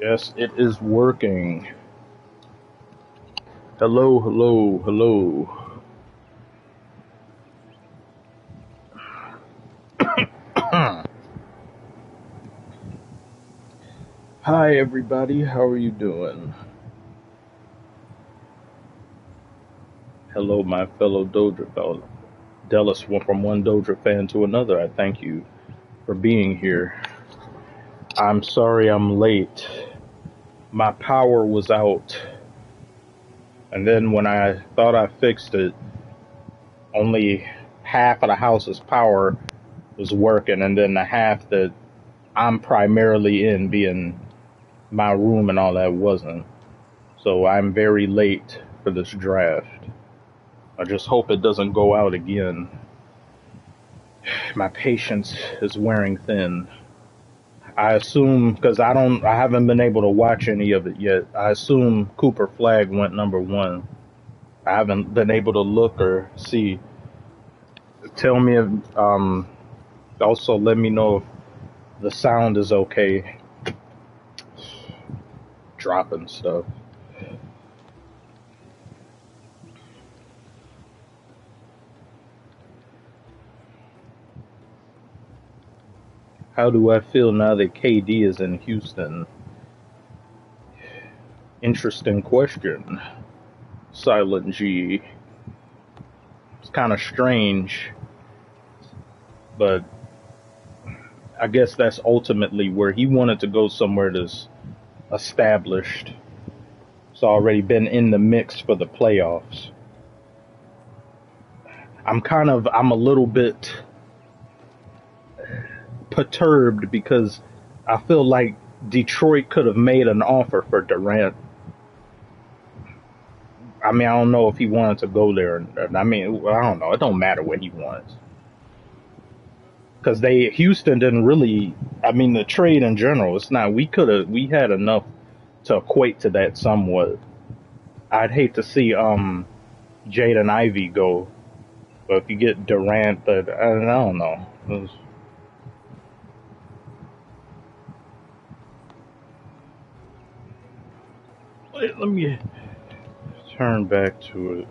Yes, it is working. Hello, hello, hello. Hi, everybody. How are you doing? Hello, my fellow Doja fellow. Dallas went from one Doja fan to another. I thank you for being here. I'm sorry I'm late. My power was out. And then when I thought I fixed it, only half of the house's power was working, and then the half that I'm primarily in, being my room and all that, wasn't. So I'm very late for this draft. I just hope it doesn't go out again. My patience is wearing thin. I assume, because I haven't been able to watch any of it yet. I assume Cooper Flagg went number one. I haven't been able to look or see. Tell me if, also let me know if the sound is okay. Dropping stuff. How do I feel now that KD is in Houston? Interesting question. Silent G. It's kind of strange, but I guess that's ultimately where he wanted to go, somewhere that's established. It's already been in the mix for the playoffs. I'm a little bit perturbed because I feel like Detroit could have made an offer for Durant. I mean, I don't know if he wanted to go there. I mean, I don't know. It don't matter what he wants. Because Houston didn't really, I mean, the trade in general, it's not, we had enough to equate to that somewhat. I'd hate to see Jaden Ivey go, but if you get Durant, but I don't know. Let me turn back to it.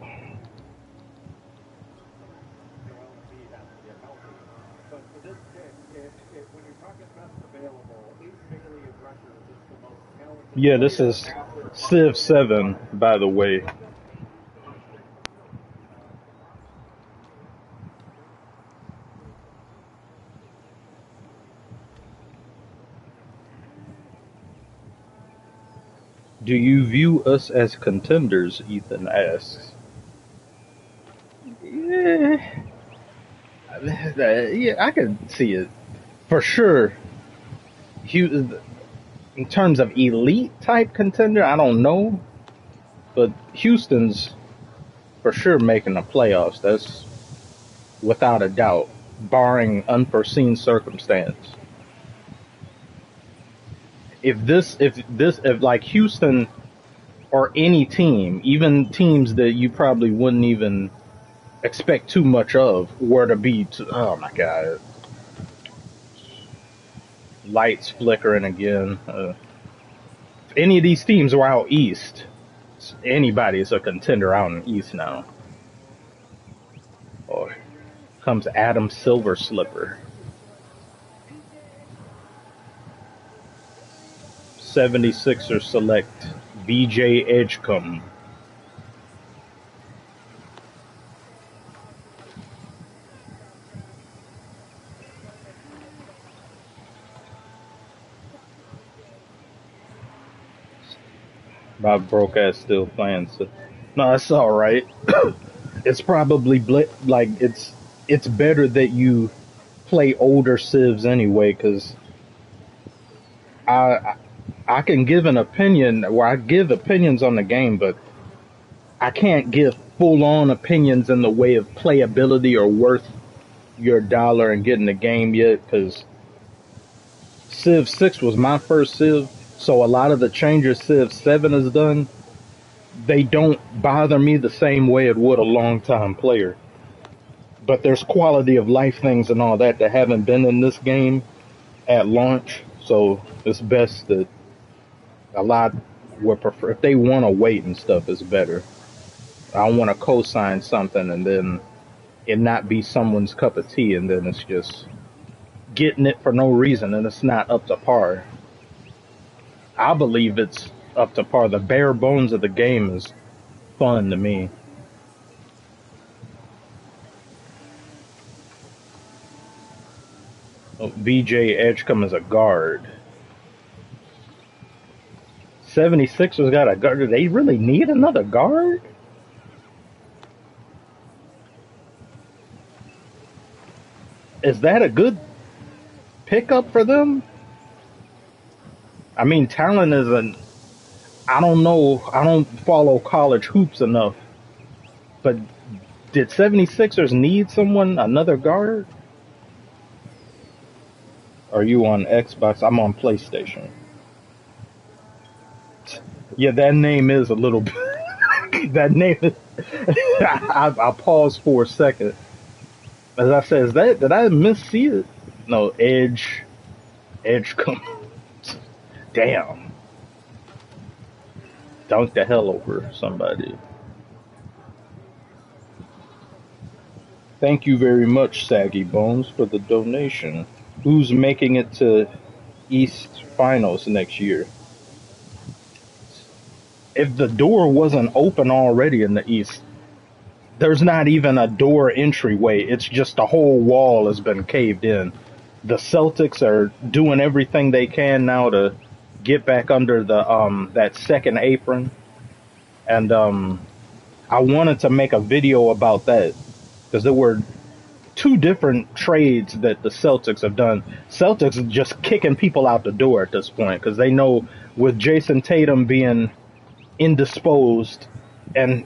Yeah, this is Civ 7, by the way. Do you view us as contenders, Ethan asks. Yeah, I can see it. For sure. In terms of elite type contender, I don't know. But Houston's for sure making the playoffs. That's without a doubt, barring unforeseen circumstance. If like Houston or any team, even teams that you probably wouldn't even expect too much of, were to be, oh my God, lights flickering again. If any of these teams were out east, anybody is a contender out in the east now. Or comes Adam Silver Slipper. 76ers select VJ Edgecombe. My broke ass still playing. So. No, it's all right. It's probably like it's better that you play older civs anyway, because I can give an opinion, where I give opinions on the game, but I can't give full on opinions in the way of playability or worth your dollar and getting the game yet, because Civ 6 was my first Civ, so a lot of the changes Civ 7 has done, they don't bother me the same way it would a long-time player. But there's quality of life things and all that haven't been in this game at launch, so it's best that a lot would prefer, if they want to wait and stuff, it's better. I don't want to co-sign something and then it not be someone's cup of tea, and then it's just getting it for no reason and it's not up to par. I believe it's up to par. The bare bones of the game is fun to me. Oh, VJ Edgecombe as a guard. 76ers got a guard. Do they really need another guard? Is that a good pickup for them? I mean, talent isn't. I don't know. I don't follow college hoops enough. But did 76ers need someone, another guard? Are you on Xbox? I'm on PlayStation. Yeah, that name is a little bit. That name is. I paused for a second. As I said, did I missee it? No, Edge come. Damn. Dunk the hell over somebody. Thank you very much, Saggy Bones, for the donation. Who's making it to East Finals next year? If the door wasn't open already in the East, there's not even a door entryway. It's just the whole wall has been caved in. The Celtics are doing everything they can now to get back under the that second apron. And I wanted to make a video about that because there were two different trades that the Celtics have done. Celtics are just kicking people out the door at this point because they know with Jason Tatum being indisposed, and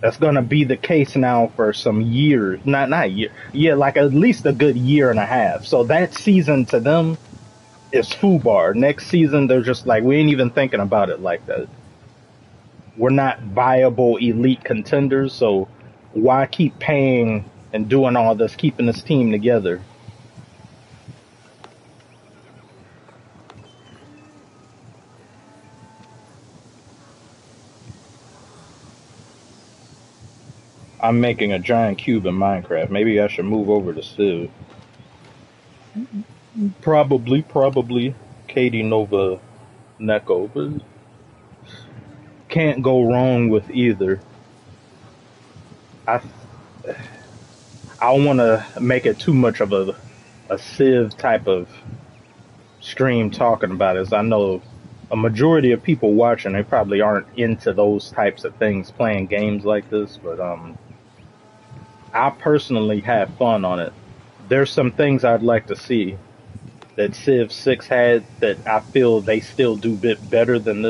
that's going to be the case now for some years. Not year. Yeah, like at least a good year and a half. So that season to them is FUBAR. Next season, they're just like, we ain't even thinking about it like that. We're not viable elite contenders, so why keep paying and doing all this, keeping this team together? I'm making a giant cube in Minecraft. Maybe I should move over to Civ. Probably Katie Nova Neko, but can't go wrong with either. I don't want to make it too much of a Civ type of stream talking about it. As I know a majority of people watching, they probably aren't into those types of things, playing games like this, but I personally have fun on it. There's some things I'd like to see that Civ 6 had that I feel they still do a bit better than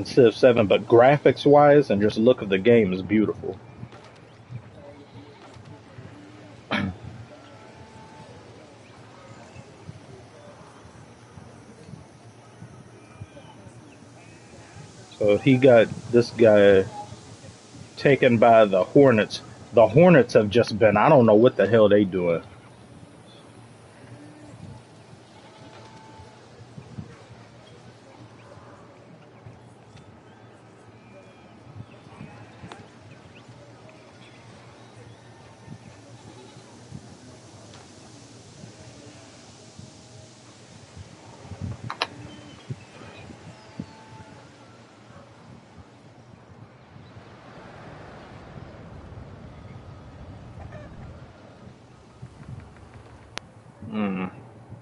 Civ 7, but graphics wise and just look of the game is beautiful. So he got this guy taken by the Hornets. The Hornets have just been, I don't know what the hell they doing.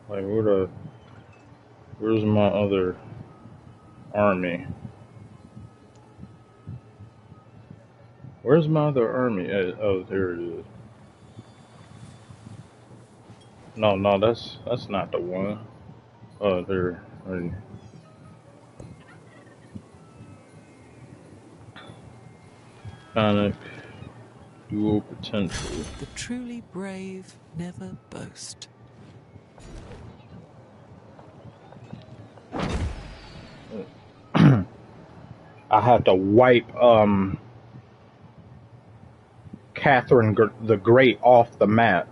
Like, where's my other army? Where's my other army? Oh, there it is. No, that's not the one. Oh, there. Panic. Dual potential. The truly brave never boast. I had to wipe Catherine the Great off the map.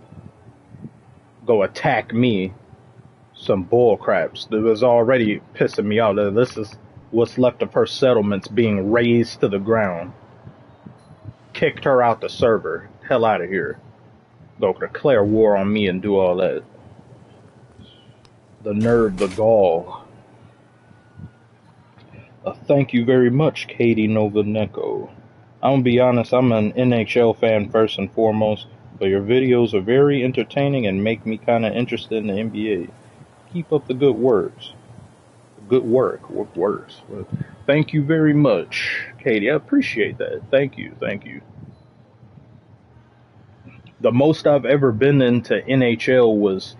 Go attack me. Some bull craps. That was already pissing me off. This is what's left of her settlements being razed to the ground. Kicked her out the server. Hell out of here. Go declare war on me and do all that. The nerve, the gall. Thank you very much, Katie Novaneko. I'm gonna be honest, I'm an NHL fan first and foremost, but your videos are very entertaining and make me kind of interested in the NBA. Keep up the good works. Good work. What works? Thank you very much, Katie. I appreciate that. Thank you. Thank you. The most I've ever been into NHL was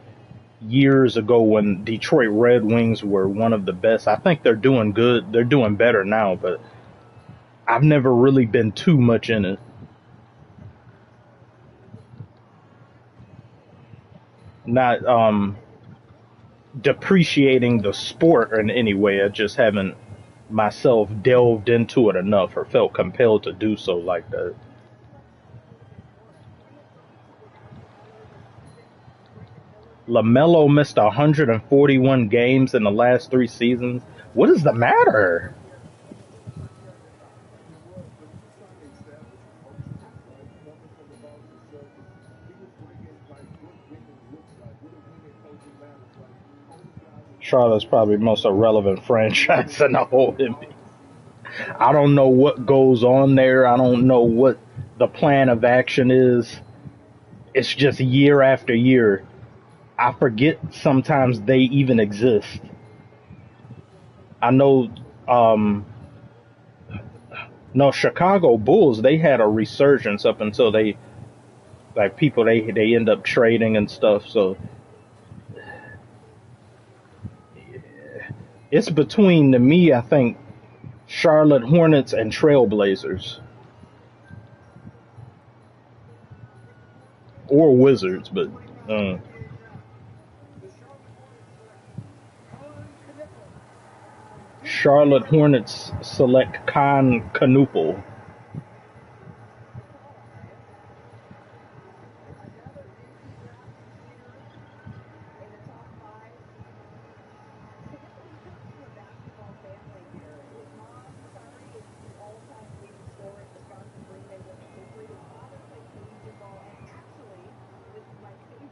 years ago when Detroit Red Wings were one of the best. I think they're doing good. They're doing better now, but I've never really been too much in it. Not depreciating the sport in any way. I just haven't myself delved into it enough or felt compelled to do so like that. LaMelo missed 141 games in the last 3 seasons. What is the matter? Charlotte's probably the most irrelevant franchise in the whole NBA. I don't know what goes on there. I don't know what the plan of action is. It's just year after year. I forget sometimes they even exist. I know, no, Chicago Bulls, they had a resurgence up until they, like, people, they end up trading and stuff. So it's between, to me, I think, Charlotte Hornets and Trailblazers. Or Wizards, but Charlotte Hornets select Khan Canupal.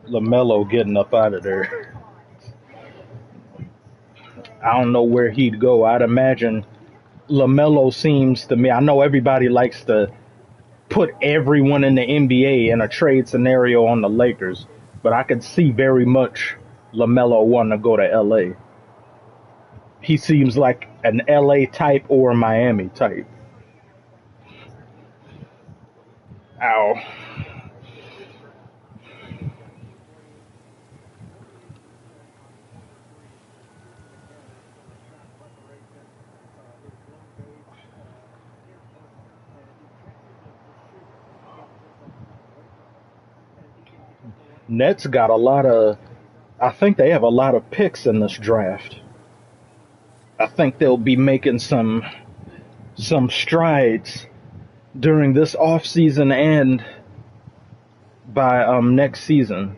LaMelo getting up out of there. I don't know where he'd go. I'd imagine LaMelo seems to me, I know everybody likes to put everyone in the NBA in a trade scenario on the Lakers, but I could see very much LaMelo wanting to go to LA. He seems like an LA type or a Miami type. Ow. Nets got a lot of, I think they have a lot of picks in this draft. I think they'll be making some strides during this off season and by next season.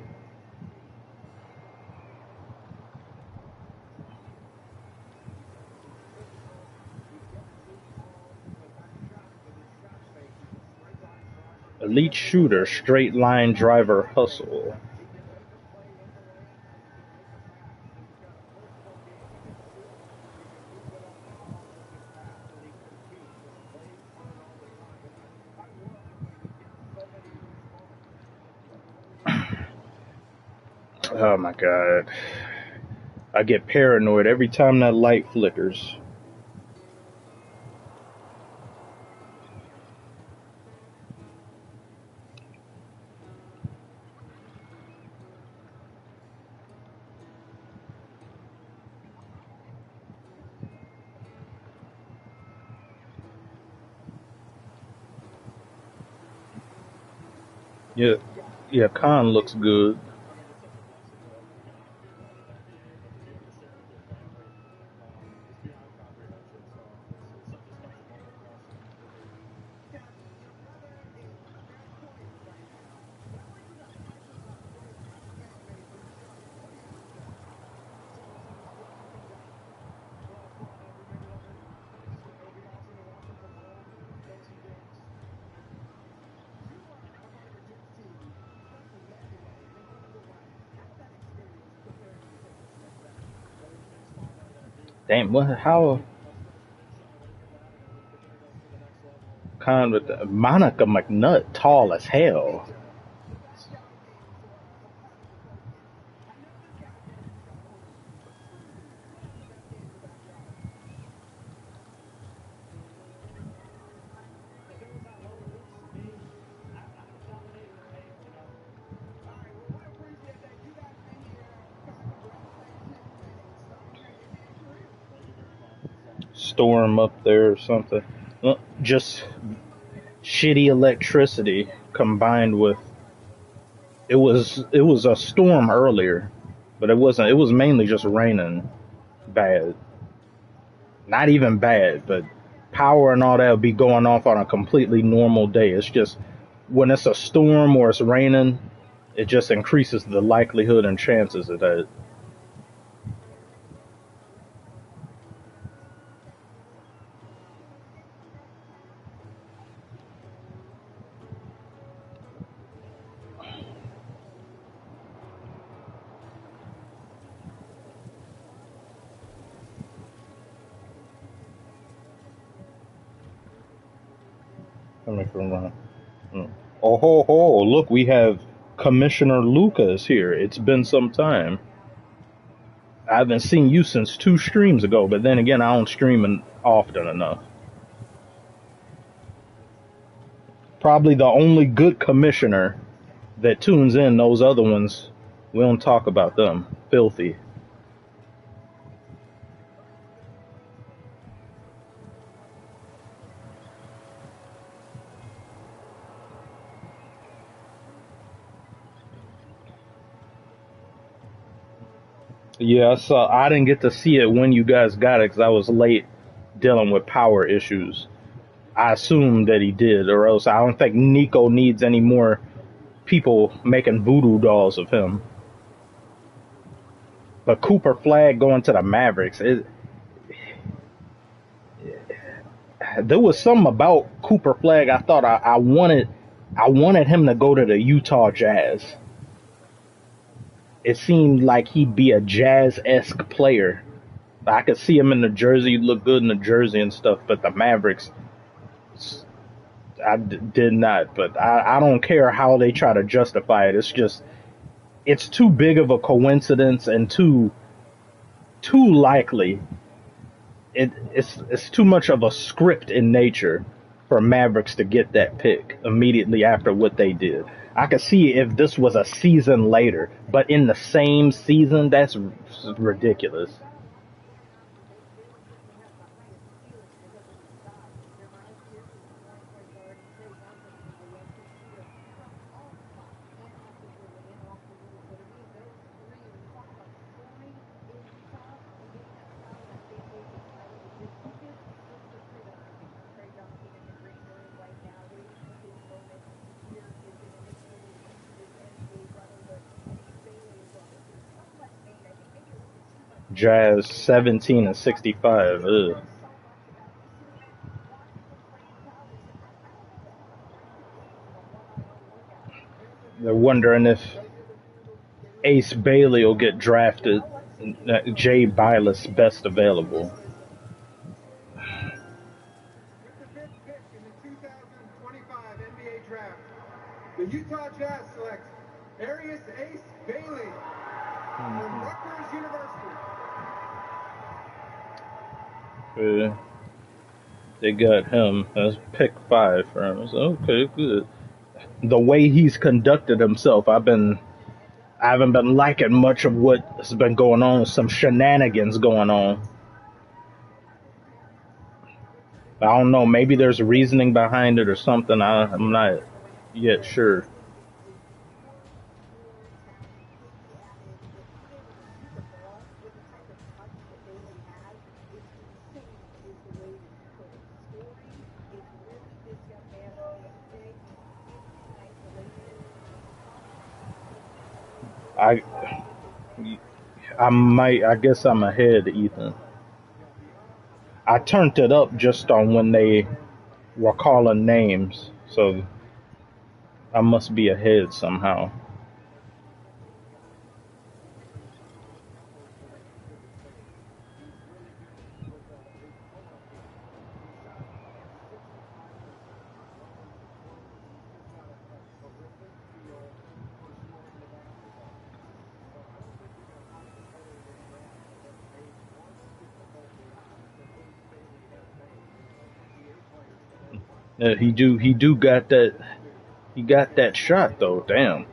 Elite shooter, straight line driver, hustle. Oh my god. I get paranoid every time that light flickers. Yeah, yeah, Khan looks good. Damn, what? How kind of Monica McNutt tall as hell? Storm up there or something. Just shitty electricity combined with it was a storm earlier, but it wasn't. It was mainly just raining bad. Not even bad, but power and all that would be going off on a completely normal day. It's just when it's a storm or it's raining, it just increases the likelihood and chances of that. Coming from oh ho ho! Look, we have Commissioner Lucas here. It's been some time. I haven't seen you since 2 streams ago, but then again, I don't stream often enough. Probably the only good commissioner that tunes in. Those other ones, we don't talk about them. Filthy. Yeah, so I didn't get to see it when you guys got it because I was late dealing with power issues. I assumed that he did, or else I don't think Nico needs any more people making voodoo dolls of him. But Cooper Flagg going to the Mavericks, there was something about Cooper Flagg. I thought I wanted him to go to the Utah Jazz. It seemed like he'd be a Jazz-esque player. I could see him in the jersey, he'd look good in the jersey and stuff, but the Mavericks, did not. But I don't care how they try to justify it. It's just, it's too big of a coincidence and too likely. It's too much of a script in nature for Mavericks to get that pick immediately after what they did. I could see if this was a season later, but in the same season, that's ridiculous. Jazz 17-65. Ugh. They're wondering if Ace Bailey will get drafted. Jay Bilas best available. The Utah Jazz select Arius Ace Bailey from Rutgers University. They got him as pick 5 for him. So, okay, good. The way he's conducted himself, I haven't been liking much of what's been going on. Some shenanigans going on. I don't know. Maybe there's reasoning behind it or something. I'm not yet sure. I I guess I'm ahead, Ethan. I turned it up just on when they were calling names, so I must be ahead somehow. He got that. He got that shot though. Damn.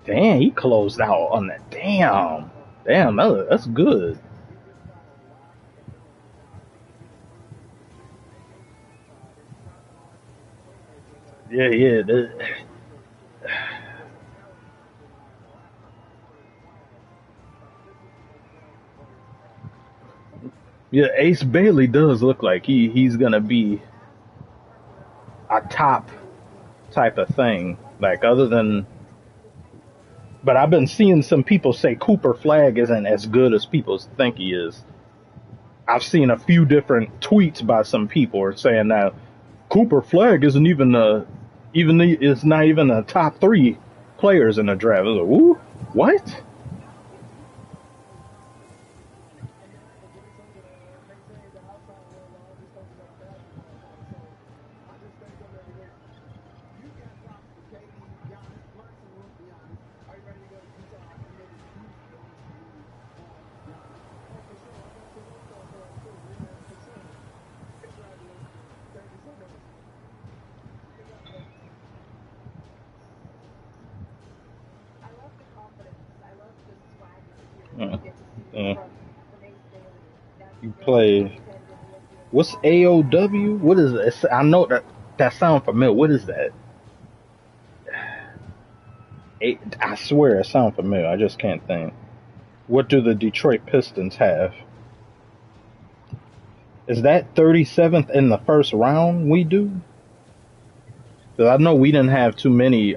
Damn, he closed out on that. Damn. Damn, that's good. Yeah, yeah. Yeah, Ace Bailey does look like he's gonna be a top type of thing. Like other than, but I've been seeing some people say Cooper Flagg isn't as good as people think he is. I've seen a few different tweets by some people saying that Cooper Flagg isn't even is not even a top 3 players in the draft. I was like, ooh, what? Uh, uh, you play. What's AOW? What is it? I know that sound familiar. What is that? I swear it sounds familiar. I just can't think. What do the Detroit Pistons have? Is that 37th in the first round we do? Because I know we didn't have too many,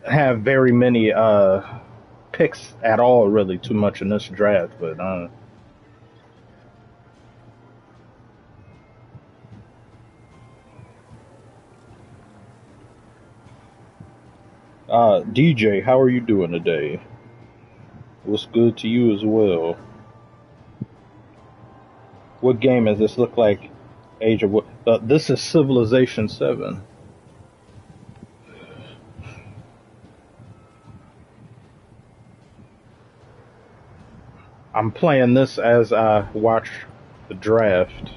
have very many picks at all, really, too much in this draft. But DJ, how are you doing today? What's good to you as well? What game does this look like? Age of what? This is Civilization 7. I'm playing this as I watch the draft.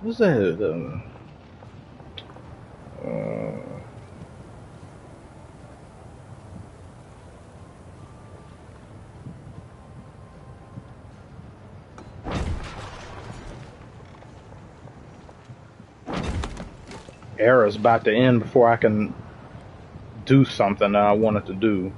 What's that? Era's about to end before I can do something that I wanted to do.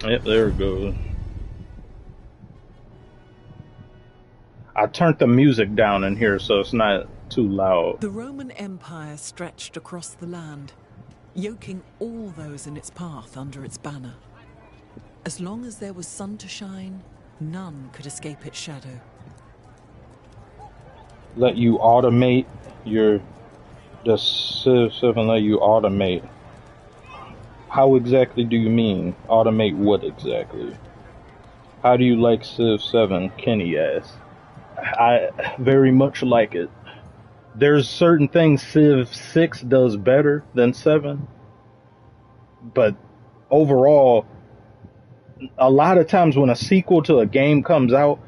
Yep, there it goes. I turned the music down in here so it's not too loud. The Roman Empire stretched across the land, yoking all those in its path under its banner. As long as there was sun to shine, none could escape its shadow. Let you automate the Civ 7 let you automate. How exactly do you mean? Automate what exactly? How do you like Civ 7? Kenny asks. I very much like it. There's certain things Civ 6 does better than 7. But overall, a lot of times when a sequel to a game comes out,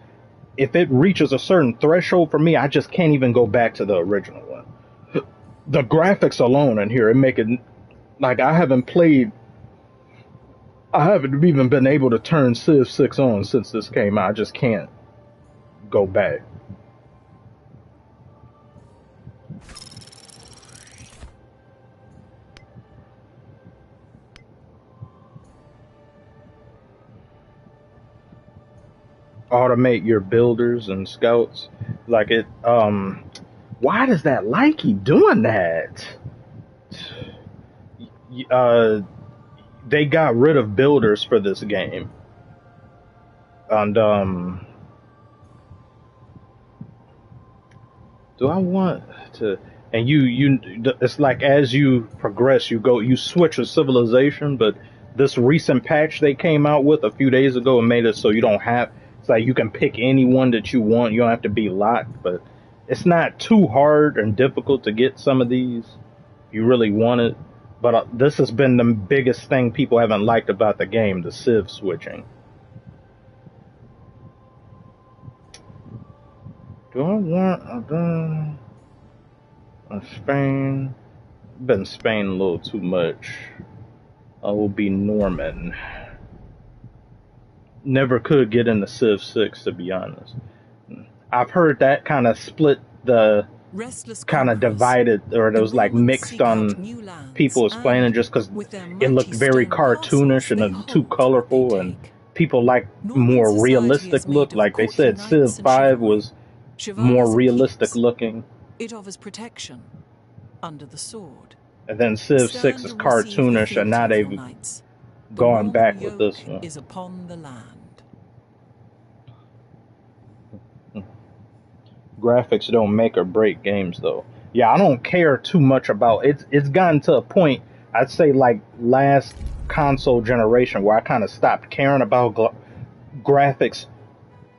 if it reaches a certain threshold for me, I just can't even go back to the original one. The graphics alone in here, it make it like I haven't even been able to turn Civ 6 on since this came out. I just can't go back. Automate your builders and scouts. Like it, why does that like keep doing that? they got rid of builders for this game, and do I want to? And it's like as you progress, you switch a civilization. But this recent patch they came out with a few days ago and made it so you don't have. It's like you can pick anyone that you want. You don't have to be locked, but it's not too hard and difficult to get some of these if you really want it. But this has been the biggest thing people haven't liked about the game: the civ switching. Do I want Spain? I've been Spain a little too much. I will be Norman. Never could get into Civ 6, to be honest. I've heard that kind of split the, kind of divided, or it was like mixed on people was playing it just because it looked very cartoonish and too colorful, and people like more realistic look. Like they said, Civ 5 was more realistic looking. It offers protection under the sword. And then Civ 6 is cartoonish, and now they've gone back with this one. Is upon the land. Graphics don't make or break games, though. Yeah, I don't care too much about it. It's gotten to a point, I'd say like last console generation, where I kind of stopped caring about graphics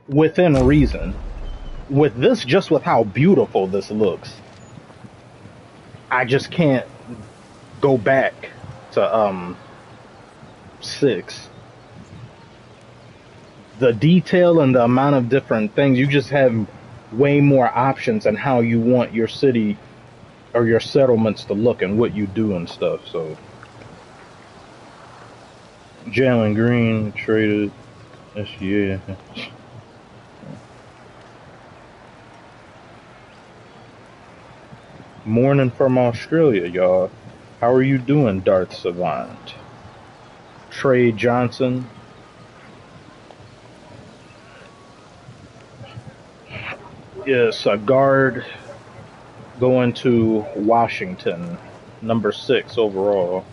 within reason. With this, just with how beautiful this looks, I just can't go back to 6. The detail and the amount of different things, you just have way more options on how you want your city or your settlements to look and what you do and stuff. So Jalen Green traded SGA. Morning from Australia, y'all. How are you doing, Darth Savant? Trey Johnson. Yes, a guard going to Washington, number 6 overall.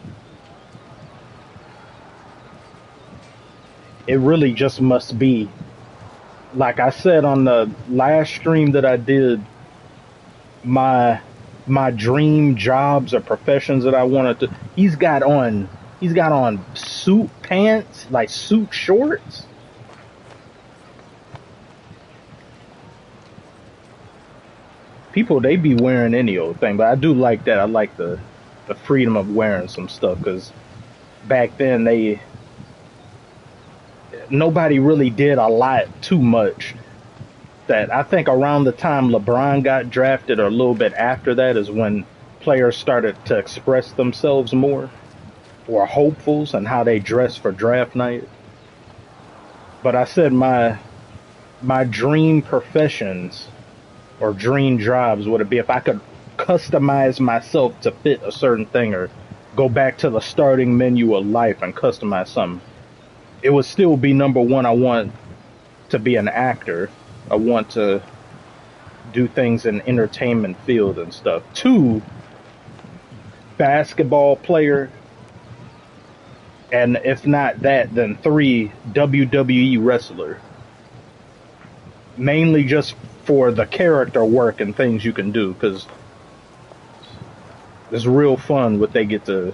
It really just must be, like I said on the last stream that I did, my dream jobs or professions that I wanted to. He's got on suit pants, like suit shorts. People, they be wearing any old thing, but I do like that. I like the freedom of wearing some stuff, because back then nobody really did a lot too much. That I think around the time LeBron got drafted, or a little bit after that, is when players started to express themselves more, or hopefuls, and how they dress for draft night. But I said my dream professions or dream jobs would it be if I could customize myself to fit a certain thing, or go back to the starting menu of life and customize something. It would still be number 1, I want to be an actor. I want to do things in entertainment field and stuff. 2, basketball player. And if not that, then 3, WWE wrestler. Mainly just for the character work and things you can do, because it's real fun what they get to,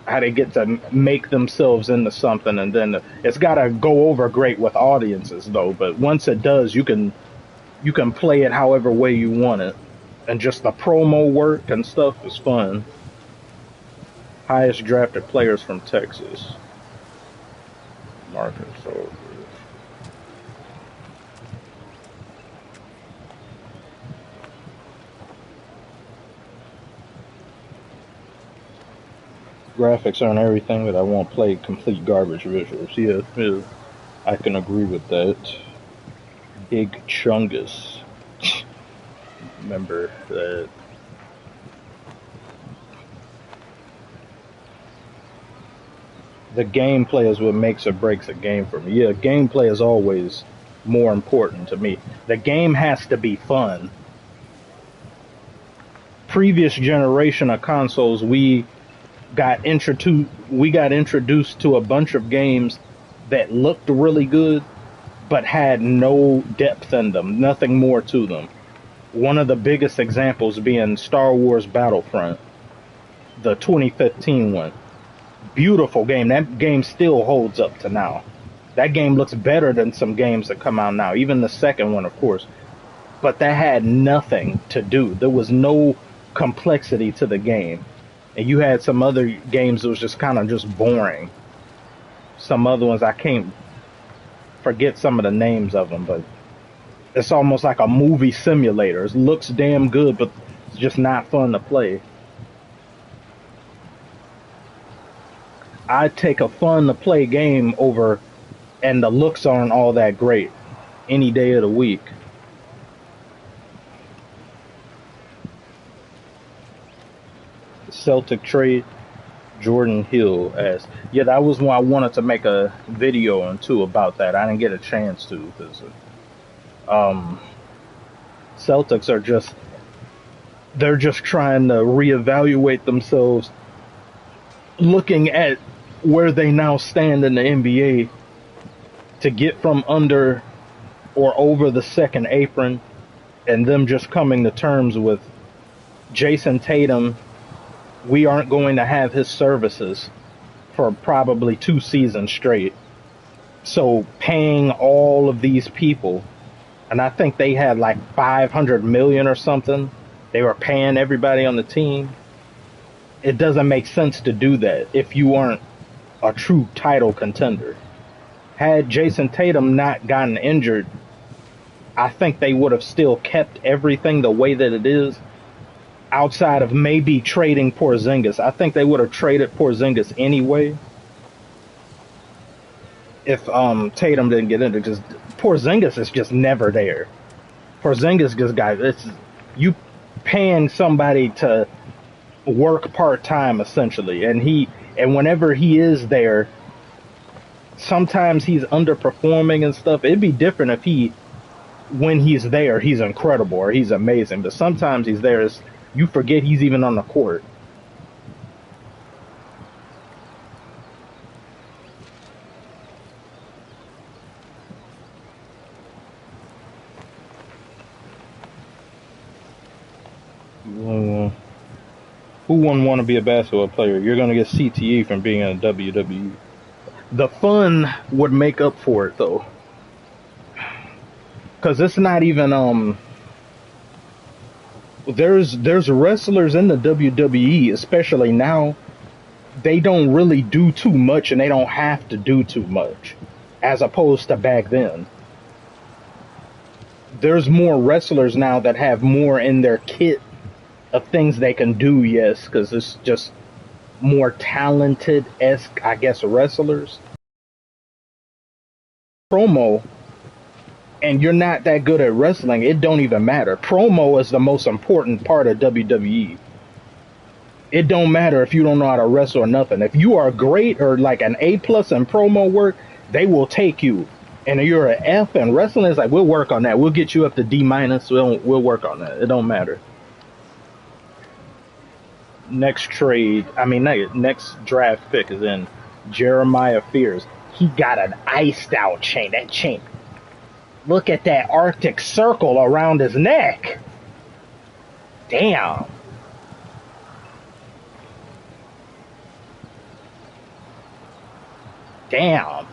how they get to make themselves into something, and then it's got to go over great with audiences though. But once it does, you can play it however way you want it, and just the promo work and stuff is fun. Highest drafted players from Texas. Marcus Soldier. Graphics aren't everything, but I won't play complete garbage visuals. Yeah, I can agree with that. Big Chungus. Remember that. The gameplay is what makes or breaks a game for me. Yeah, gameplay is always more important to me. The game has to be fun. Previous generation of consoles, we we got introduced to a bunch of games that looked really good but had no depth in them, nothing more to them. One of the biggest examples being Star Wars Battlefront, the 2015 one. Beautiful game. That game still holds up to now. That game looks better than some games that come out now, even the second one, of course. But that had nothing to do. There was no complexity to the game. And you had some other games that was just kind of just boring. Some other ones, I can't forget some of the names of them, but it's almost like a movie simulator. It looks damn good, but it's just not fun to play. I'd take a fun to play game over, and the looks aren't all that great, any day of the week. Celtic trade, Jordan Hill asked. Yeah, that was one I wanted to make a video on too about that. I didn't get a chance to because Celtics are they're just trying to reevaluate themselves, looking at where they now stand in the NBA to get from under or over the second apron, and them just coming to terms with Jason Tatum. We aren't going to have his services for probably 2 seasons straight. So paying all of these people, and I think they had like 500 million or something, they were paying everybody on the team. It doesn't make sense to do that if you aren't a true title contender. Had Jason Tatum not gotten injured, I think they would have still kept everything the way that it is, outside of maybe trading Porzingis. I think they would have traded Porzingis anyway if Tatum didn't get injured. Because Porzingis is just never there. Porzingis just you paying somebody to work part-time essentially, and whenever he is there, sometimes he's underperforming and stuff. It'd be different if when he's there, he's incredible or he's amazing, but sometimes he's there, you forget he's even on the court. Who wouldn't want to be a basketball player? You're going to get CTE from being in WWE. The fun would make up for it, though. Because it's not even... There's wrestlers in the WWE, especially now, they don't really do too much, and they don't have to do too much, as opposed to back then. There's more wrestlers now that have more in their kit of things they can do, yes, because it's just more talented-esque, I guess, wrestlers. Promo, and you're not that good at wrestling, it don't even matter. Promo is the most important part of WWE. It don't matter if you don't know how to wrestle or nothing. If you are great or like an A+ in promo work, they will take you. And if you're an F in wrestling, it's like, we'll work on that. We'll get you up to D-. We'll work on that. It don't matter. Next draft pick is in Jeremiah Fears. He got an iced out chain. That chain. Look at that Arctic Circle around his neck. Damn. Damn.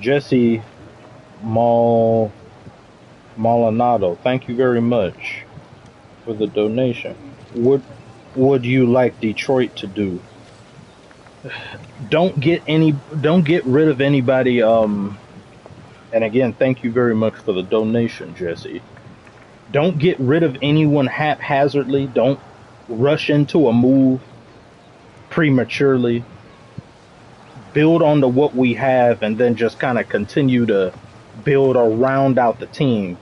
Jesse Maldonado, thank you very much for the donation. What would you like Detroit to do? Don't get rid of anybody. And again, thank you very much for the donation, Jesse. Don't get rid of anyone haphazardly. Don't rush into a move prematurely, build onto what we have, and then just kind of continue to build or round out the team.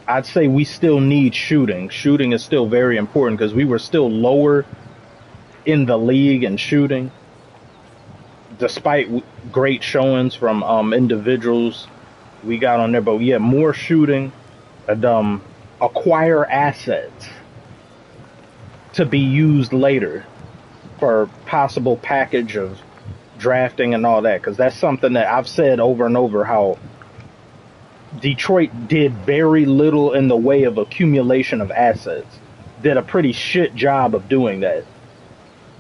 I'd say we still need shooting. Shooting is still very important because we were still lower in the league in shooting, despite great showings from individuals we got on there. But yeah, more shooting and acquire assets to be used later for possible package of drafting and all that, because that's something that I've said over and over, how Detroit did very little in the way of accumulation of assets. Did a pretty shit job of doing that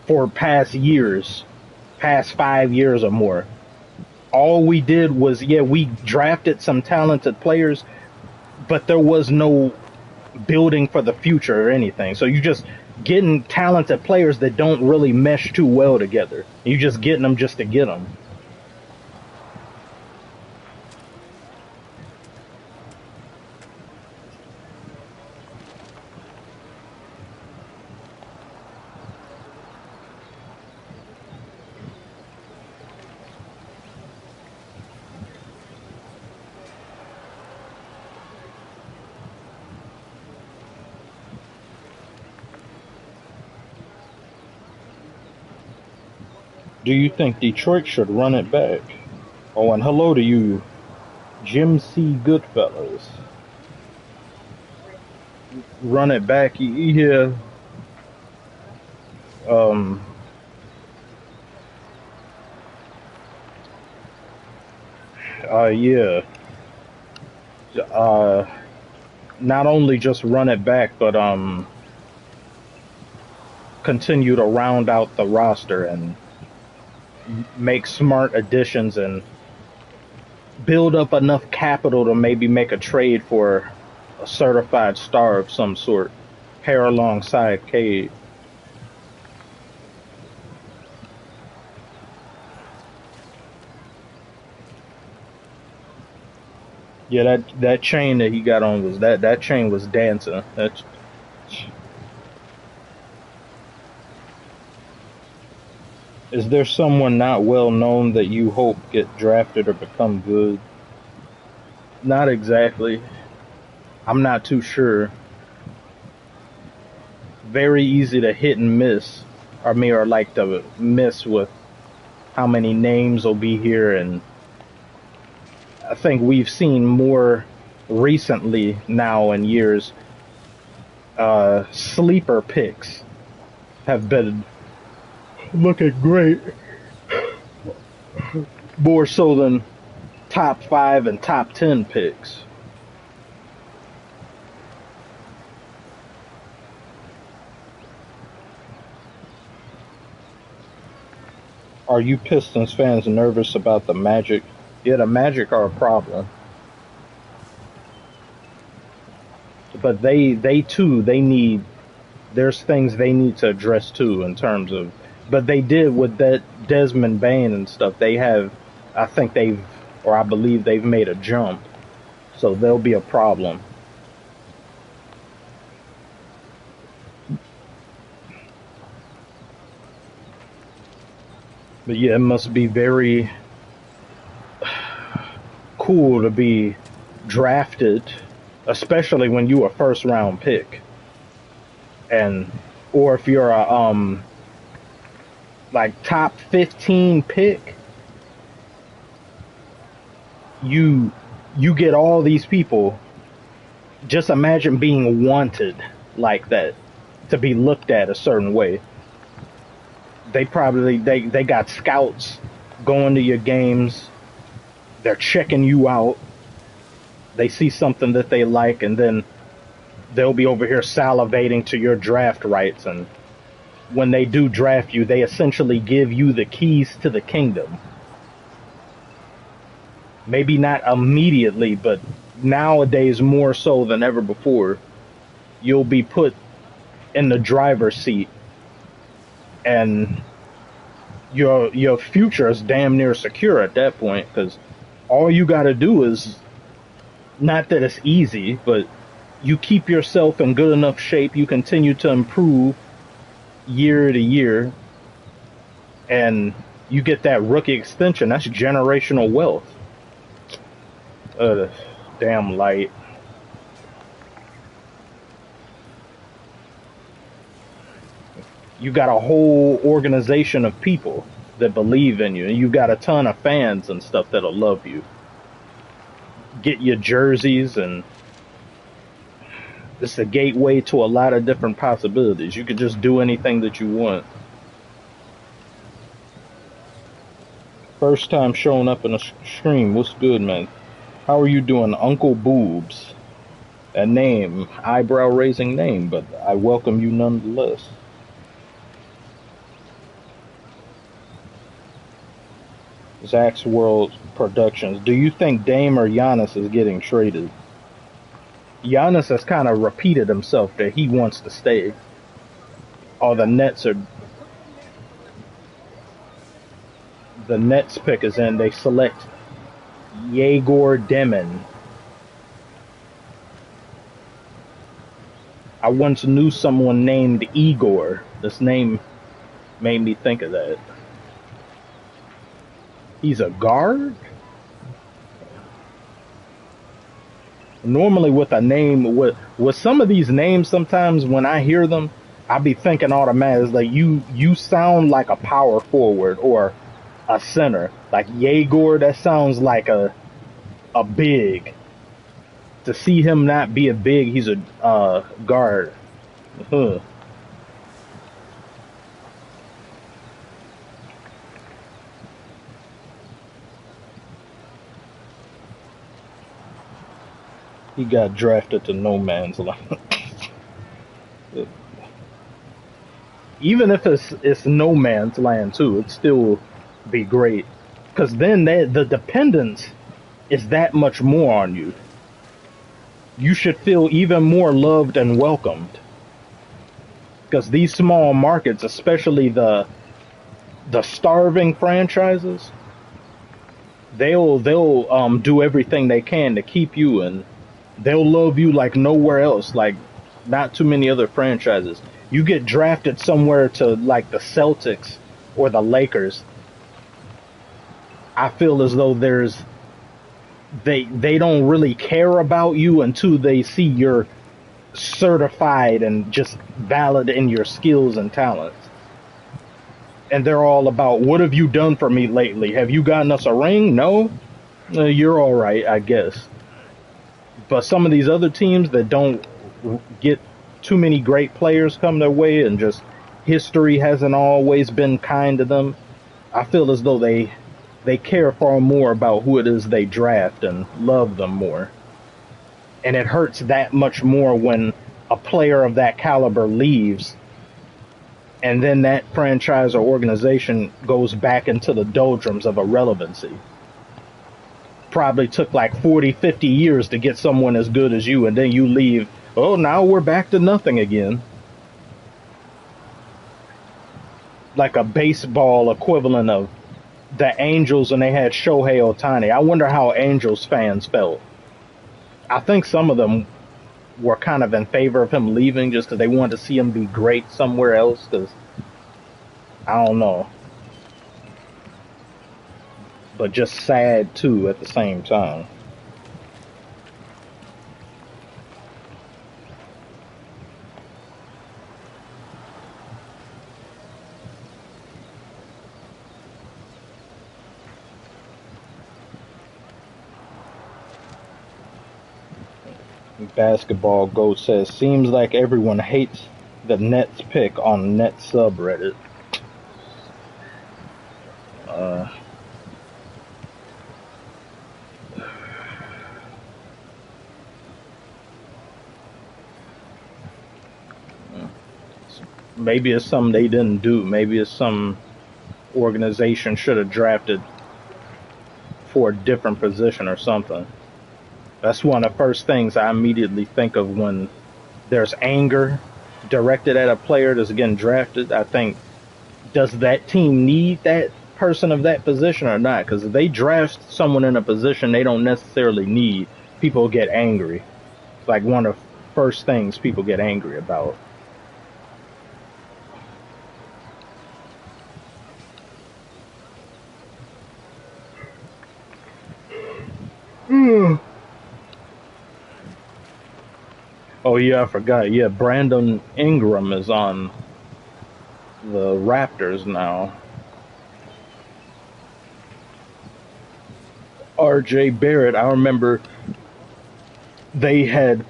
for past years, past 5 years or more. All we did was, yeah, we drafted some talented players, but there was no building for the future or anything. So you just getting talented players that don't really mesh too well together. You just getting them just to get them. Do you think Detroit should run it back? Oh, and hello to you, Jim C. Goodfellas. Run it back, yeah. Yeah. Not only just run it back, but continue to round out the roster and make smart additions and build up enough capital to maybe make a trade for a certified star of some sort, pair alongside Cade. Yeah, that chain that he got on was that chain was dancing. Is there someone not well known that you hope get drafted or become good? Not exactly. I'm not too sure. Very easy to hit and miss. Or like to miss with how many names will be here, and I think we've seen more recently now in years. Sleeper picks have been looking great, more so than top 5 and top 10 picks. Are you Pistons fans nervous about the Magic? Yeah, the Magic are a problem, but they need, there's things they need to address too in terms of. But they did with that Desmond Bain and stuff. They have, I believe they've made a jump. So there'll be a problem. But yeah, it must be very cool to be drafted, especially when you a first round pick. Or if you're a, like top 15 pick, you get all these people. Just imagine being wanted like that, to be looked at a certain way. They got scouts going to your games. They're checking you out. They see something that they like, and then they'll be over here salivating to your draft rights, and when they do draft you, they essentially give you the keys to the kingdom. Maybe not immediately, but nowadays more so than ever before, you'll be put in the driver's seat, and your future is damn near secure at that point, because all you got to do is, not that it's easy, but you keep yourself in good enough shape, you continue to improve, year to year, and you get that rookie extension. That's generational wealth. Damn light. You got a whole organization of people that believe in you, and you got a ton of fans and stuff that'll love you. Get your jerseys, and it's a gateway to a lot of different possibilities. You could just do anything that you want. First time showing up in a stream. What's good, man? How are you doing, Uncle Boobs? A name, eyebrow-raising name, but I welcome you nonetheless. Zach's World Productions. Do you think Dame or Giannis is getting traded? Giannis has kind of repeated himself that he wants to stay. Oh, the Nets pick is in. They select Yegor Demon. I once knew someone named Igor. This name made me think of that. He's a guard? Normally with a name, with some of these names, sometimes when I hear them, I be thinking automatically, like, you sound like a power forward or a center. Like Yegor, that sounds like a big. To see him not be a big, he's a guard. Huh. He got drafted to no man's land. Even if it's no man's land too, it'd still be great. Because then the dependence is that much more on you. You should feel even more loved and welcomed. Because these small markets, especially the starving franchises, they'll do everything they can to keep you, and they'll love you like nowhere else, like not too many other franchises. You get drafted somewhere to like the Celtics or the Lakers, I feel as though they don't really care about you until they see you're certified and just valid in your skills and talents. And they're all about, what have you done for me lately? Have you gotten us a ring? No? You're all right, I guess. But some of these other teams that don't get too many great players come their way, and just history hasn't always been kind to them, I feel as though they care far more about who it is they draft and love them more. And it hurts that much more when a player of that caliber leaves, and then that franchise or organization goes back into the doldrums of irrelevancy. Probably took like 40, 50 years to get someone as good as you, and then you leave. Oh, now we're back to nothing again. Like a baseball equivalent of the Angels when they had Shohei Ohtani. I wonder how Angels fans felt. I think some of them were kind of in favor of him leaving just because they wanted to see him be great somewhere else, because I don't know. But just sad too at the same time. Basketball Goat says, seems like everyone hates the Nets pick on Net subreddit. Maybe it's something they didn't do. Maybe it's some organization should have drafted for a different position or something. That's one of the first things I immediately think of when there's anger directed at a player that's getting drafted. I think, does that team need that person of that position or not? Because if they draft someone in a position they don't necessarily need, people get angry. It's like one of the first things people get angry about. Oh yeah, I forgot. Yeah, Brandon Ingram is on the Raptors now. R.J. Barrett, I remember they had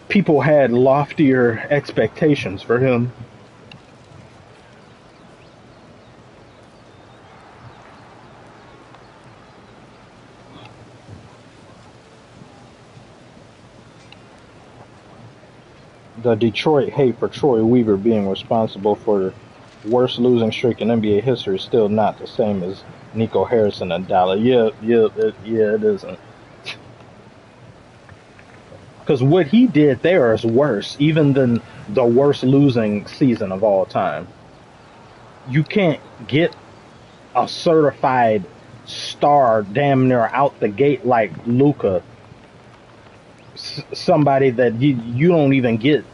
people had loftier expectations for him. The Detroit hate for Troy Weaver being responsible for the worst losing streak in NBA history is still not the same as Nico Harrison and Dallas. It isn't. Because what he did there is worse, even than the worst losing season of all time. You can't get a certified star damn near out the gate like Luka. Somebody that you don't even get.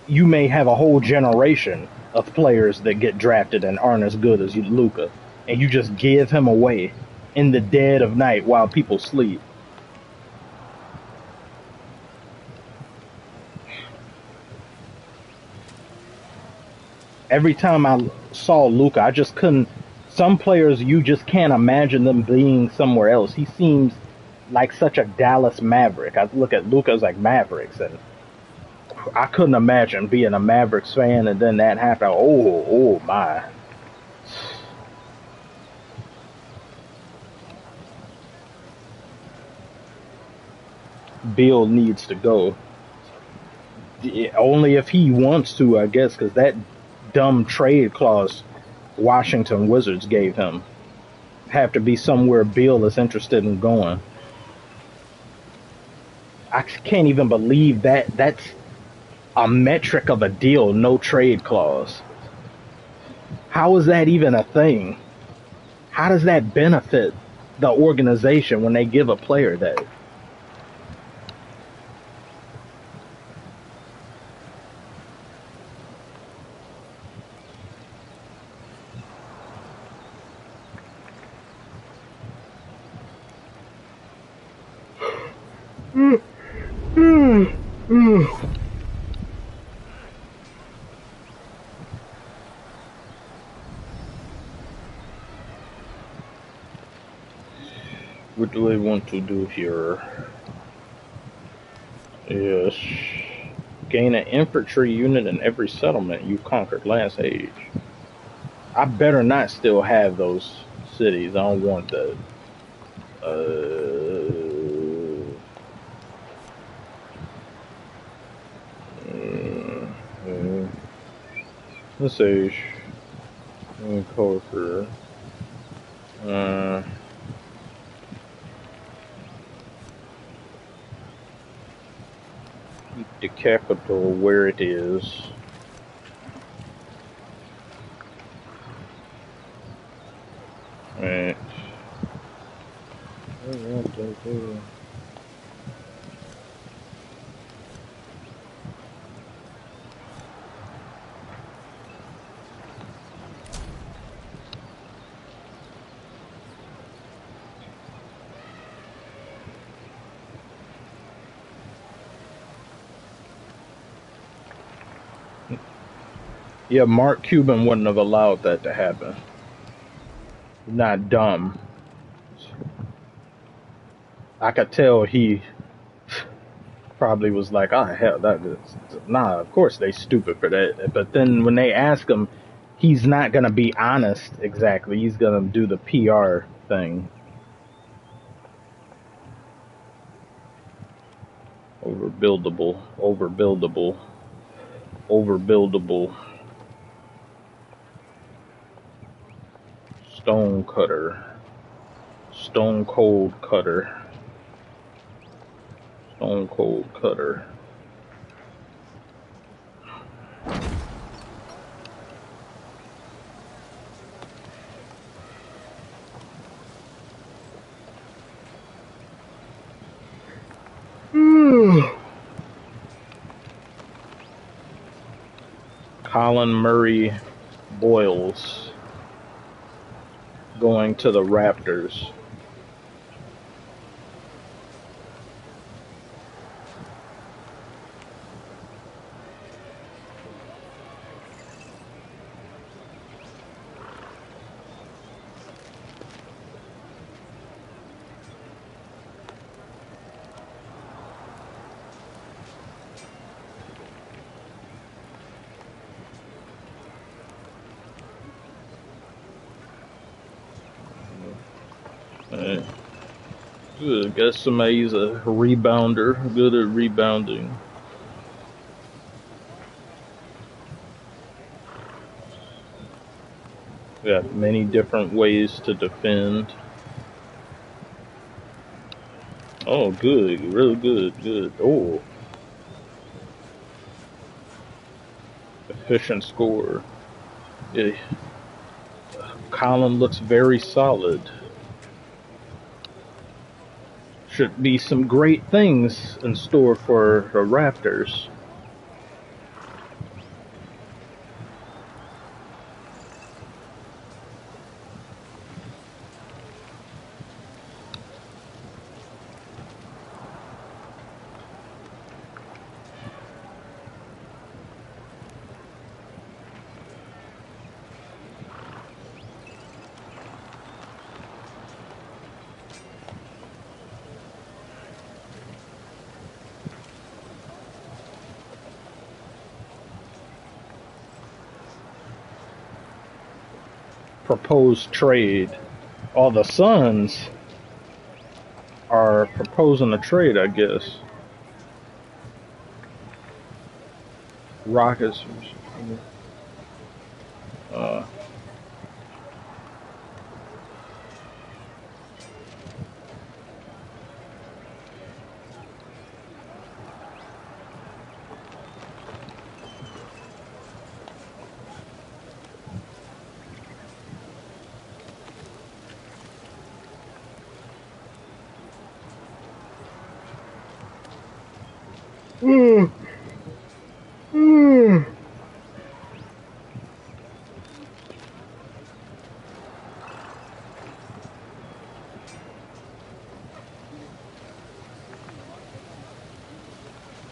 You may have a whole generation of players that get drafted and aren't as good as Luka, and you just give him away in the dead of night while people sleep. Every time I saw Luka, I just couldn't. Some players, you just can't imagine them being somewhere else. He seems like such a Dallas Maverick. I look at Luka as like Mavericks, and I couldn't imagine being a Mavericks fan and then that happened. Oh my. Bill needs to go. Only if he wants to, I guess, because that dumb trade clause Washington Wizards gave him have to be somewhere Bill is interested in going. I can't even believe that's a metric of a deal, no trade clause. How is that even a thing? How does that benefit the organization when they give a player that? What do I want to do here? Yes. Gain an infantry unit in every settlement you conquered last age. I better not still have those cities. I don't want that. Let's say conquer. Keep the capital where it is. Right. Yeah, Mark Cuban wouldn't have allowed that to happen. Not dumb. I could tell he probably was like, oh, hell, nah, of course they stupid for that. But then when they ask him, he's not going to be honest exactly. He's going to do the PR thing. Overbuildable. Stone cutter. Stone cold cutter. Stone cold cutter. Colin Murray Boyles going to the Raptors. Alright. Good. Guess somebody's a rebounder. Good at rebounding. We got many different ways to defend. Oh, good. Really good. Good. Oh. Efficient score. Yeah. Colin looks very solid. Should be some great things in store for the Raptors. Proposed trade. All the Suns are proposing a trade, I guess. Rockets. Uh,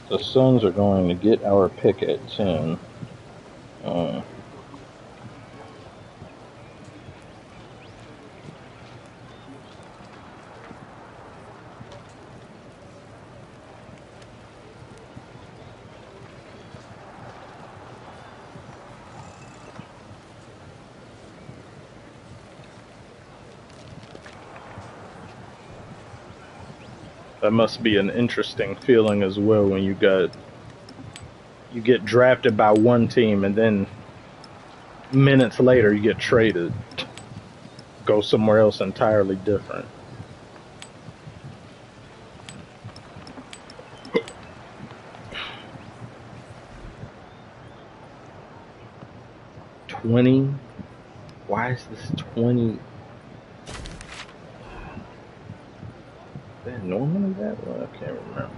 the Suns are going to get our pick at 10. That must be an interesting feeling as well when you get drafted by one team and then minutes later you get traded, go somewhere else entirely different. $20? Why is this 20? Is that normally that? Well, I can't remember.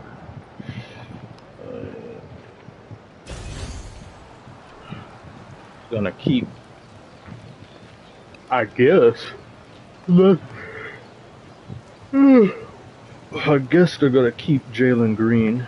Gonna keep, I guess. I guess they're gonna keep Jalen Green.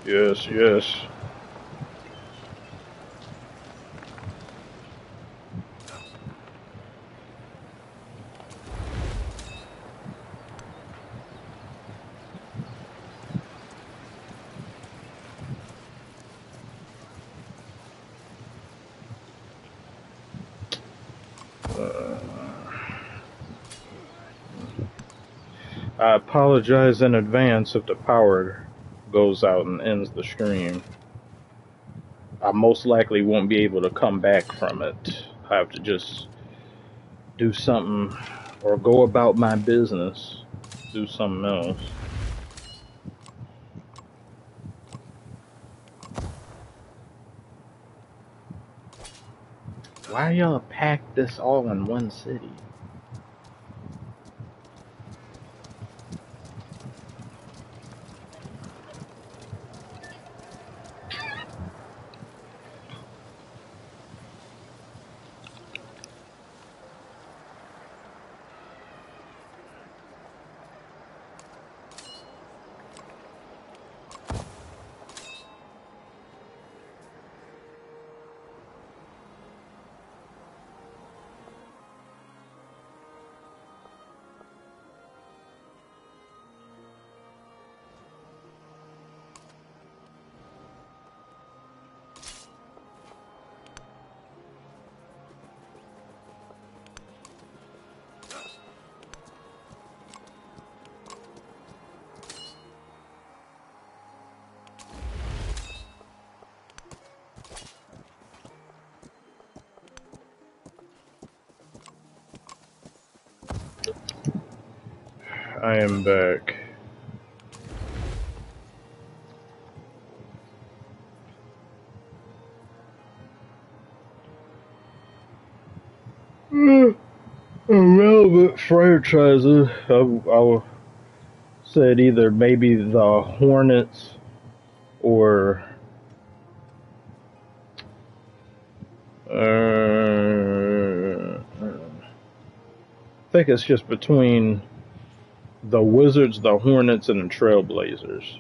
Yes, yes. I apologize in advance if the power goes out and ends the stream. I most likely won't be able to come back from it. I have to just do something or go about my business, do something else. Why y'all pack this all in one city? I am back. Relevant franchises. I said either maybe the Hornets or I think it's just between the Wizards, the Hornets, and the Trailblazers.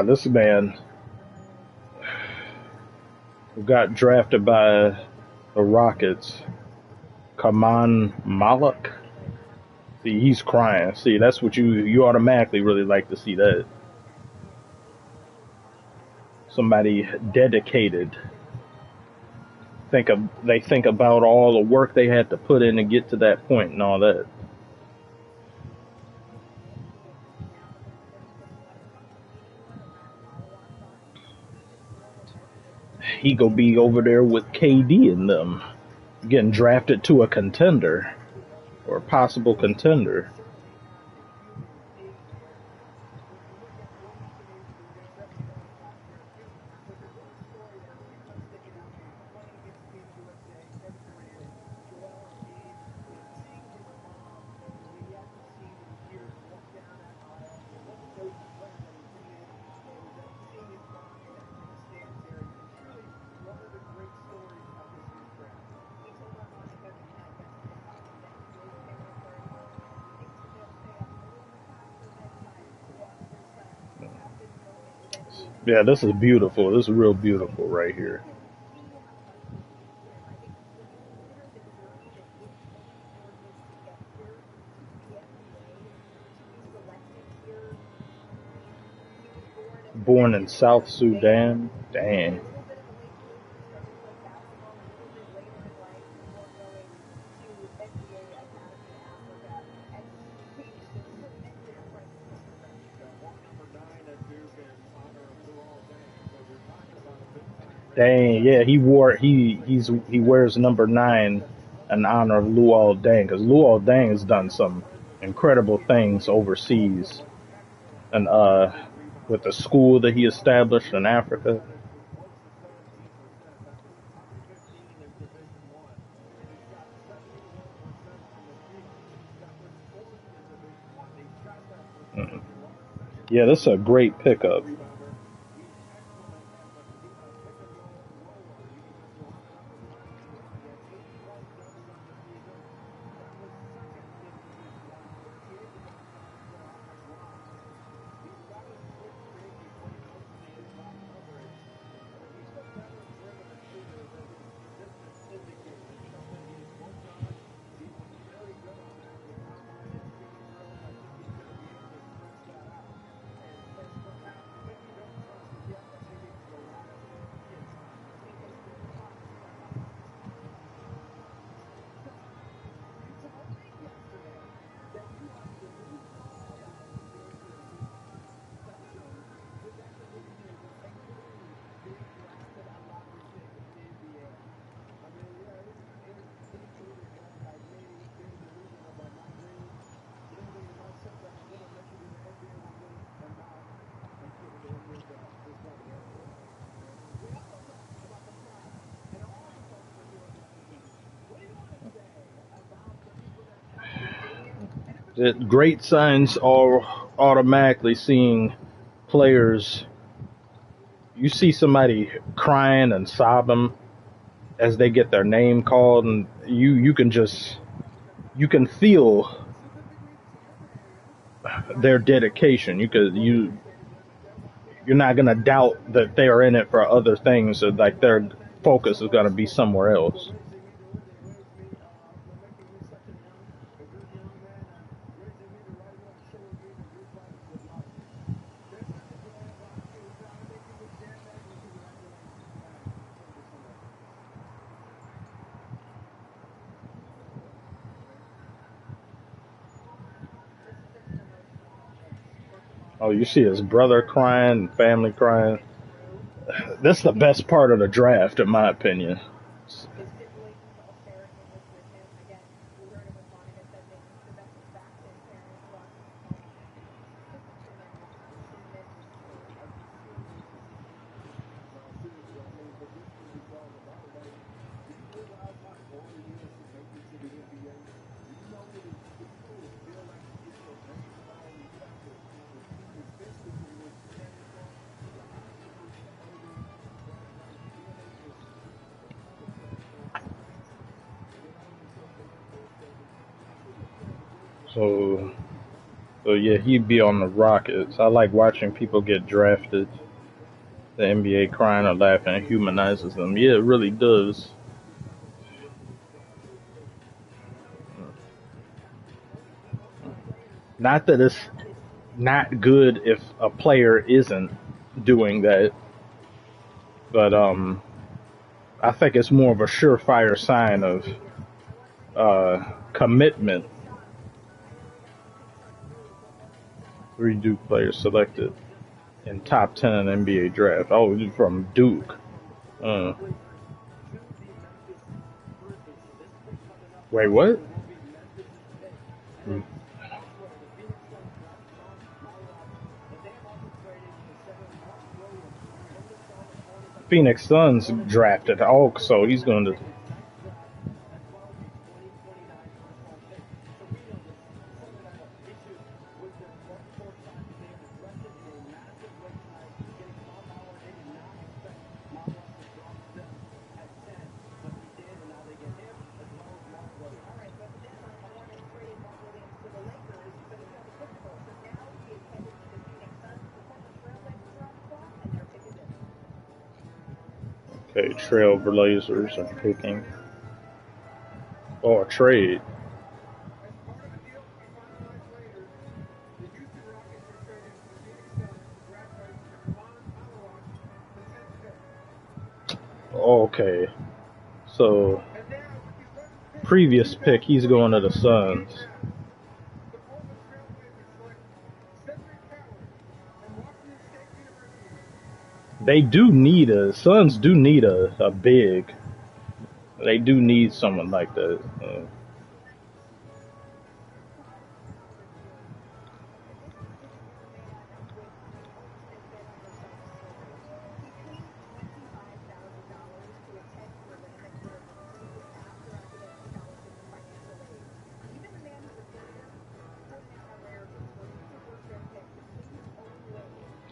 This man who got drafted by the Rockets, Kaman Malak. See, he's crying. See, that's what you automatically really like to see that. Somebody dedicated. They think about all the work they had to put in to get to that point and all that. He gonna be over there with KD and them, getting drafted to a contender or a possible contender. Yeah, this is beautiful. This is real beautiful right here. Born in South Sudan. Dang. Dang, yeah, he wears number 9 in honor of Luol Deng, because Luol Deng has done some incredible things overseas, and with the school that he established in Africa. Mm. Yeah, this is a great pickup. Great signs are automatically seeing players. You see somebody crying and sobbing as they get their name called, and you can feel their dedication. You're not gonna doubt that they are in it for other things, or like their focus is gonna be somewhere else. Oh, you see his brother crying, family crying. That's the best part of the draft, in my opinion. So yeah, he'd be on the Rockets. I like watching people get drafted. The NBA crying or laughing, it humanizes them. Yeah, it really does. Not that it's not good if a player isn't doing that, but I think it's more of a surefire sign of commitment. 3 Duke players selected in top 10 in NBA draft. Oh, he's from Duke. Wait, what? Phoenix Suns drafted Hulk, so he's going to. Okay, Trailblazers are picking. Oh, a trade. Okay, so previous pick, he's going to the Suns. They do need Suns do need a big. They do need someone like that.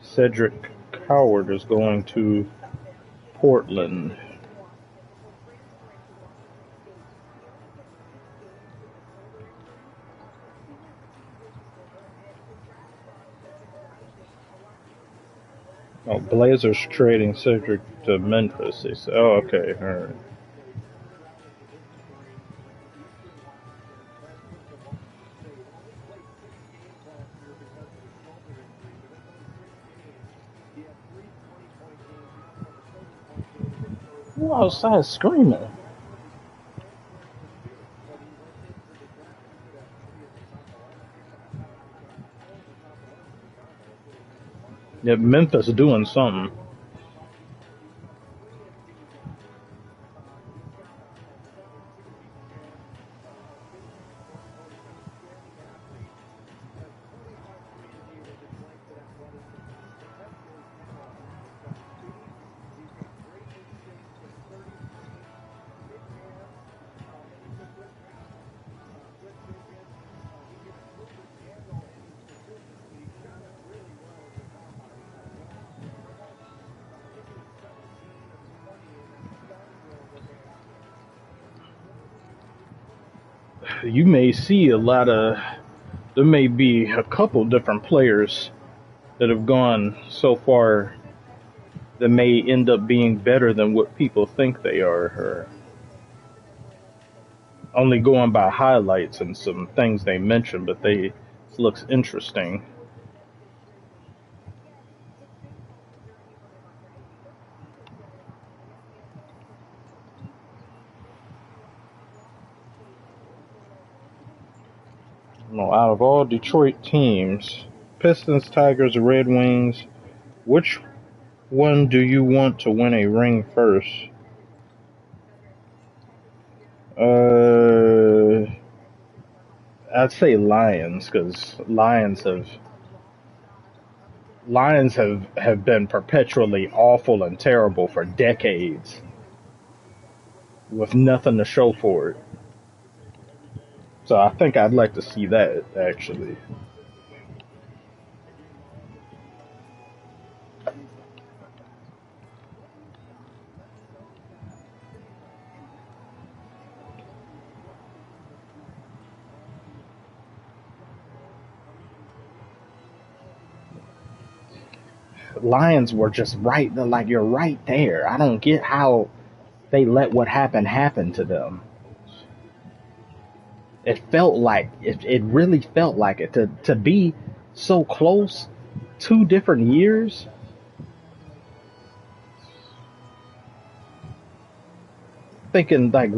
Cedric Coward is going to Portland. Oh, Blazers trading Cedric to Memphis. They say, oh, okay, all right. Who outside screaming? Yeah, Memphis doing something. You may see there may be a couple different players that have gone so far that may end up being better than what people think they are, or only going by highlights and some things they mention, but it looks interesting. No, out of all Detroit teams, Pistons, Tigers, Red Wings, which one do you want to win a ring first? I'd say Lions, because Lions have been perpetually awful and terrible for decades with nothing to show for it. So I think I'd like to see that, actually. Lions were just right, like, you're right there. I don't get how they let what happened happen to them. It really felt like it to be so close, 2 different years. Thinking like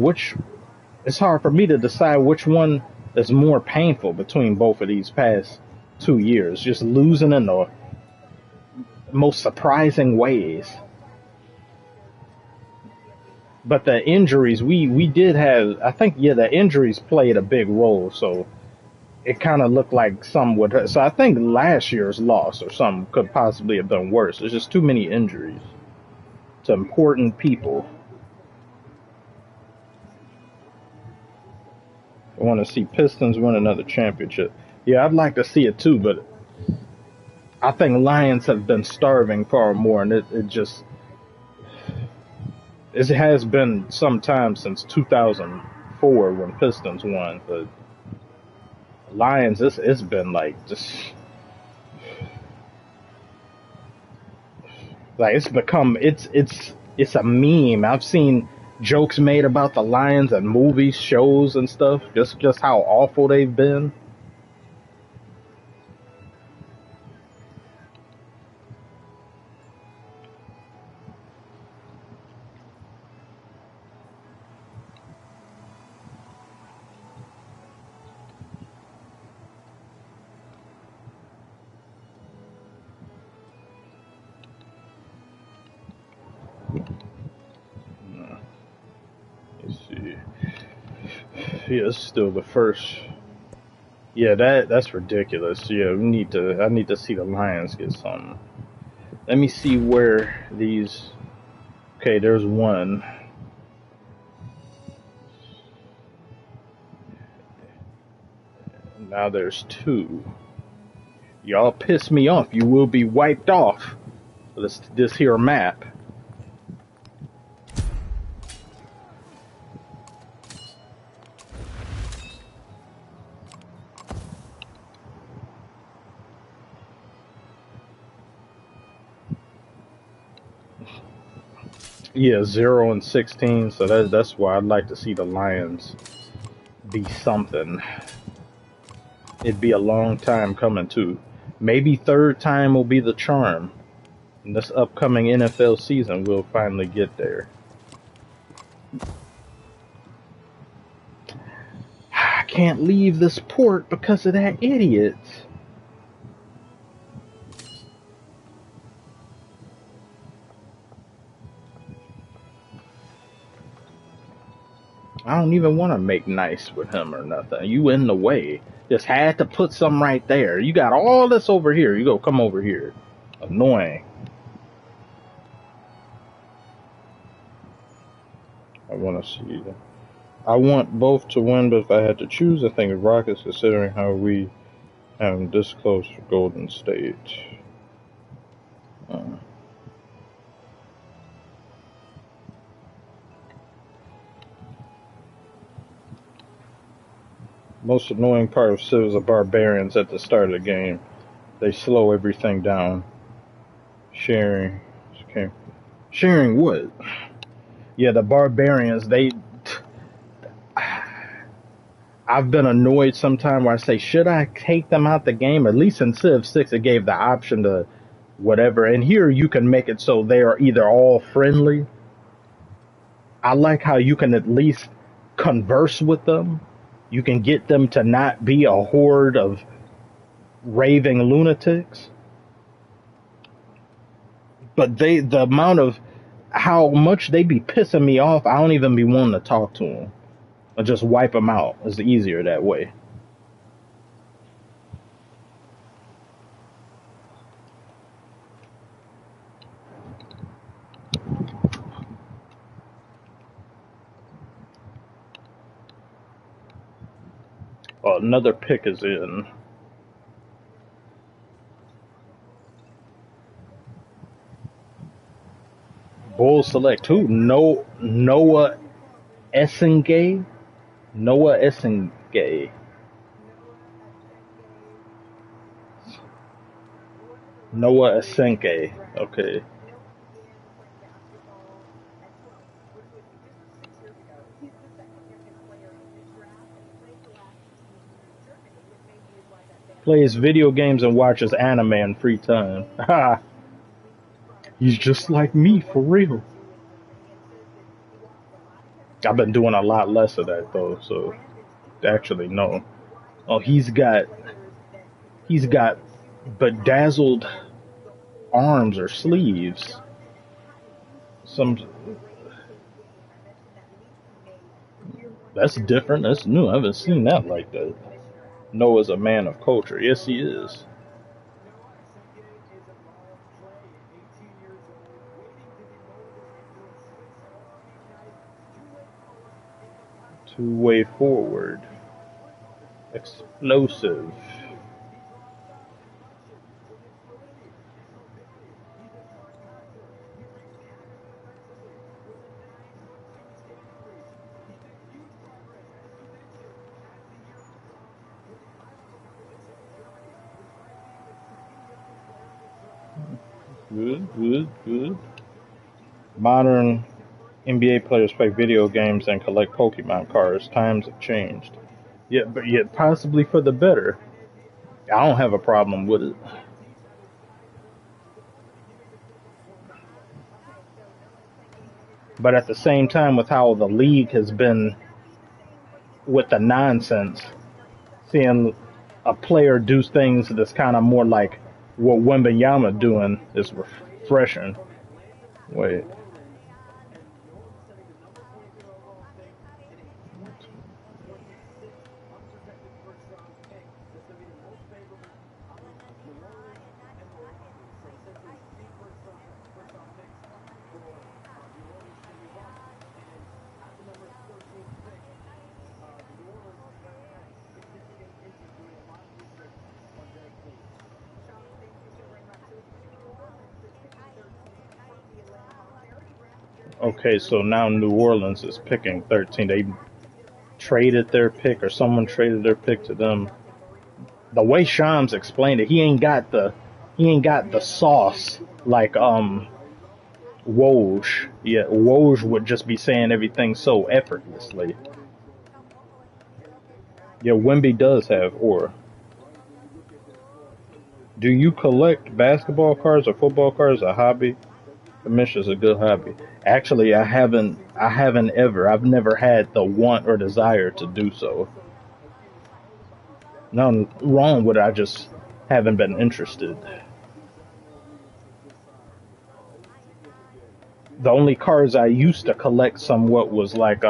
it's hard for me to decide which one is more painful between both of these past 2 years. Just losing in the most surprising ways. But the injuries, we did have, I think, yeah, the injuries played a big role, so it kind of looked like some would hurt. So I think last year's loss or some could possibly have been worse. There's just too many injuries to important people. I want to see Pistons win another championship. Yeah, I'd like to see it too, but I think Lions have been starving far more, and it has been some time since 2004 when Pistons won, but Lions, it's been like just like it's become it's a meme. I've seen jokes made about the Lions and movies, shows, and stuff. Just how awful they've been. Let's see. Yeah, it's still the first. Yeah, that's ridiculous. Yeah, I need to see the Lions get something. Let me see where these. Okay, there's one. Now there's two. Y'all piss me off. You will be wiped off. This here map. Yeah, 0-16. So that's why I'd like to see the Lions be something. It'd be a long time coming too. Maybe third time will be the charm. In this upcoming NFL season, we'll finally get there. I can't leave this port because of that idiot. I don't even want to make nice with him or nothing. You in the way. Just had to put some right there. You got all this over here. You go, come over here. Annoying. I want to see. I want both to win, but if I had to choose, I think of Rockets, considering how we have this close to Golden State. Most annoying part of Civ is the barbarians at the start of the game. They slow everything down. Sharing. Okay. Sharing what? Yeah, the barbarians, I've been annoyed sometime where I say, should I take them out the game? At least in Civ 6, it gave the option to whatever. And here you can make it so they are either all friendly. I like how you can at least converse with them. You can get them to not be a horde of raving lunatics. but the amount of how much they be pissing me off, I don't even be wanting to talk to them. I just wipe them out. It's easier that way. Oh, another pick is in. Bulls select who? Noah Essengay? Noah Essengay. Noah Essengay. Okay. Plays video games and watches anime in free time. Ha! He's just like me, for real. I've been doing a lot less of that though, so actually no. Oh, he's got bedazzled arms or sleeves. That's different. That's new. I haven't seen that like that. Noah's a man of culture. Yes, he is. Two-way forward. Explosive. Good. Modern NBA players play video games and collect Pokemon cards. Times have changed. Yeah, but yet possibly for the better. I don't have a problem with it. But at the same time, with how the league has been with the nonsense, seeing a player do things that's kind of more like what Wembanyama doing is refreshing. Wait. Okay, so now New Orleans is picking 13. They traded their pick, or someone traded their pick to them. The way Shams explained it, he ain't got the sauce like Woj. Yeah, Woj would just be saying everything so effortlessly. Yeah, Wemby does have aura. Do you collect basketball cards or football cards? A hobby? Commission is a good hobby. Actually, I haven't ever. I've never had the want or desire to do so. Nothing wrong with it. I just haven't been interested. The only cards I used to collect somewhat was like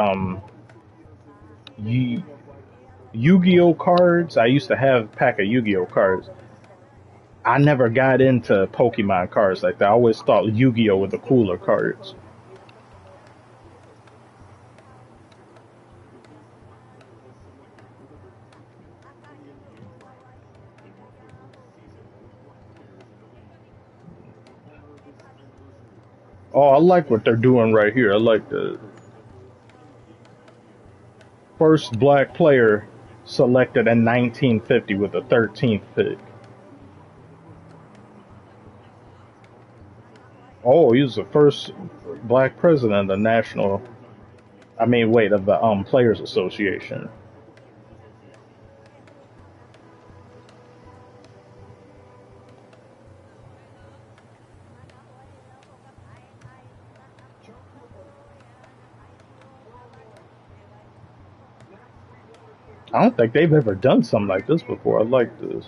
Yu-Gi-Oh cards. I used to have a pack of Yu-Gi-Oh cards. I never got into Pokemon cards like that. I always thought Yu-Gi-Oh were the cooler cards. Oh, I like what they're doing right here. I like the first black player selected in 1950 with the 13th pick. Oh, he was the first black president of the of the Players Association. I don't think they've ever done something like this before. I like this.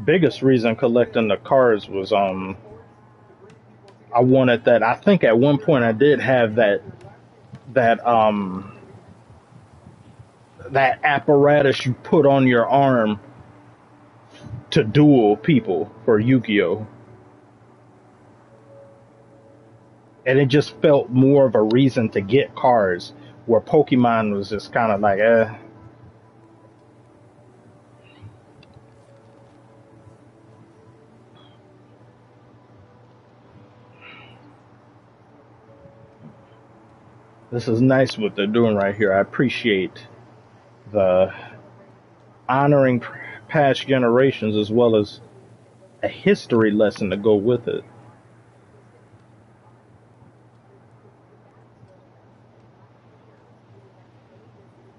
Biggest reason collecting the cards was I wanted that. I think at one point I did have that that apparatus you put on your arm to duel people for Yu-Gi-Oh! And it just felt more of a reason to get cards, where Pokemon was just kind of like, eh. This is nice what they're doing right here. I appreciate the honoring past generations as well as a history lesson to go with it.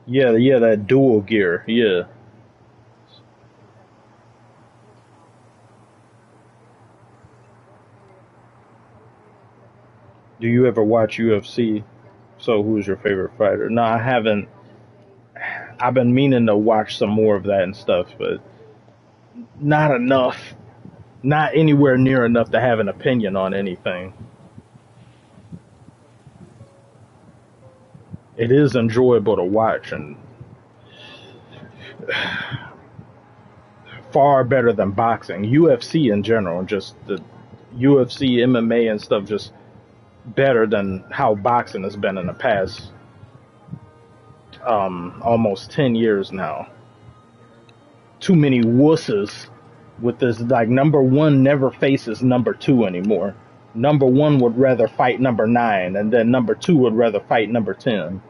Yeah, that dual gear, yeah. Do you ever watch UFC? So who's your favorite fighter? No, I haven't. I've been meaning to watch some more of that and stuff, but not enough. Not anywhere near enough to have an opinion on anything. It is enjoyable to watch and far better than boxing. UFC in general, just the UFC, MMA and stuff, just better than how boxing has been in the past almost 10 years now. Too many wusses with this, like, number one never faces number two anymore. Number one would rather fight number 9, and then number 2 would rather fight number 10.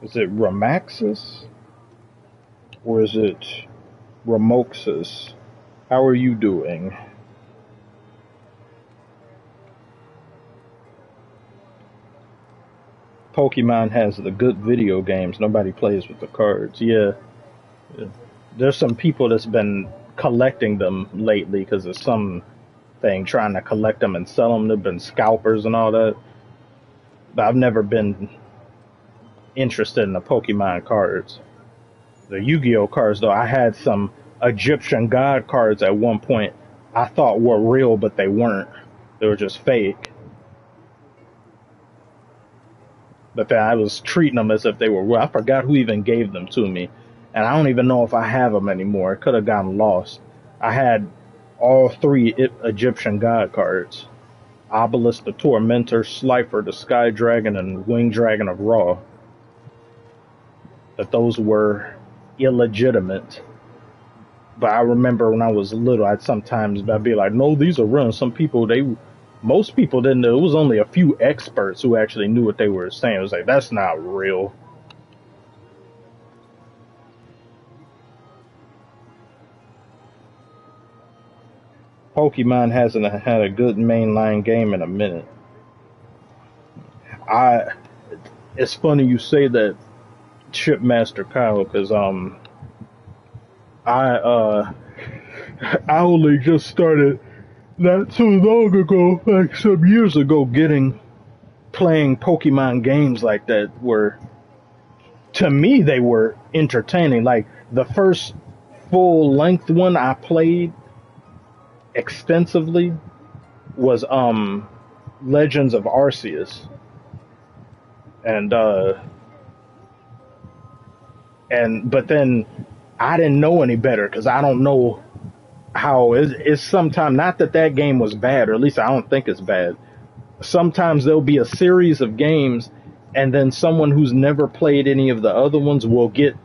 Is it Ramaxis? Or is it Ramoxis? How are you doing? Pokemon has the good video games. Nobody plays with the cards. Yeah. There's some people that's been collecting them lately because of some thing, trying to collect them and sell them. They've been scalpers and all that. But I've never been interested in the Pokemon cards. The Yu-Gi-Oh cards, though, I had some Egyptian god cards at one point I thought were real, but they weren't. They were just fake. But then I was treating them as if they were real. I forgot who even gave them to me. And I don't even know if I have them anymore. It could have gotten lost. I had all 3 Egyptian god cards. Obelisk the Tormentor, Slifer the Sky Dragon, and Winged Dragon of Ra. That those were illegitimate. But I remember when I was little, I'd be like, no, these are real. And most people didn't know. It was only a few experts who actually knew what they were saying. It was like, that's not real. Pokemon hasn't had a good mainline game in a minute. It's funny you say that, Shipmaster Kyle, because I only just started not too long ago, like some years ago, playing Pokemon games like that, where to me they were entertaining. Like the first full length one I played extensively was Legends of Arceus. But then I didn't know any better because I don't know how it's sometimes, not that game was bad, or at least I don't think it's bad. Sometimes there'll be a series of games and then someone who's never played any of the other ones will get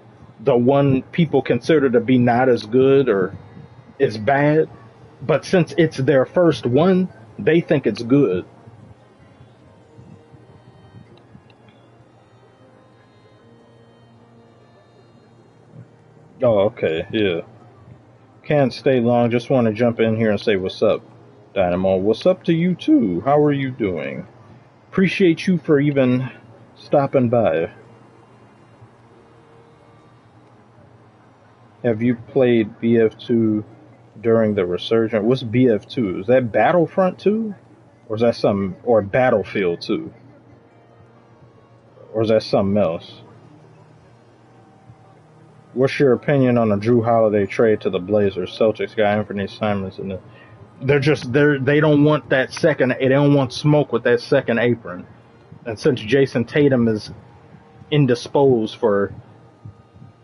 the one people consider to be not as good or is bad, but since it's their first one, they think it's good. Oh, okay, yeah. Can't stay long. Just want to jump in here and say what's up, Dynamo. What's up to you too? How are you doing? Appreciate you for even stopping by. Have you played BF2 during the resurgence. What's BF2? Is that Battlefront 2? Or is that something, or Battlefield 2? Or is that something else? What's your opinion on the Drew Holiday trade to the Blazers? Celtics got Anthony Simons, and they don't want that second. They don't want smoke with that second apron. And since Jason Tatum is indisposed for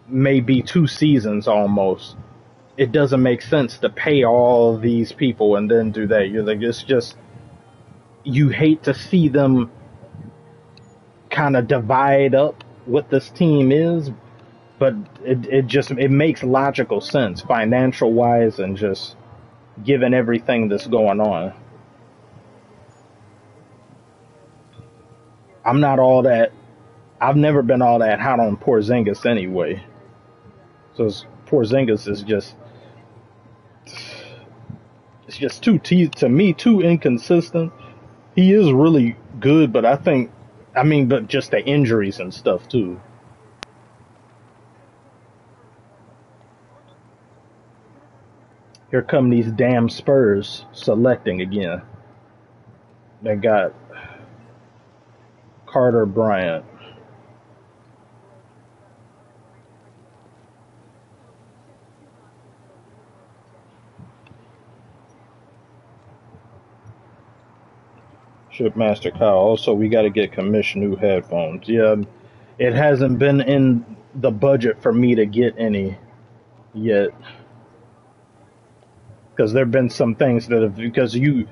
maybe 2 seasons almost, it doesn't make sense to pay all these people and then do that. You're like, it's just, you hate to see them kind of divide up what this team is. But it makes logical sense, financial wise, and just given everything that's going on. I'm not all that. I've never been all that hot on Porzingis anyway. So Porzingis is just, it's just too inconsistent. He is really good, but but just the injuries and stuff too. Here come these damn Spurs selecting again. They got Carter Bryant. Shipmaster Kyle. Also, we got to get Commission new headphones. Yeah, it hasn't been in the budget for me to get any yet. Because there have been some things that have, because you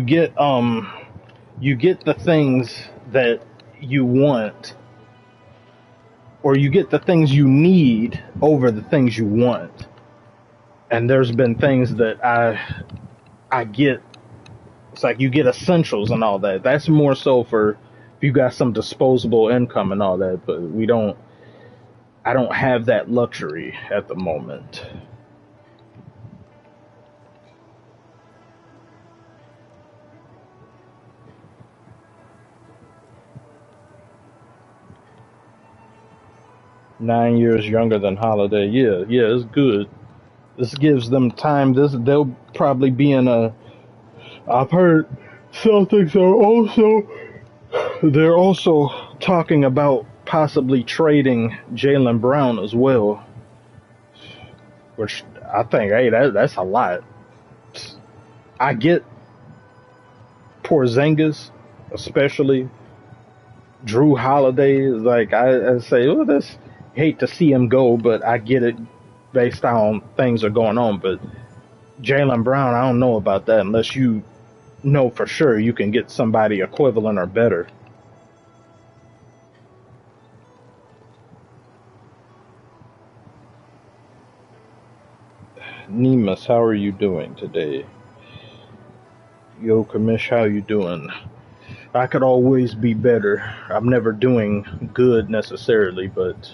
get the things that you want, or you get the things you need over the things you want. And there's been things that I get. It's like you get essentials and all that. That's more so for if you got some disposable income and all that. But I don't have that luxury at the moment. Nine years younger than Holiday. Yeah, it's good. This gives them time. They'll probably be in a. I've heard Celtics they're also talking about possibly trading Jaylen Brown as well, which I think, hey, that's a lot. I get Porzingis, especially Drew Holiday. Like I say, well, this. Hate to see him go, but I get it based on things are going on. But Jaylen Brown, I don't know about that unless you know for sure you can get somebody equivalent or better. Nemus, how are you doing today? Yo, Kamish, how you doing? I could always be better. I'm never doing good necessarily, but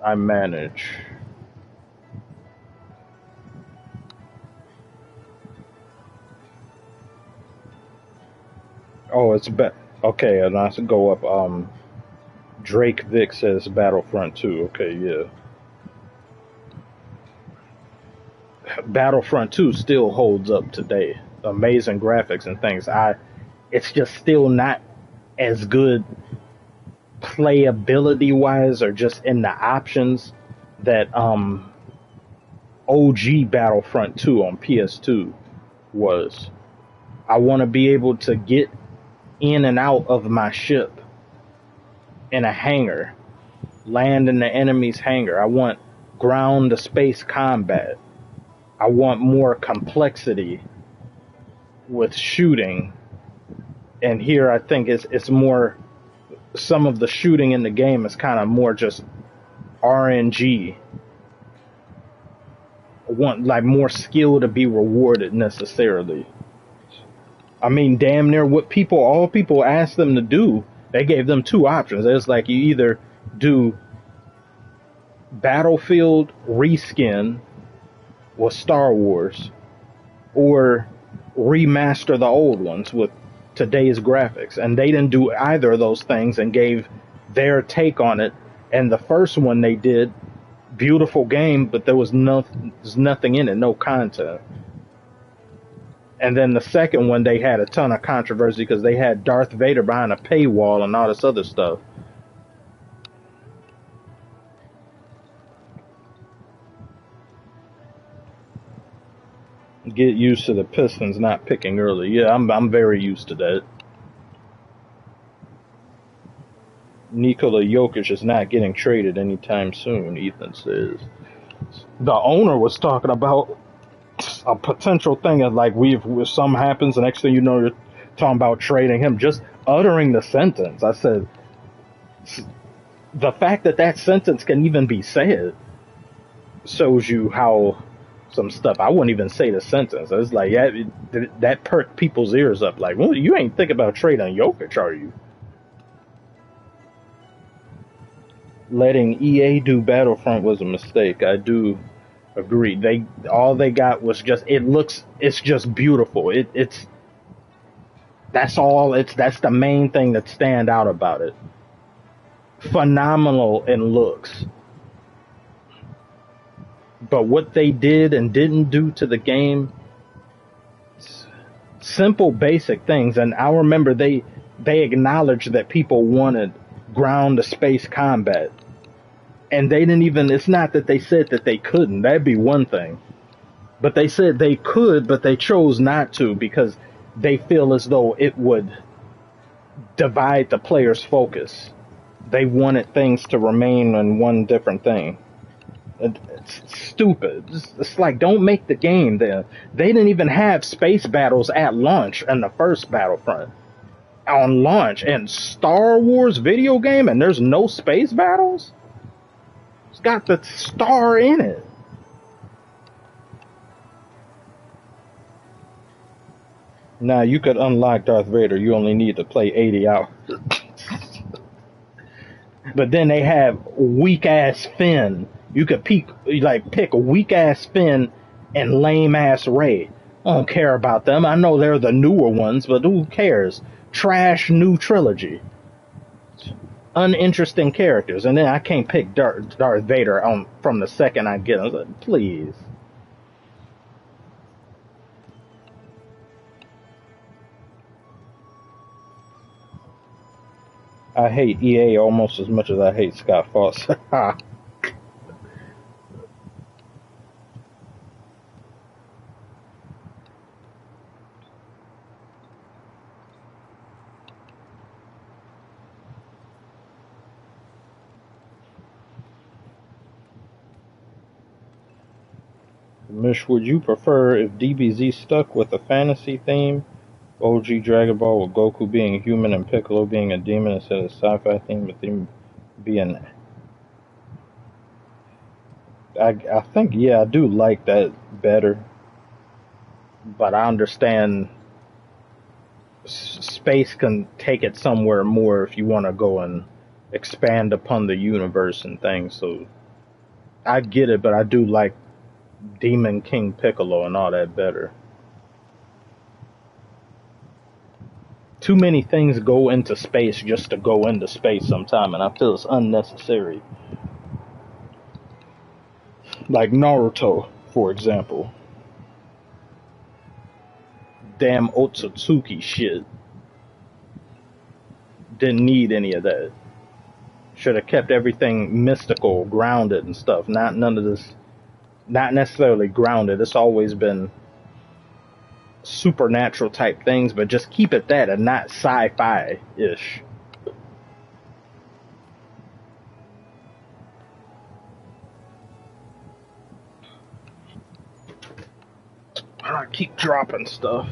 I manage. Oh, it's okay, and I should go up. Drake Vic says Battlefront 2. Okay, yeah. Battlefront 2 still holds up today. Amazing graphics and things. It's just still not as good playability wise or just in the options that OG Battlefront 2 on PS2 was. I want to be able to get in and out of my ship in a hangar, land in the enemy's hangar. I want ground to space combat. I want more complexity with shooting. And here I think it's more, some of the shooting in the game is kind of more just RNG. I want like more skill to be rewarded necessarily. I mean, damn near what all people asked them to do, they gave them 2 options. It's like you either do Battlefield reskin with Star Wars or remaster the old ones with today's graphics. And they didn't do either of those things and gave their take on it. And the first one they did beautiful game, but there's nothing in it, no content. And then the second one, they had a ton of controversy because they had Darth Vader behind a paywall and all this other stuff. Get used to the Pistons not picking early. Yeah, I'm very used to that. Nikola Jokic is not getting traded anytime soon, Ethan says. The owner was talking about a potential thing of like if something happens, the next thing you know, you're talking about trading him. Just uttering the sentence. I said, the fact that sentence can even be said shows you how some stuff. I wouldn't even say the sentence. It's like, yeah, that perked people's ears up. Like, well, you ain't thinking about trading Jokic, are you? Letting EA do Battlefront was a mistake. I do agree. All they got was just, it's just beautiful. That's all. That's the main thing that stand out about it. Phenomenal in looks. But what they did and didn't do to the game, simple, basic things. And I remember they acknowledged that people wanted ground to space combat. And they didn't even, it's not that they said that they couldn't. That'd be one thing. But they said they could, but they chose not to because they feel as though it would divide the player's focus. They wanted things to remain on one different thing. It's stupid. It's like, don't make the game then. They didn't even have space battles at launch in the first Battlefront. On launch in Star Wars video game, and there's no space battles? It's got the star in it. Now, you could unlock Darth Vader. You only need to play 80 hours. But then they have weak-ass Finn. You could pick a weak-ass Finn and lame-ass Rey. I don't care about them. I know they're the newer ones, but who cares? Trash new trilogy. Uninteresting characters. And then I can't pick Darth Vader from the second I get him. I was like, please. I hate EA almost as much as I hate Scott Fawcett. Mish, would you prefer if DBZ stuck with a fantasy theme? OG Dragon Ball with Goku being a human and Piccolo being a demon instead of sci-fi theme, but theme being... I think, yeah, I do like that better. But I understand space can take it somewhere more if you want to go and expand upon the universe and things. So I get it, but I do like Demon King Piccolo and all that better. Too many things go into space just to go into space sometime, and I feel it's unnecessary. Like Naruto, for example. Damn Otsutsuki shit. Didn't need any of that. Should have kept everything mystical, grounded and stuff. None of this. Not necessarily grounded. It's always been supernatural type things, but just keep it that and not sci-fi-ish. I keep dropping stuff.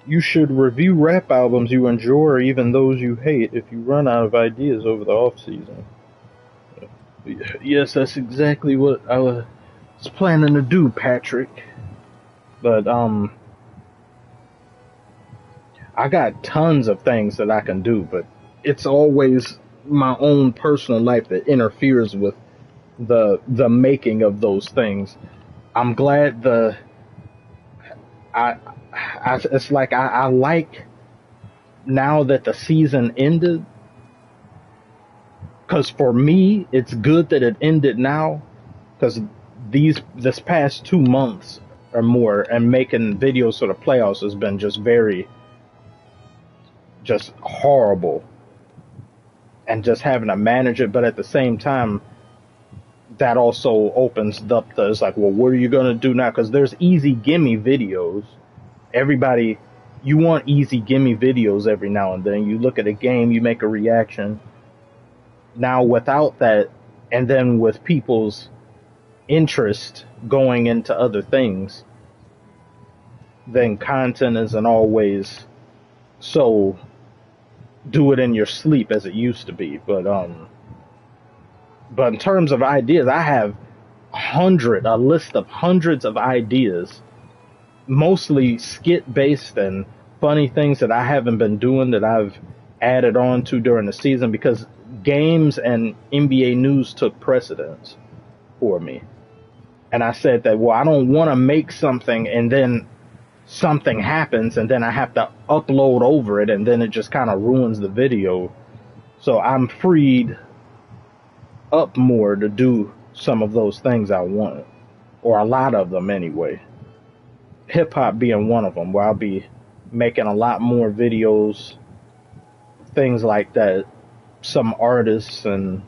You should review rap albums you enjoy or even those you hate if you run out of ideas over the off-season. Yes, that's exactly what I was planning to do, Patrick. But, I got tons of things that I can do, but it's always my own personal life that interferes with the making of those things. I'm glad it's like I like now that the season ended, because for me, it's good that it ended now, because this past 2 months or more and making videos for the playoffs has been just horrible, and just having to manage it. But at the same time, that also opens up it's like, well, what are you gonna do now? Because there's easy gimme videos. Everybody, you want easy gimme videos every now and then. You look at a game, you make a reaction. Now without that, and then with people's interest going into other things, then content isn't always so do it in your sleep as it used to be. But in terms of ideas, I have a list of hundreds of ideas, mostly skit based and funny things that I haven't been doing that I've added on to during the season, because games and NBA news took precedence for me. And I said that, well, I don't want to make something and then something happens and then I have to upload over it and then it just kind of ruins the video. So I'm freed up more to do some of those things I want, or a lot of them anyway. Hip hop being one of them, where I'll be making a lot more videos, things like that, some artists and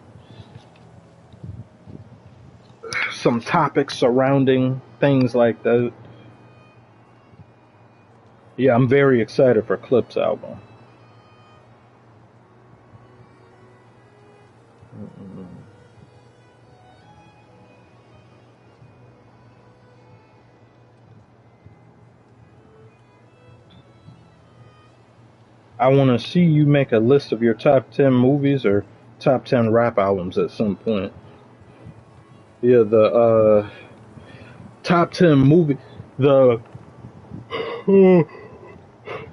some topics surrounding things like that. Yeah, I'm very excited for Clip's album. I want to see you make a list of your top 10 movies or top 10 rap albums at some point. Yeah, the top 10 movie, the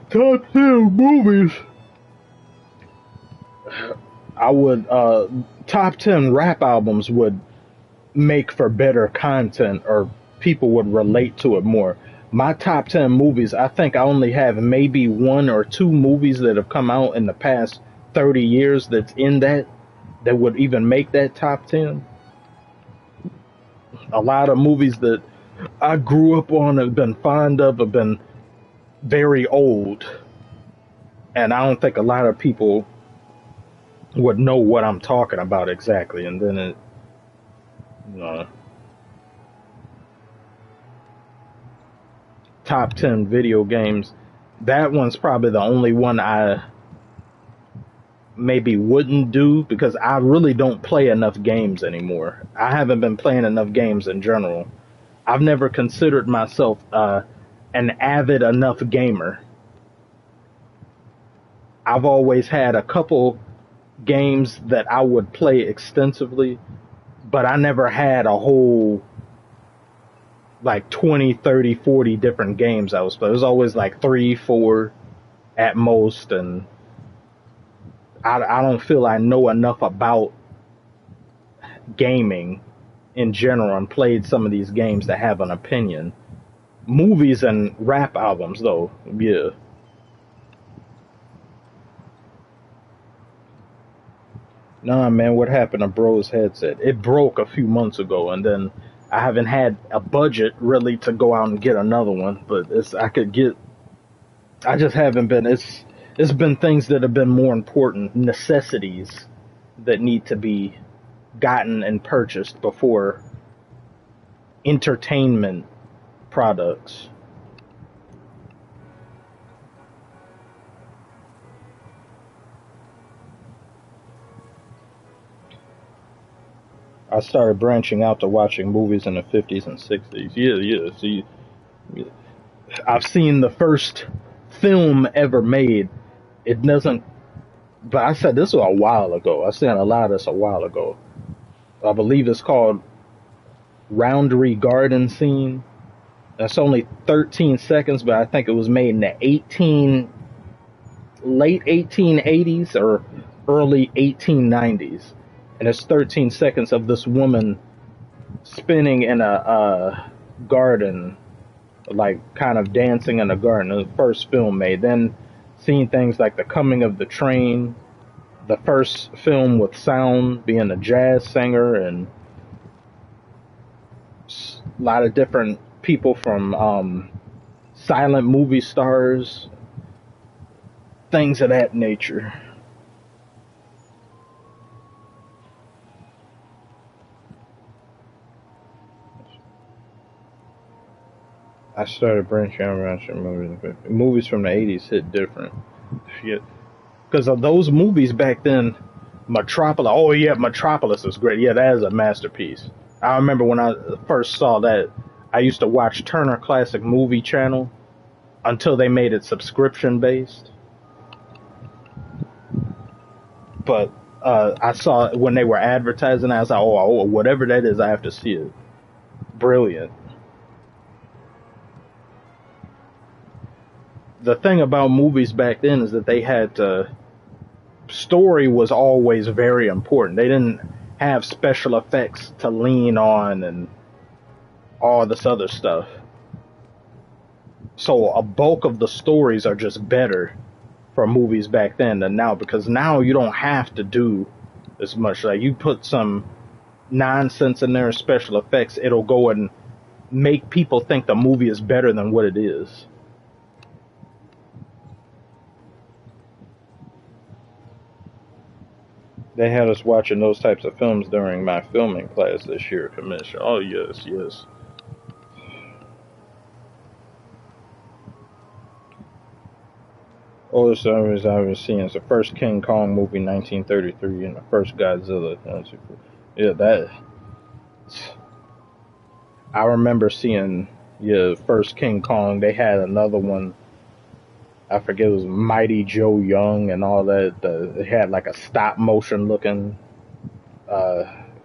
top 10 movies. I would top 10 rap albums would make for better content, or people would relate to it more. My top 10 movies, I think I only have maybe 1 or 2 movies that have come out in the past 30 years that's in that would even make that top 10. A lot of movies that I grew up on, have been fond of, have been very old. And I don't think a lot of people would know what I'm talking about exactly. And then it, top 10 video games, that one's probably the only one I maybe wouldn't do, because I really don't play enough games anymore. I haven't been playing enough games in general. I've never considered myself an avid enough gamer. I've always had a couple games that I would play extensively, but I never had a whole like 20, 30, 40 different games I was playing. It was always like 3, 4 at most, and I don't feel I know enough about gaming in general and played some of these games to have an opinion. Movies and rap albums, though, yeah. Nah, man, what happened to Bro's headset? It broke a few months ago, and then I haven't had a budget really to go out and get another one. But I just haven't been. It's been things that have been more important, necessities that need to be gotten and purchased before entertainment products. I started branching out to watching movies in the 50s and 60s. Yeah. See, I've seen the first film ever made. It doesn't, but I said this was a while ago. I seen a lot of this a while ago. I believe it's called Roundtree Garden Scene. That's only 13 seconds, but I think it was made in the late 1880s or early 1890s. And it's 13 seconds of this woman spinning in a garden, like kind of dancing in a garden. It was the first film made. Then seeing things like The Coming of the Train, the first film with sound, being a jazz singer, and a lot of different people from silent movie stars, things of that nature. I started branching out around movies. Movies from the 80s hit different. Because of those movies back then, Metropolis. Oh, yeah, Metropolis is great. Yeah, that is a masterpiece. I remember when I first saw that, I used to watch Turner Classic Movie Channel until they made it subscription based. But I saw it when they were advertising. I was like, oh, whatever that is, I have to see it. Brilliant. The thing about movies back then is that they had story was always very important. They didn't have special effects to lean on and all this other stuff. So a bulk of the stories are just better for movies back then than now, because now you don't have to do as much. Like, you put some nonsense in there, special effects, it'll go and make people think the movie is better than what it is. They had us watching those types of films during my filming class this year, commission. Oh, yes, yes. Oldest movies I've ever seen is the first King Kong movie, 1933, and the first Godzilla. Yeah, that. I remember seeing, first King Kong. They had another one. I forget, it was Mighty Joe Young and all that. It had like a stop motion looking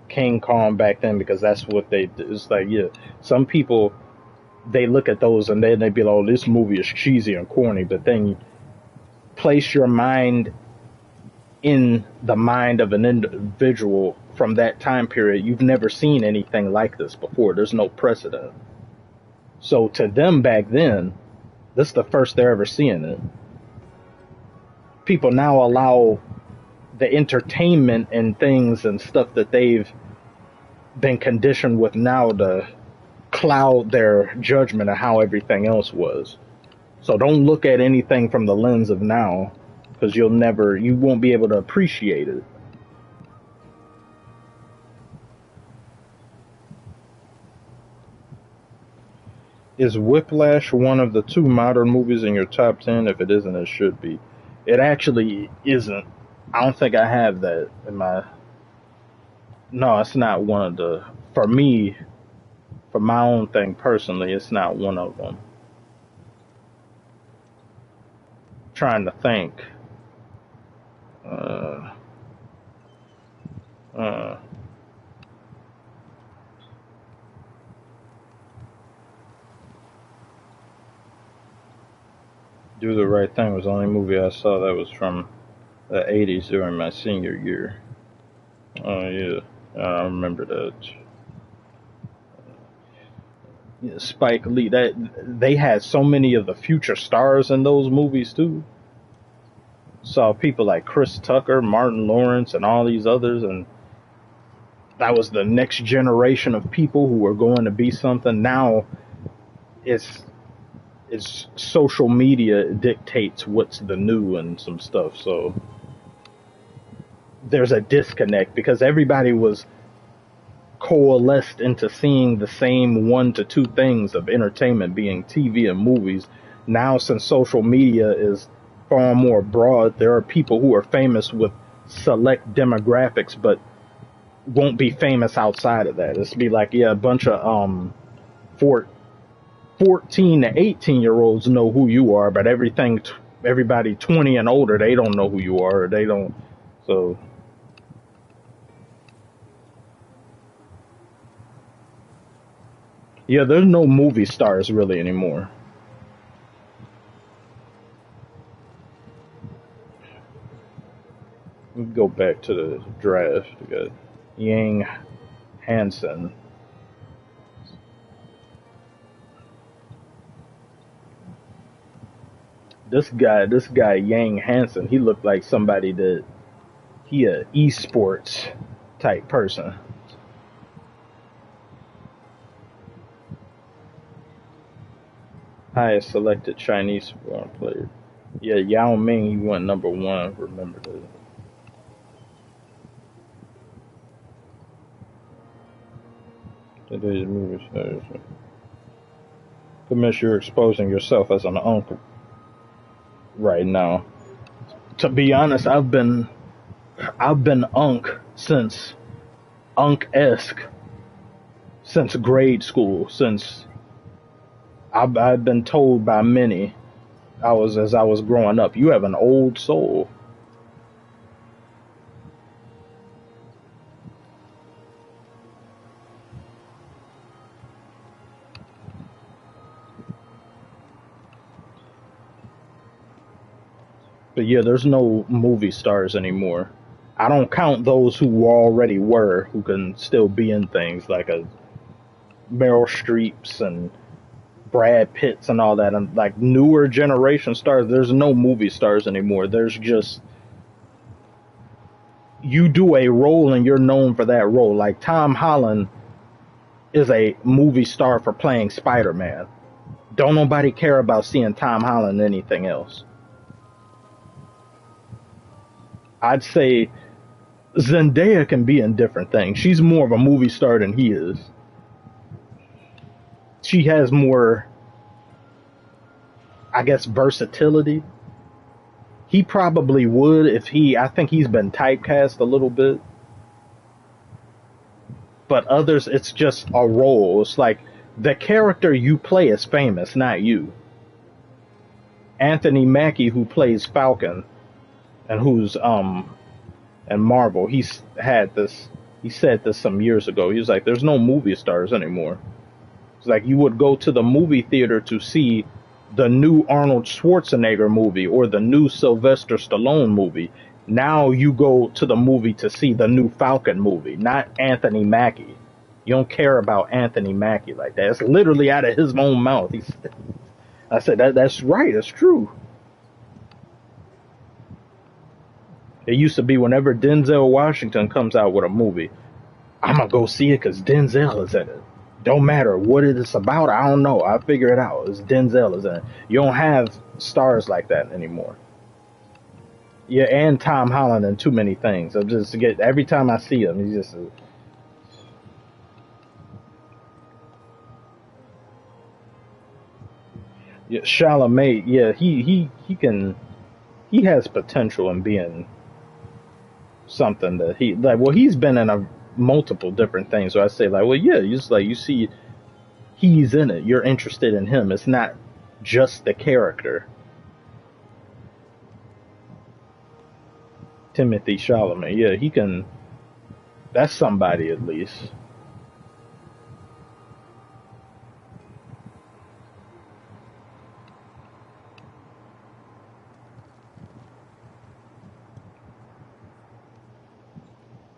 King Kong back then, because that's what they. It's like, some people, they look at those and then they be like, oh, this movie is cheesy and corny, but then place your mind in the mind of an individual from that time period. You've never seen anything like this before. There's no precedent. So to them back then, this is the first they're ever seeing it. People now allow the entertainment and things and stuff that they've been conditioned with now to cloud their judgment of how everything else was. So don't look at anything from the lens of now, because you won't be able to appreciate it. Is Whiplash one of the 2 modern movies in your top 10? If it isn't, it should be. It actually isn't. I don't think I have that in my... No, it's not one of the... For me, for my own thing personally, it's not one of them. Trying to think. Do the Right Thing was the only movie I saw that was from the 80s during my senior year. Oh, yeah. I remember that. Spike Lee, that they had so many of the future stars in those movies too. Saw people like Chris Tucker, Martin Lawrence, and all these others, and that was the next generation of people who were going to be something. Now it's social media dictates what's the new and some stuff. So there's a disconnect, because everybody was coalesced into seeing the same 1 to 2 things of entertainment, being TV and movies. Now, since social media is far more broad, there are people who are famous with select demographics but won't be famous outside of that. It's be like, a bunch of 14 to 18-year-olds know who you are, but everybody 20 and older, they don't know who you are. They don't. So there's no movie stars really anymore. We go back to the draft. We got Yang Hansen. This guy Yang Hansen, he looked like somebody that He a esports type person. Highest selected Chinese football player. Yeah, Yao Ming, he went number 1. Remember that. Today's movie stars. Commiss, you're exposing yourself as an uncle right now. To be honest, I've been unk since unk-esque since grade school. Since I've been told by many, as I was growing up, you have an old soul. But yeah, there's no movie stars anymore. I don't count those who already were, who can still be in things like a Meryl Streeps and Brad Pitts and all that, and like newer generation stars. There's no movie stars anymore. There's just, you do a role and you're known for that role. Like Tom Holland is a movie star for playing Spider-Man. Don't nobody care about seeing Tom Holland in anything else. I'd say Zendaya can be in different things. She's more of a movie star than he is. She has more, I guess, versatility. He probably would if I think he's been typecast a little bit. But others, it's just a role. It's like the character you play is famous, not you. Anthony Mackie, who plays Falcon, and who's and Marvel, he said this some years ago. He was like, there's no movie stars anymore. It's like you would go to the movie theater to see the new Arnold Schwarzenegger movie or the new Sylvester Stallone movie. Now you go to the movie to see the new Falcon movie, not Anthony Mackie. You don't care about Anthony Mackie like that. It's literally out of his own mouth. I said, that's right, it's true. It used to be whenever Denzel Washington comes out with a movie, I'm going to go see it because Denzel is in it. Don't matter what it is about, I don't know. I'll figure it out. It's Denzel is in it. You don't have stars like that anymore. Yeah, and Tom Holland in too many things. Every time I see him, he's just... Yeah, Chalamet, yeah, he has potential in being something that he's been in multiple different things. So I say like, well, yeah, you see he's in it. You're interested in him. It's not just the character. Timothy Chalamet, yeah, he can. That's somebody at least.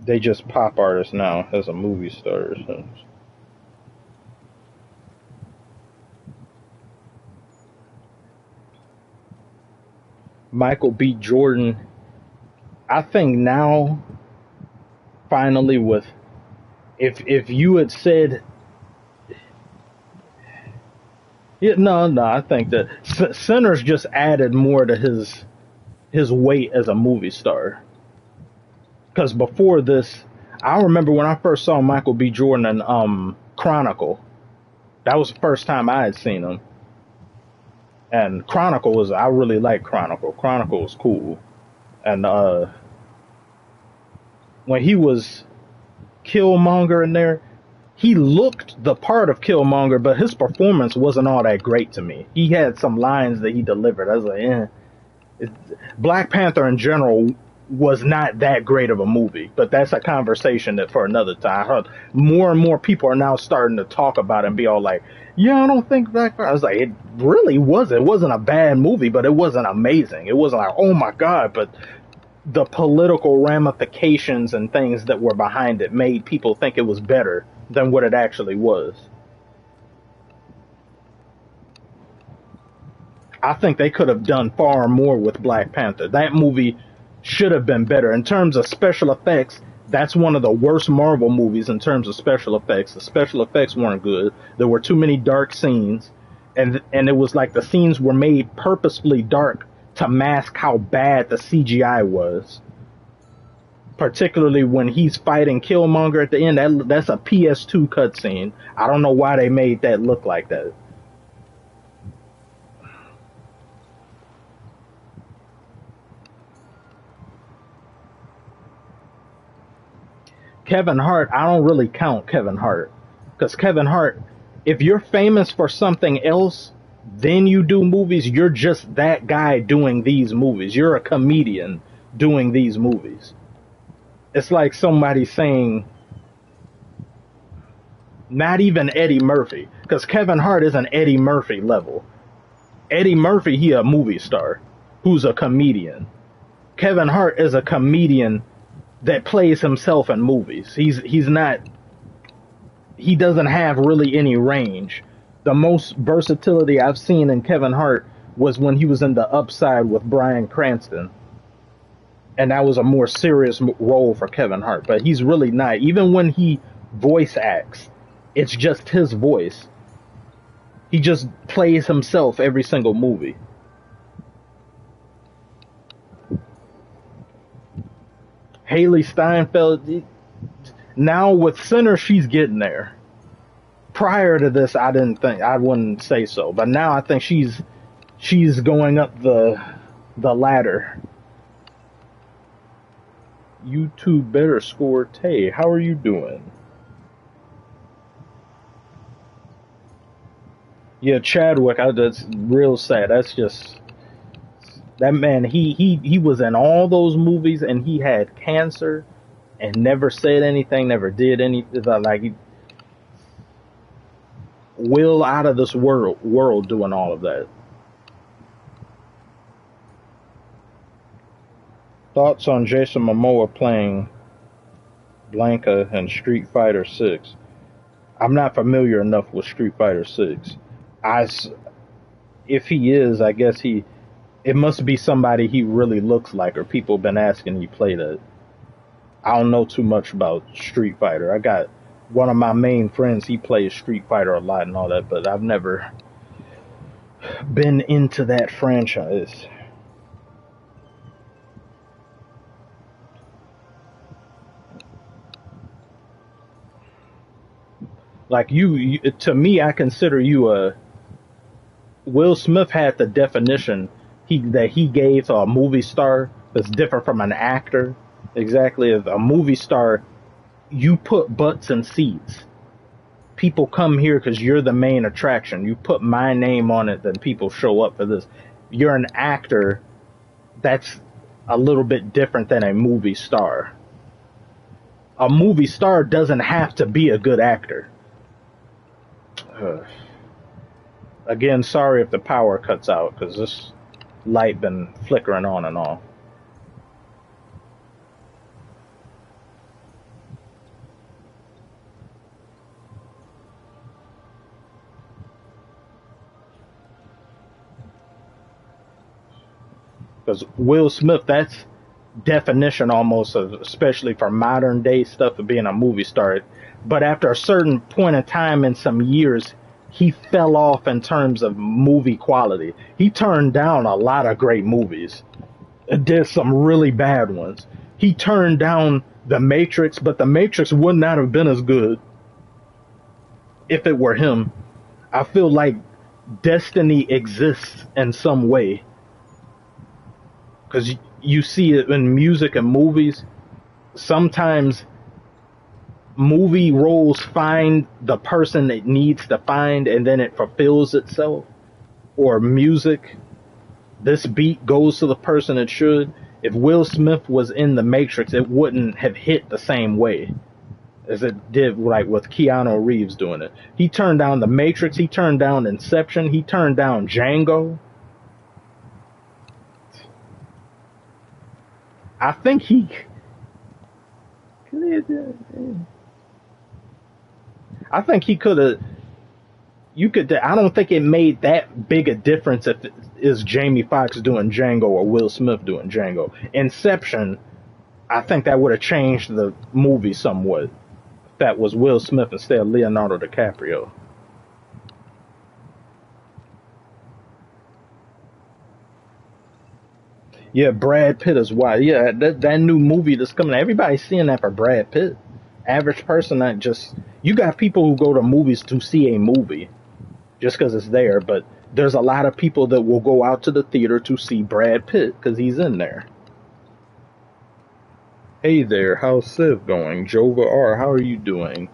They just pop artists now as a movie star. So. Michael B. Jordan, I think now, finally, with if you had said, yeah, no, I think that Sinners just added more to his weight as a movie star. Because before this, I remember when I first saw Michael B. Jordan in Chronicle. That was the first time I had seen him. And I really like Chronicle. Chronicle was cool. And when he was Killmonger in there, he looked the part of Killmonger, but his performance wasn't all that great to me. He had some lines that he delivered. I was like, Black Panther in general was not that great of a movie, but that's a conversation that for another time. I heard more and more people are now starting to talk about it and be all like, yeah, I don't think Black Panther. I was like, it really wasn't. It wasn't a bad movie, but it wasn't amazing. It wasn't like, oh my God, but the political ramifications and things that were behind it made people think it was better than what it actually was. I think they could have done far more with Black Panther. That movie should have been better. In terms of special effects, that's one of the worst Marvel movies in terms of special effects. The special effects weren't good. There were too many dark scenes, and it was like the scenes were made purposefully dark to mask how bad the CGI was. Particularly when he's fighting Killmonger at the end, that's a PS2 cutscene. I don't know why they made that look like that. Kevin Hart, I don't really count Kevin Hart. Because Kevin Hart, if you're famous for something else, then you do movies, you're just that guy doing these movies. You're a comedian doing these movies. It's like somebody saying, not even Eddie Murphy, because Kevin Hart isn't Eddie Murphy level. Eddie Murphy, he a movie star who's a comedian. Kevin Hart is a comedian that plays himself in movies. He's not, he doesn't have really any range. The most versatility I've seen in Kevin Hart was when he was in The Upside with Bryan Cranston. And that was a more serious role for Kevin Hart. But he's really not. Even when he voice acts, it's just his voice. He just plays himself every single movie. Haley Steinfeld, now with Sinner, she's getting there. Prior to this, I wouldn't say so. But now I think she's going up the ladder. You two better score, Tay. How are you doing? Yeah, Chadwick, that's real sad. That's just, that man, he was in all those movies and he had cancer and never said anything, never did anything. Like, Will out of this world doing all of that. Thoughts on Jason Momoa playing Blanca in Street Fighter 6? I'm not familiar enough with Street Fighter 6. If he is, I guess it must be somebody he really looks like, or people have been asking he played it. I don't know too much about Street Fighter. I got one of my main friends, he plays Street Fighter a lot and all that, but I've never been into that franchise. Like you, to me, I consider you a... Will Smith had the definition that he gave to a movie star that's different from an actor. Exactly, as a movie star, you put butts in seats. People come here because you're the main attraction. You put my name on it, then people show up for this. You're an actor. That's a little bit different than a movie star. A movie star doesn't have to be a good actor. Again, sorry if the power cuts out, because this light been flickering on and off. Because Will Smith, that's definition almost of, especially for modern day stuff, of being a movie star. But after a certain point in time in some years, he fell off in terms of movie quality. He turned down a lot of great movies. Did some really bad ones. He turned down The Matrix, but The Matrix would not have been as good if it were him. I feel like destiny exists in some way. Because you see it in music and movies. Sometimes movie roles find the person it needs to find, and then it fulfills itself. Or music, this beat goes to the person it should. If Will Smith was in The Matrix, it wouldn't have hit the same way as it did, like with Keanu Reeves doing it. He turned down The Matrix, he turned down Inception, he turned down Django. I think he could have. you could. I don't think it made that big a difference if it is Jamie Foxx doing Django or Will Smith doing Django. Inception, I think that would have changed the movie somewhat. If that was Will Smith instead of Leonardo DiCaprio. Yeah, Brad Pitt is why. Yeah, that new movie that's coming. Everybody's seeing that for Brad Pitt. Average person, not just. You got people who go to movies to see a movie just because it's there, but there's a lot of people that will go out to the theater to see Brad Pitt because he's in there. Hey there, how's Civ going? Jova R, how are you doing?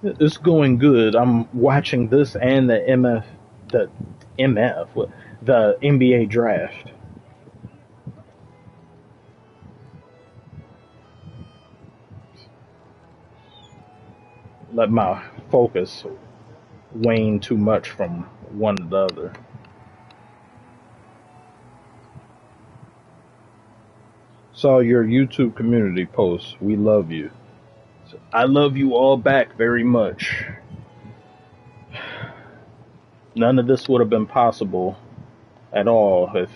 It's going good. I'm watching this and the the NBA draft. Let my focus wane too much from one to the other. Saw your YouTube community post. We love you. I love you all back very much. None of this would have been possible at all if,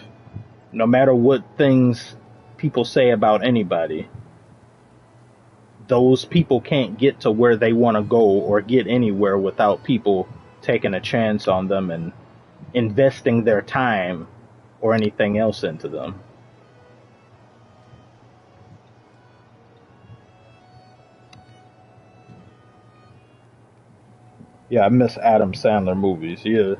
no matter what things people say about anybody, those people can't get to where they want to go or get anywhere without people taking a chance on them and investing their time or anything else into them. Yeah, I miss Adam Sandler movies. Yeah.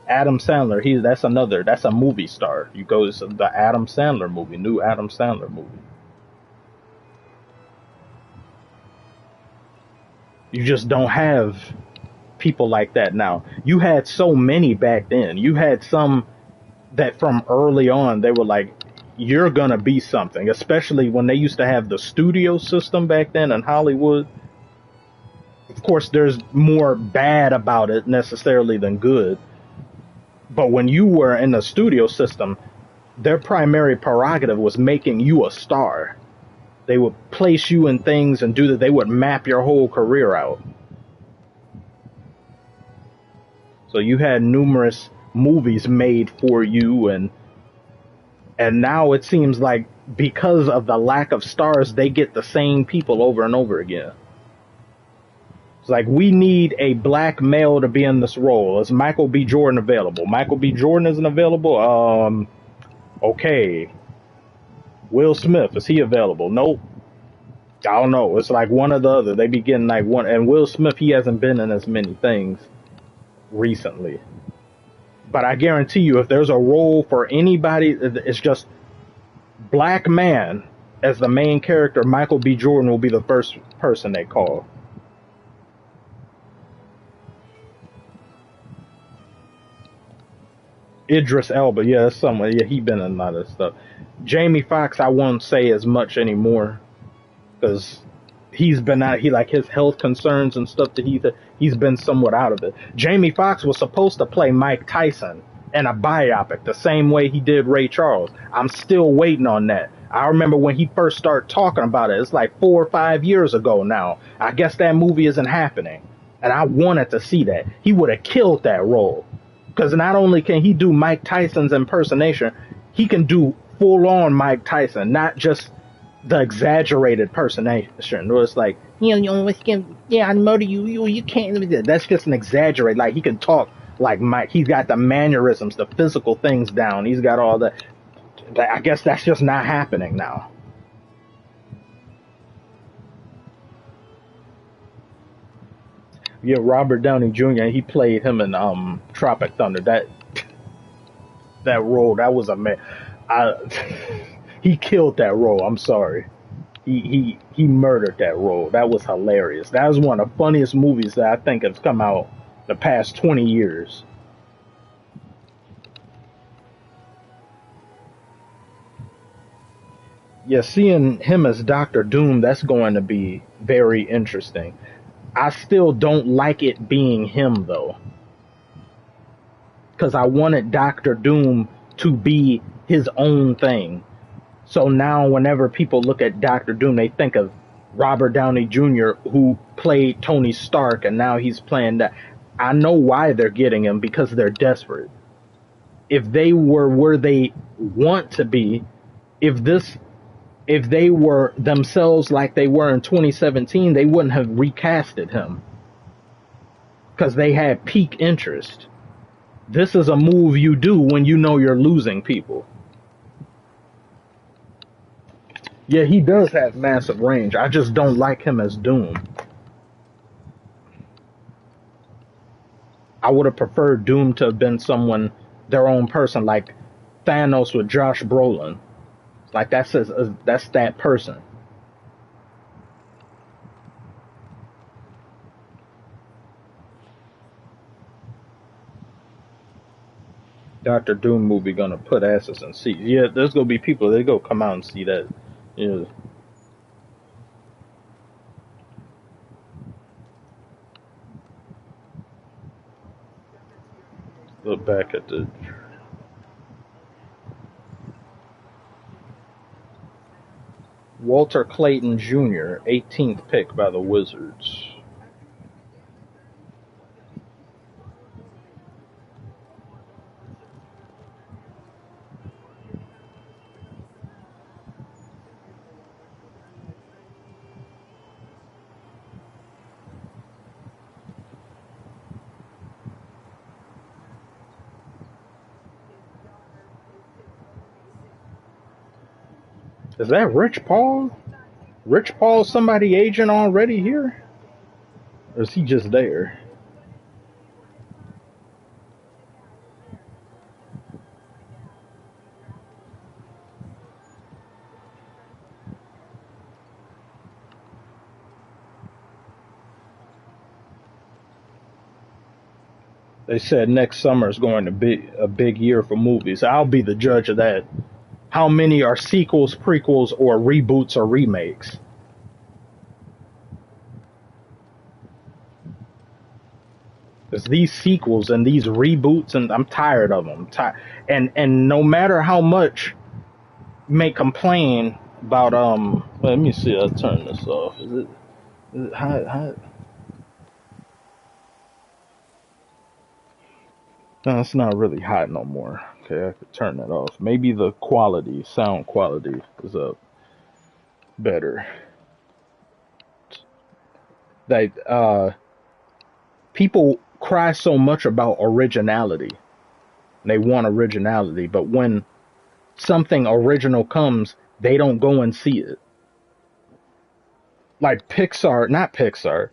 Adam Sandler, that's a movie star. You go to the Adam Sandler movie, new Adam Sandler movie. You just don't have people like that now. You had so many back then. You had some that from early on, they were like, you're gonna be something, especially when they used to have the studio system back then in Hollywood. Of course, there's more bad about it necessarily than good. But when you were in the studio system, their primary prerogative was making you a star. They would place you in things and do that. They would map your whole career out. So you had numerous movies made for you, and now it seems like because of the lack of stars, they get the same people over and over again. It's like, we need a black male to be in this role. Is Michael B. Jordan available? Michael B. Jordan isn't available? Okay. Will Smith, is he available? Nope. I don't know. It's like one or the other. They be getting like one. And Will Smith, he hasn't been in as many things recently. But I guarantee you, if there's a role for anybody, it's just black man as the main character, Michael B. Jordan will be the first person they call. Idris Elba, yeah, that's someone. Yeah, he been in a lot of stuff. Jamie Foxx, I won't say as much anymore because he's been out. His health concerns and stuff that he's been somewhat out of it. Jamie Foxx was supposed to play Mike Tyson in a biopic the same way he did Ray Charles. I'm still waiting on that. I remember when he first started talking about it. It's like 4 or 5 years ago now. I guess that movie isn't happening, and I wanted to see that. He would have killed that role. Because not only can he do Mike Tyson's impersonation, he can do full-on Mike Tyson, not just the exaggerated impersonation. It's like, yeah, I murder you, you can't. That's just an exaggerate. Like, he can talk like Mike. He's got the mannerisms, the physical things down. He's got all that. I guess that's just not happening now. Yeah, Robert Downey Jr., he played him in Tropic Thunder. That role, that was a man. He killed that role. I'm sorry. He murdered that role. That was hilarious. That was one of the funniest movies that I think has come out the past 20 years. Yeah, seeing him as Doctor Doom, that's going to be very interesting. I still don't like it being him, though. Because I wanted Doctor Doom to be his own thing. So now whenever people look at Doctor Doom, they think of Robert Downey Jr., who played Tony Stark, and now he's playing that. I know why they're getting him, because they're desperate. If they were where they want to be, if they were themselves like they were in 2017, they wouldn't have recasted him because they had peak interest. This is a move you do when you know you're losing people. Yeah, he does have massive range. I just don't like him as Doom. I would have preferred Doom to have been someone, their own person, like Thanos with Josh Brolin. Like that's that person. Doctor Doom movie gonna put asses in seats. Yeah, there's gonna be people they go come out and see that. Yeah. Look back at the Walter Clayton Jr., 18th pick by the Wizards. Is that Rich Paul? Rich Paul somebody agent already here? Or is he just there? They said next summer is going to be a big year for movies. I'll be the judge of that. How many are sequels, prequels, or reboots or remakes? It's these sequels and these reboots, and I'm tired of them. And no matter how much you may complain about let me see. I'll turn this off. Is it hot? No, it's not really hot no more. Okay, I could turn that off. Maybe the quality, sound quality, is up better. That people cry so much about originality. They want originality, but when something original comes, they don't go and see it. Like not Pixar,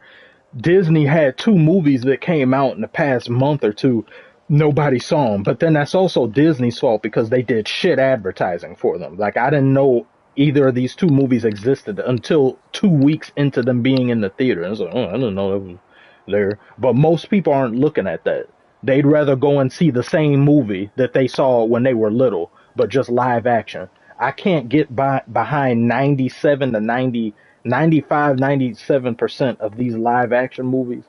Disney had two movies that came out in the past month or two. Nobody saw them, but then that's also Disney's fault because they did shit advertising for them. Like I didn't know either of these two movies existed until 2 weeks into them being in the theater. I was like, oh, I didn't know it was there. But most people aren't looking at that. They'd rather go and see the same movie that they saw when they were little, but just live action. I can't get behind 97 to 90, 95, 97% of these live action movies.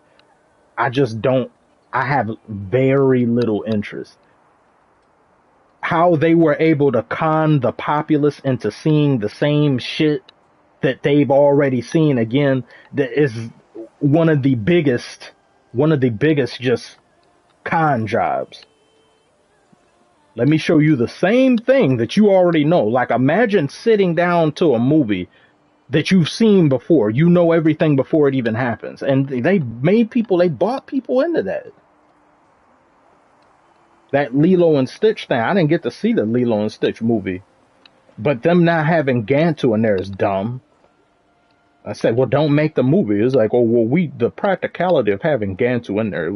I just don't. I have very little interest. How they were able to con the populace into seeing the same shit that they've already seen again, that is one of the biggest just con jobs. Let me show you the same thing that you already know. Like imagine sitting down to a movie that you've seen before. You know everything before it even happens. And they bought people into that. That Lilo and Stitch thing, I didn't get to see the Lilo and Stitch movie. But them not having Gantu in there is dumb. I said, well, don't make the movie. It's like, oh, well, the practicality of having Gantu in there,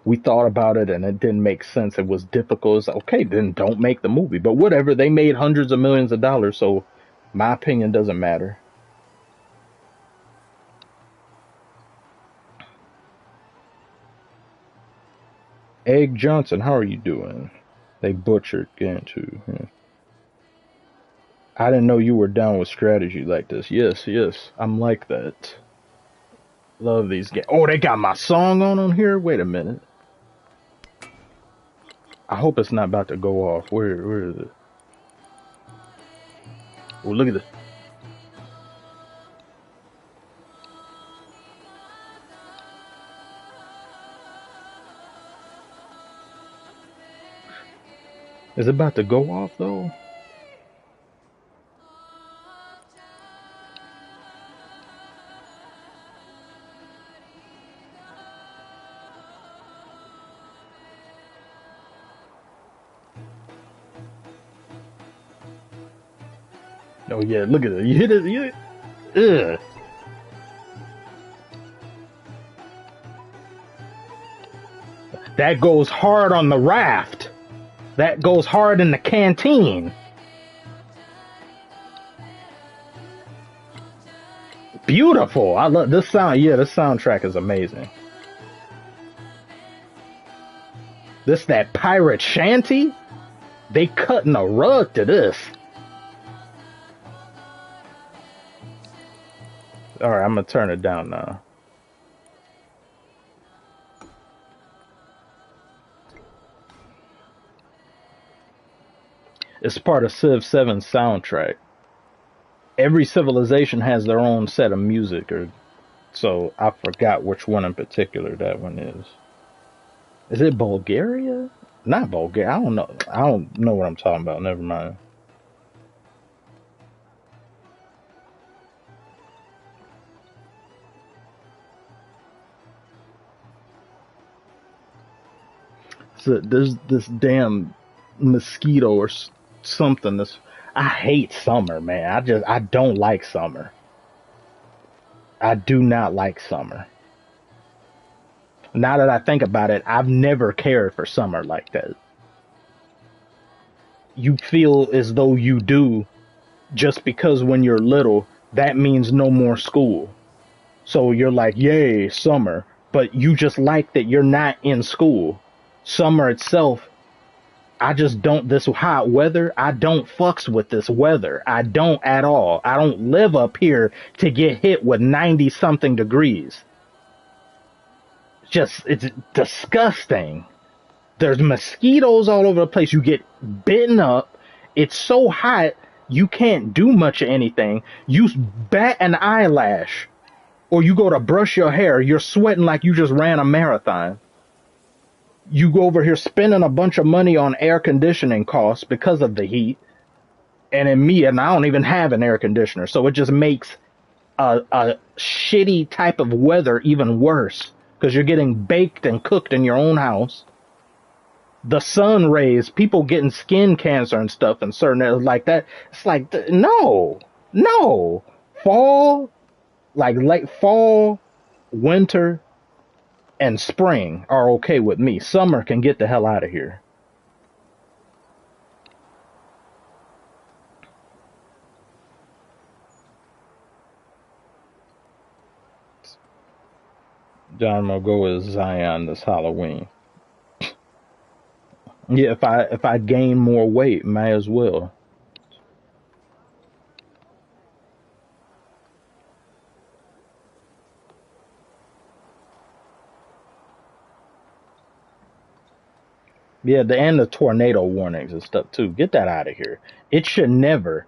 we thought about it and it didn't make sense. It was difficult. It's like, okay, then don't make the movie. But whatever, they made hundreds of millions of dollars, so my opinion doesn't matter. Egg Johnson, how are you doing? They butchered Gantu. Yeah. I didn't know you were down with strategy like this. Yes, I'm like that. Love these games. Oh, they got my song on here? Wait a minute. I hope it's not about to go off. Where is it? Oh, look at this. Is it about to go off though? Oh yeah, look at it. You hit it. You hit it. Ugh. That goes hard on the raft. That goes hard in the canteen. Beautiful. I love this sound. Yeah, this soundtrack is amazing. This that pirate shanty. They cutting a rug to this. All right, I'm gonna turn it down now. It's part of Civ 7's soundtrack. Every civilization has their own set of music, or so I forgot which one in particular that one is. Is it Bulgaria? Not Bulgaria. I don't know. I don't know what I'm talking about. Never mind. So there's this damn mosquito or something. This I hate summer, man. I don't like summer. I do not like summer. Now that I think about it, I've never cared for summer like that. You feel as though you do just because when you're little, that means no more school. So you're like, yay, summer. But you just like that you're not in school. Summer itself, I just don't, this hot weather, I don't fucks with this weather. I don't at all. I don't live up here to get hit with 90 something degrees. Just, it's disgusting. There's mosquitoes all over the place. You get bitten up. It's so hot, you can't do much of anything. You bat an eyelash or you go to brush your hair, you're sweating like you just ran a marathon. You go over here spending a bunch of money on air conditioning costs because of the heat. And I don't even have an air conditioner. So it just makes a shitty type of weather even worse because you're getting baked and cooked in your own house. The sun rays, people getting skin cancer and stuff and certain areas like that. It's like, no. Fall, like late fall, winter, and spring are okay with me. Summer can get the hell out of here. John Mogo is Zion this Halloween. Yeah, if I gain more weight, may as well. Yeah, and the tornado warnings and stuff too. Get that out of here. It should never.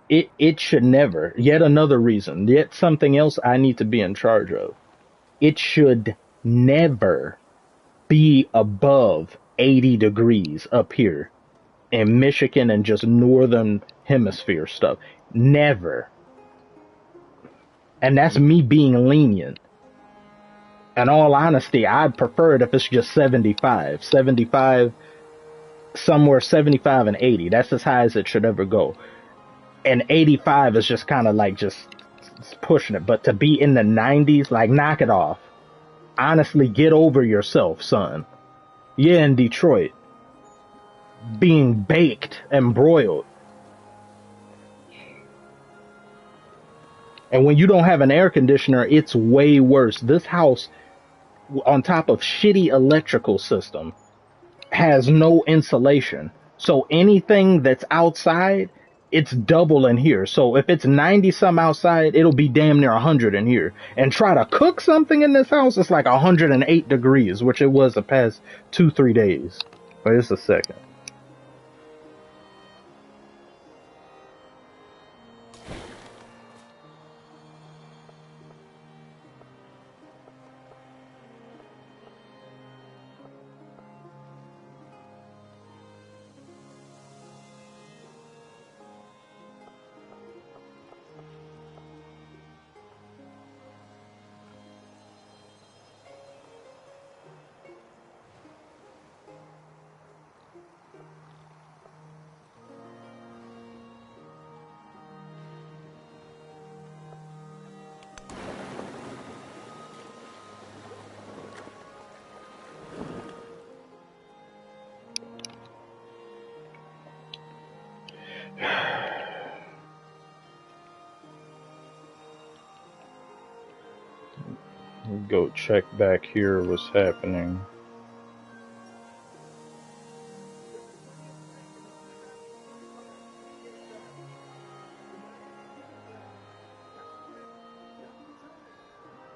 It should never. Yet another reason. Yet something else I need to be in charge of. It should never be above 80 degrees up here in Michigan and just northern hemisphere stuff. Never. And that's me being lenient. In all honesty, I'd prefer it if it's just 75. 75, somewhere 75 and 80. That's as high as it should ever go. And 85 is just kind of like just pushing it. But to be in the 90s, like, knock it off. Honestly, get over yourself, son. Yeah, in Detroit. Being baked and broiled. And when you don't have an air conditioner, it's way worse. This house, on top of shitty electrical system, has no insulation. So anything that's outside, it's double in here. So if it's 90 some outside, it'll be damn near 100 in here. And try to cook something in this house, it's like 108 degrees, which it was the past 2-3 days. Wait just a second. Go check back here what's happening.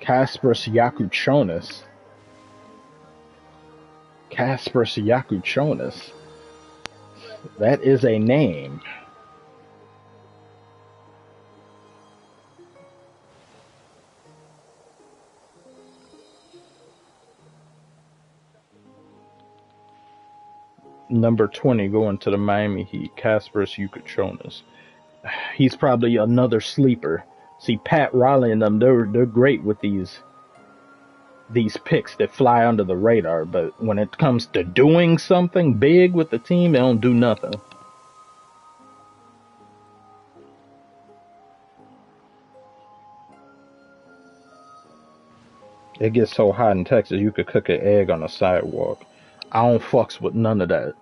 Kasparas Yakuchonis. Kasparas Yakuchonis. That is a name. Number 20 going to the Miami Heat, Kasparas Yakuchonis. He's probably another sleeper. See, Pat Riley and them, they're great with these picks that fly under the radar, but when it comes to doing something big with the team, they don't do nothing. It gets so hot in Texas, you could cook an egg on the sidewalk. I don't fucks with none of that.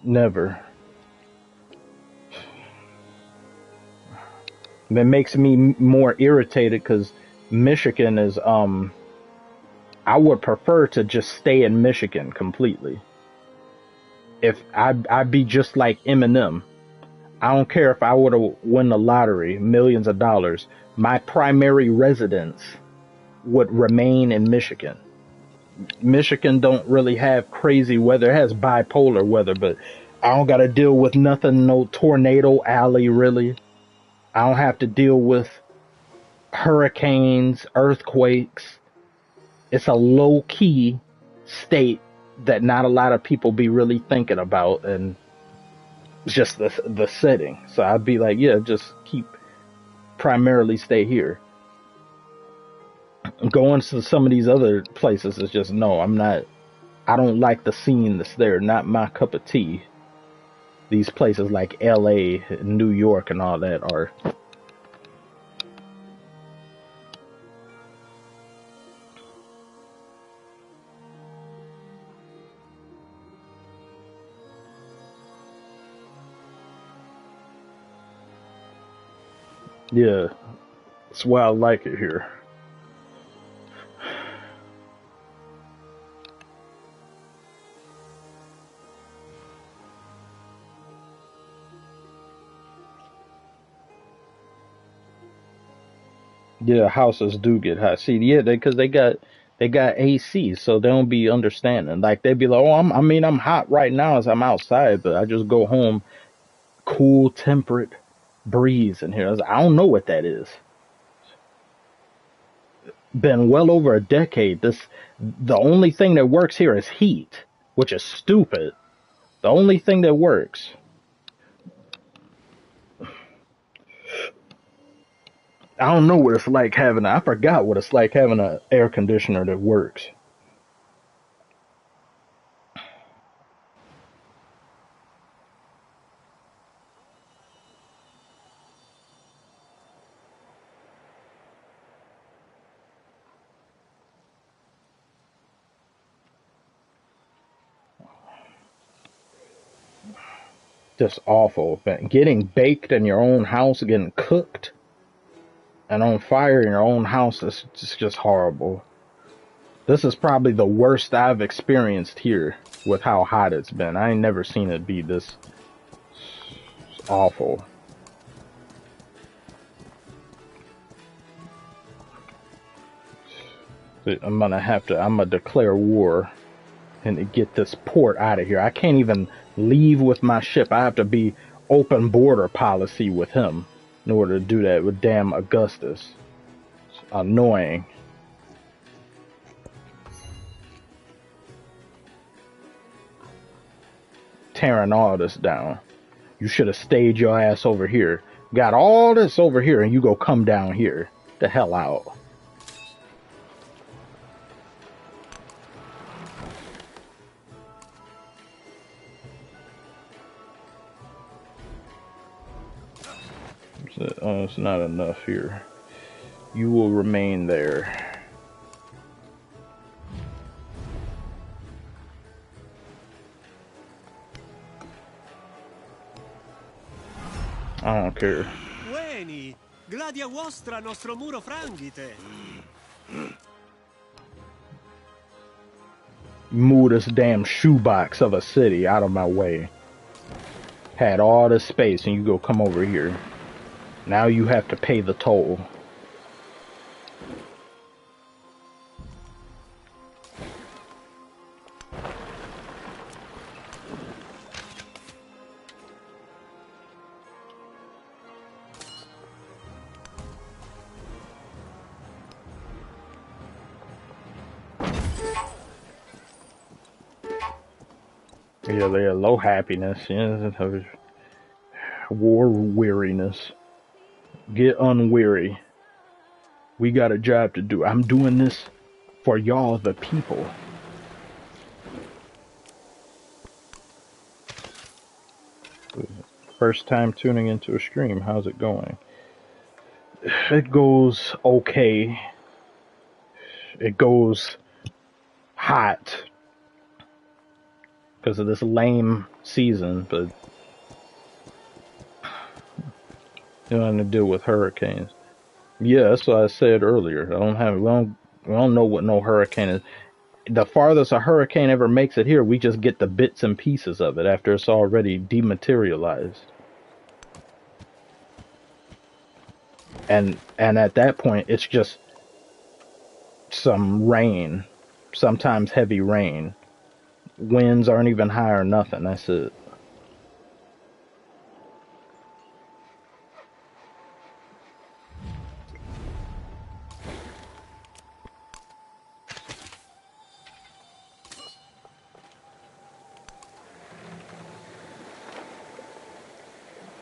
Never. It makes me more irritated because Michigan is, I would prefer to just stay in Michigan completely. If I'd be just like Eminem. I don't care if I would have won the lottery, millions of dollars. My primary residence would remain in Michigan. Michigan don't really have crazy weather. It has bipolar weather, but I don't got to deal with nothing, no tornado alley, really. I don't have to deal with hurricanes, earthquakes. It's a low-key state that not a lot of people be really thinking about, and it's just the setting. So I'd be like, yeah, just primarily stay here. Going to some of these other places is just, no, I don't like the scene that's there. Not my cup of tea. These places like LA, New York, and all that are. Yeah, that's why I like it here. Yeah, houses do get hot. See, yeah, because they got AC, so they don't be understanding. Like they be like, oh, I'm hot right now as I'm outside, but I just go home, cool, temperate breeze in here. I don't know what that is. Been well over a decade. The only thing that works here is heat, which is stupid. The only thing that works. I don't know what it's like I forgot what it's like having an air conditioner that works. Just awful. Getting baked in your own house, getting cooked and on fire in your own house is just horrible. This is probably the worst I've experienced here with how hot it's been. I ain't never seen it be this awful. I'm gonna declare war and get this port out of here. I can't even leave with my ship. I have to be open border policy with him in order to do that with damn Augustus. It's annoying. Tearing all this down. You should have stayed your ass over here. Got all this over here and you go come down here. The hell out. Oh, it's not enough here. You will remain there. I don't care. Bueni, gladia vostra nostro muro franghite. Move this damn shoebox of a city out of my way. Had all this space and you go come over here. Now you have to pay the toll. Yeah, they are low happiness, yeah, war weariness. Get unweary. We got a job to do. I'm doing this for y'all, the people. First time tuning into a stream. How's it going? It goes okay. It goes hot because of this lame season, but you don't have to deal with hurricanes. Yeah, that's what I said earlier. We don't know what no hurricane is. The farthest a hurricane ever makes it here, we just get the bits and pieces of it after it's already dematerialized. And at that point, it's just some rain, sometimes heavy rain. Winds aren't even high or nothing. That's it.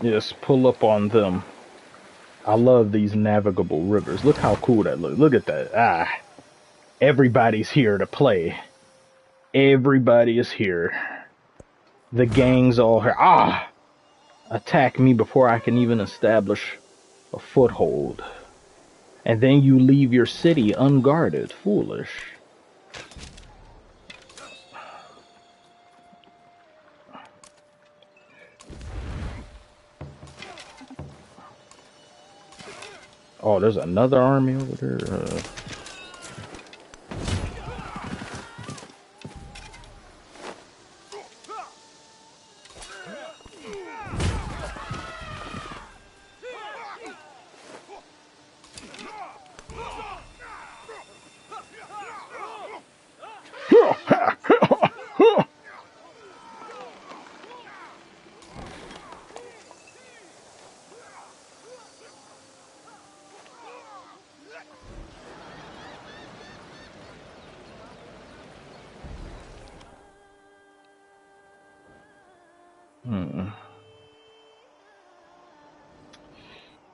Just pull up on them. I love these navigable rivers. Look how cool that looks. Look at that. Ah, everybody's here to play. Everybody is here. The gang's all here. Ah! Attack me before I can even establish a foothold. And then you leave your city unguarded. Foolish. Oh, there's another army over there.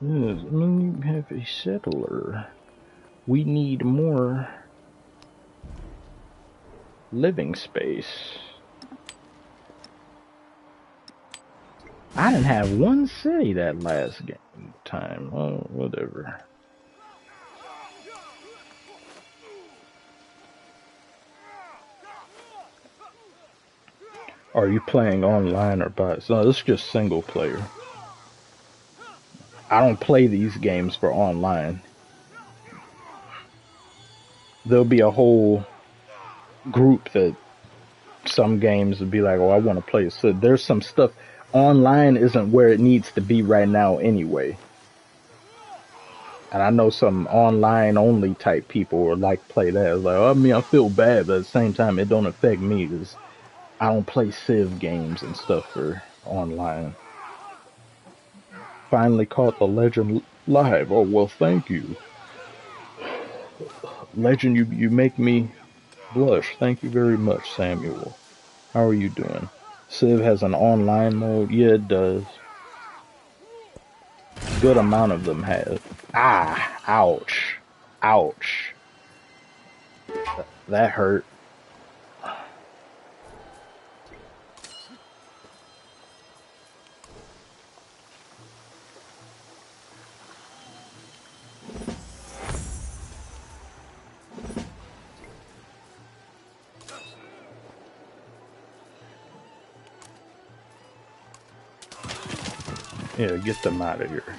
Yes, when you have a settler, we need more living space. I didn't have one city that last time. Oh, whatever. Are you playing online or by? No, this is just single player. I don't play these games for online. There'll be a whole group that some games would be like, oh, I want to play. So there's some stuff. Online isn't where it needs to be right now anyway. And I know some online only type people would like play that. It's like, oh, I mean, I feel bad, but at the same time, it don't affect me because I don't play Civ games and stuff for online. Finally caught the Legend live. Oh, well, thank you. Legend, you make me blush. Thank you very much, Samuel. How are you doing? Civ has an online mode? Yeah, it does. Good amount of them have. Ah, ouch. Ouch. That hurt. Yeah, get them out of here.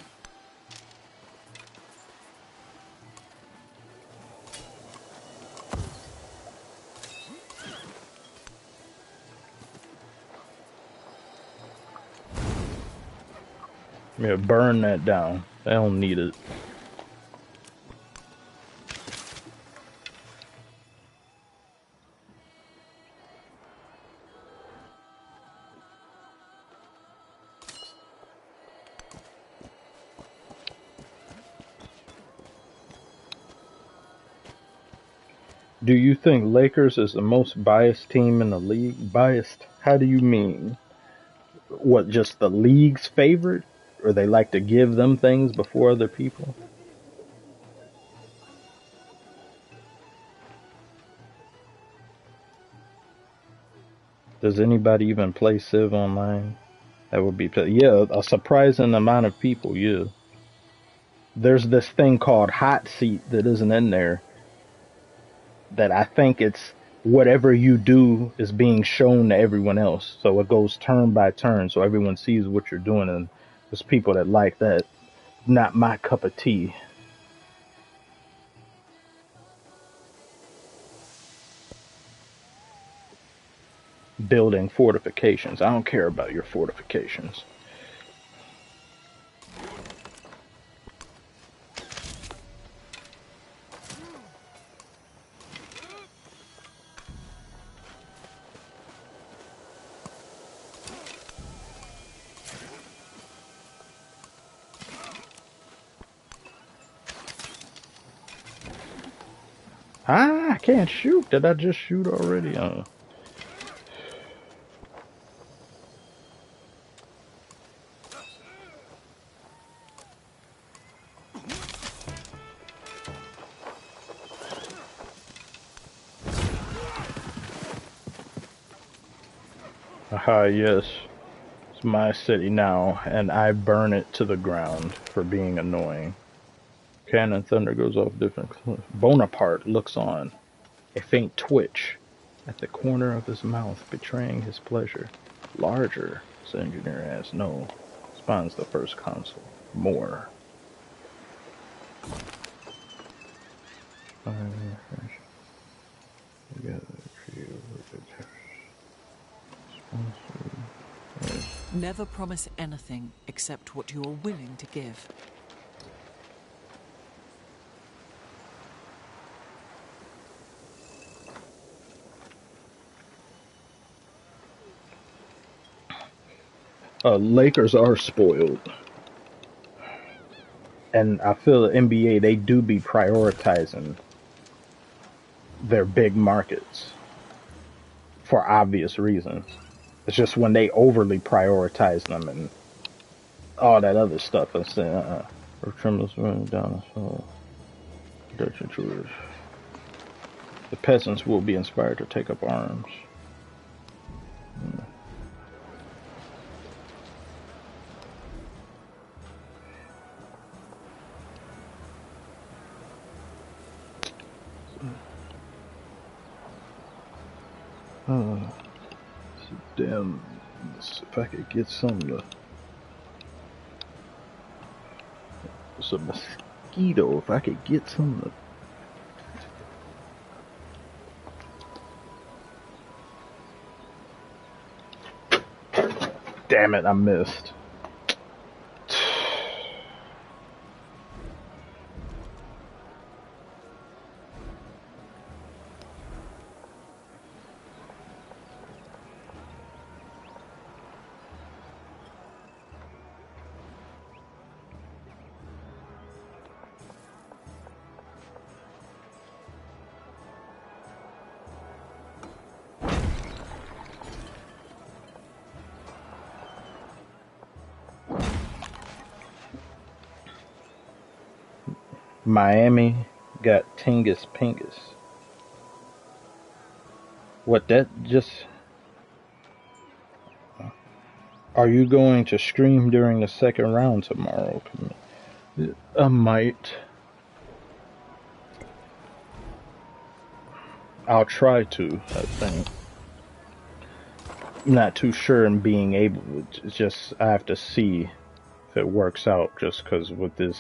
Yeah, burn that down. They don't need it. Do you think Lakers is the most biased team in the league? Biased? How do you mean? What, just the league's favorite? Or they like to give them things before other people? Does anybody even play Civ online? That would be, yeah, a surprising amount of people, yeah. There's this thing called hot seat that isn't in there, that I think it's whatever you do is being shown to everyone else. So it goes turn by turn, so everyone sees what you're doing, and there's people that like that. Not my cup of tea. Building fortifications. I don't care about your fortifications. Ah, I can't shoot. Did I just shoot already? Aha, yes. It's my city now, and I burn it to the ground for being annoying. Cannon thunder goes off different cliffs. Bonaparte looks on, a faint twitch at the corner of his mouth, betraying his pleasure. Larger, the engineer asks. No, responds the first consul. More. Never promise anything except what you are willing to give. Lakers are spoiled. And I feel the NBA, they do be prioritizing their big markets for obvious reasons. It's just when they overly prioritize them and all that other stuff, and saying, or trembles running down the soul. Dutch intruders. The peasants will be inspired to take up arms. Damn, if I could get some to... It's a mosquito, if I could get some to... Damn it, I missed. Miami got Tingus Pingus. What, that just... Are you going to stream during the second round tomorrow? I might. I'll try to, I think. I'm not too sure in being able to. It's just, I have to see if it works out, just because with this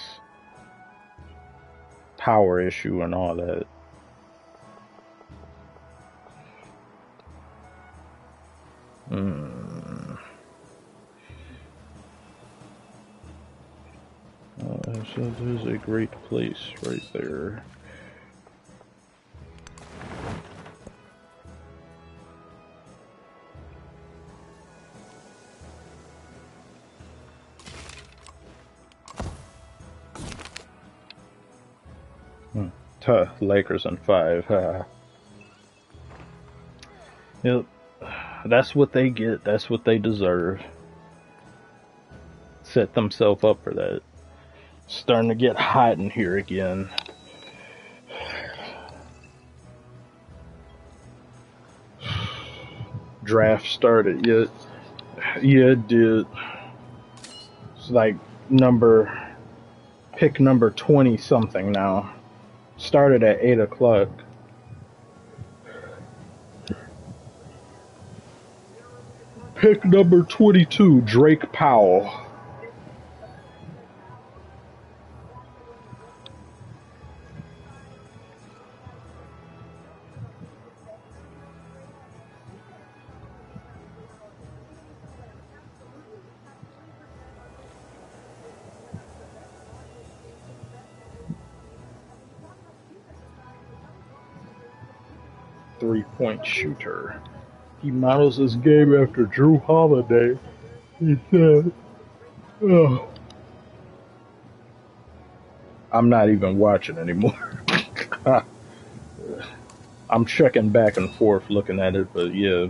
power issue and all that. So there's a great place right there. Lakers in 5. Yep. That's what they get. That's what they deserve. Set themselves up for that. Starting to get hot in here again. Draft started yet? Yeah, it did. It's like pick number 20 something now. Started at 8 o'clock. Pick number 22, Drake Powell. Three-point shooter. He models his game after Drew Holiday. He said, oh. I'm not even watching anymore. I'm checking back and forth looking at it, but yeah,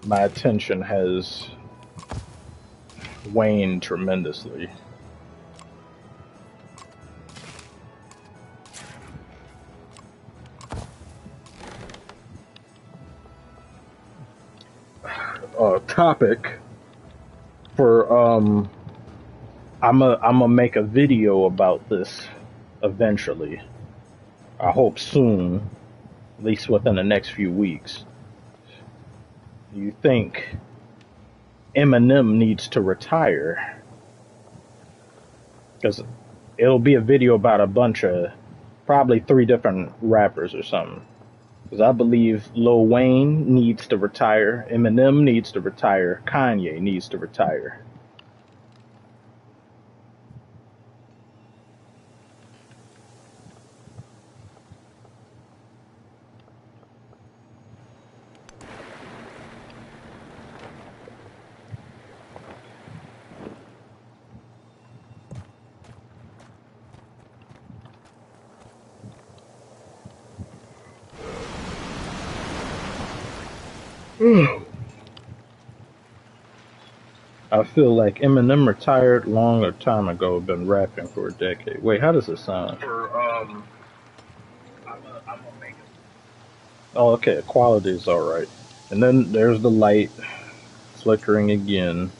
my attention has waned tremendously. Topic for I'm gonna make a video about this eventually. I hope soon, at least within the next few weeks. You think Eminem needs to retire? Because it'll be a video about a bunch of probably 3 different rappers or something. Because I believe Lil Wayne needs to retire, Eminem needs to retire, Kanye needs to retire. I feel like Eminem retired long time ago, been rapping for a decade. Wait, how does it sound? I'm gonna make it. Oh, okay, quality is alright. And then there's the light flickering again.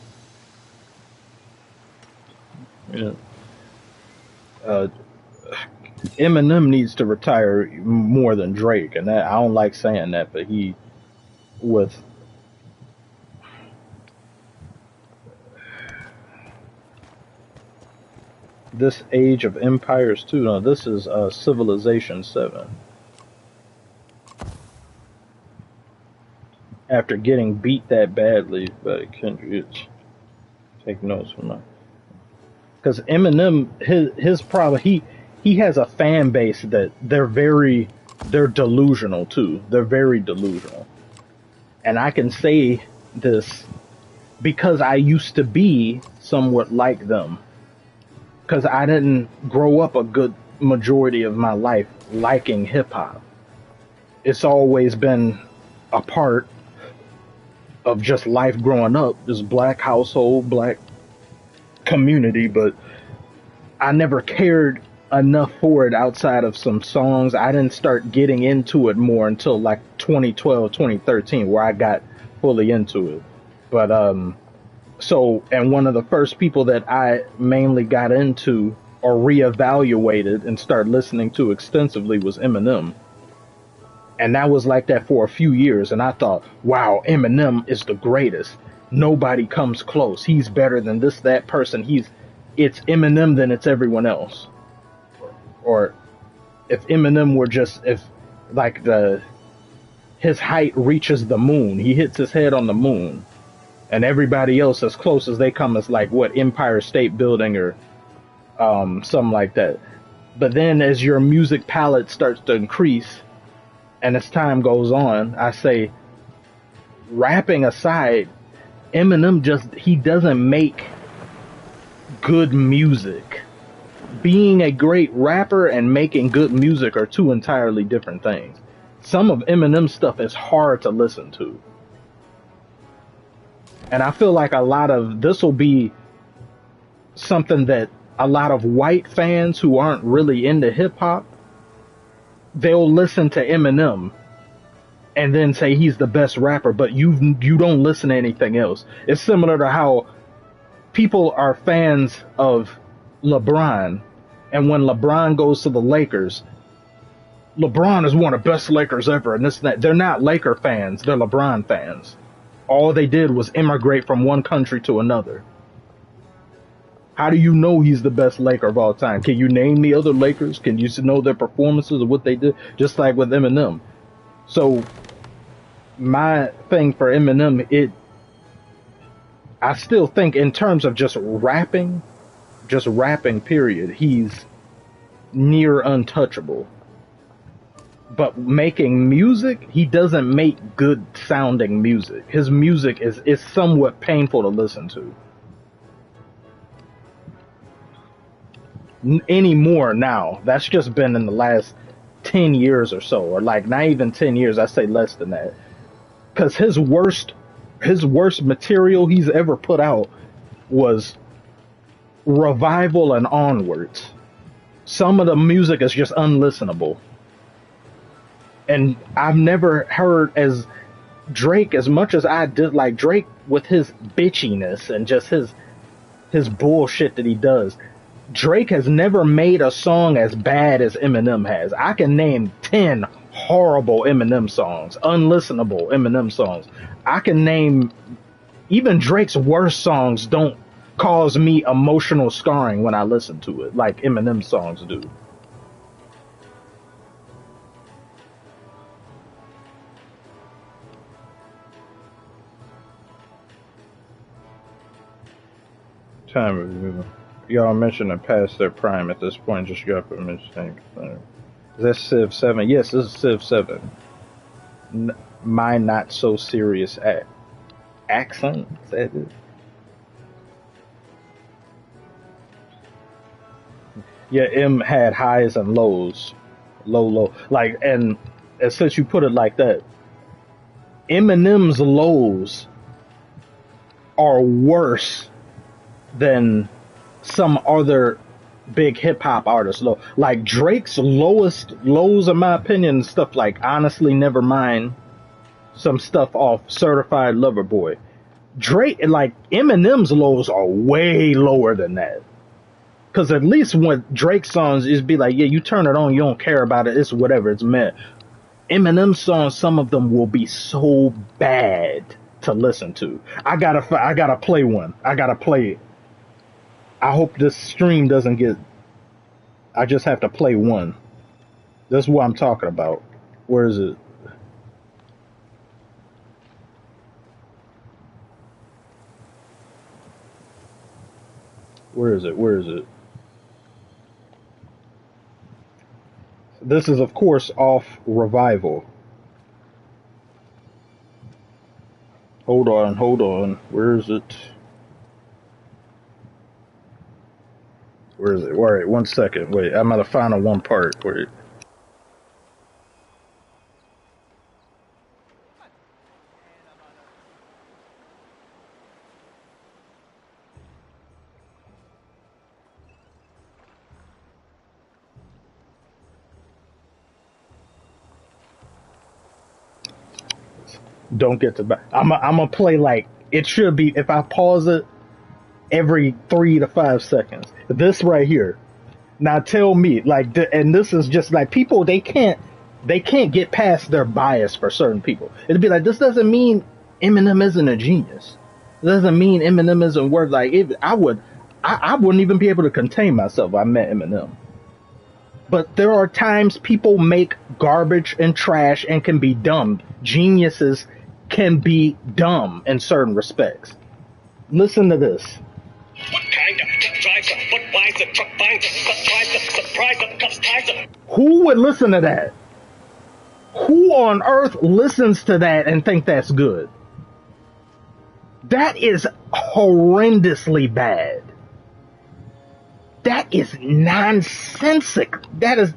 Yeah. Eminem needs to retire more than Drake, and that I don't like saying that, but he with this Age of Empires 2. No, this is Civilization 7. After getting beat that badly by Kendrick, take notes from that. Because Eminem, his problem, he has a fan base that they're delusional too. They're very delusional. And I can say this because I used to be somewhat like them. Because I didn't grow up a good majority of my life liking hip-hop. It's always been a part of just life growing up, this black household, black community, but I never cared enough for it outside of some songs. I didn't start getting into it more until like 2012, 2013, where I got fully into it. But and one of the first people that I mainly got into or reevaluated and started listening to extensively was Eminem. And that was like that for a few years. And I thought, wow, Eminem is the greatest. Nobody comes close. He's better than that person. It's Eminem, then it's everyone else. Or if Eminem were his height reaches the moon, he hits his head on the moon. And everybody else, as close as they come, is like what, Empire State Building or something like that. But then as your music palette starts to increase and as time goes on, I say, rapping aside, Eminem he doesn't make good music. Being a great rapper and making good music are two entirely different things. Some of Eminem's stuff is hard to listen to. And I feel like this will be something that a lot of white fans who aren't really into hip hop, they'll listen to Eminem and then say he's the best rapper, but you don't listen to anything else. It's similar to how people are fans of LeBron, and when LeBron goes to the Lakers, LeBron is one of the best Lakers ever, and this and that. They're not Laker fans, they're LeBron fans. All they did was immigrate from one country to another. How do you know he's the best Laker of all time? Can you name the other Lakers? Can you know their performances of what they did? Just like with Eminem. So my thing for Eminem, I still think in terms of just rapping period, he's near untouchable. But making music, he doesn't make good sounding music. His music is somewhat painful to listen to. Anymore now. That's just been in the last 10 years or so, or like not even 10 years, I say less than that. Because his worst material he's ever put out was Revival and onwards. Some of the music is just unlistenable. And I've never heard as much as I did like Drake with his bitchiness and just his bullshit that he does. Drake has never made a song as bad as Eminem has. I can name 10 horrible Eminem songs, unlistenable Eminem songs. I can name even Drake's worst songs don't cause me emotional scarring when I listen to it, like Eminem songs do. Time review. Y'all mentioned the past their prime at this point. Just got a mistake. Is that Civ 7? Yes, this is Civ 7. My not so serious accent. Is that it? Yeah, M had highs and lows. Low. Like, and since you put it like that, Eminem's lows are worse than some other big hip hop artists low. Like Drake's lowest lows, in my opinion, stuff like Honestly Nevermind, some stuff off Certified Lover Boy. Drake, like Eminem's lows are way lower than that. Cause at least when Drake songs is be like, yeah, you turn it on, you don't care about it, it's whatever, it's meant. Eminem songs, some of them will be so bad to listen to. I gotta play one. I gotta play it. I hope this stream doesn't get... I just have to play one. That's what I'm talking about. Where is it? Where is it? This is, of course, off Revival. Hold on. Where is it? Where is it? All right, 1 second. Wait, I'm at the final one part. Wait. Don't get to back. I'm gonna play like it should be. If I pause it every 3 to 5 seconds. This right here. Now tell me, like, and this is just like people, they can't get past their bias for certain people. It'd be like, this doesn't mean Eminem isn't a genius. It doesn't mean Eminem isn't worth, like, I wouldn't even be able to contain myself if I met Eminem. But there are times people make garbage and trash and can be dumb. Geniuses can be dumb in certain respects. Listen to this. What kind of drives a foot wide Who would listen to that? Who on earth listens to that and think that's good? That is horrendously bad. That is nonsensical. That is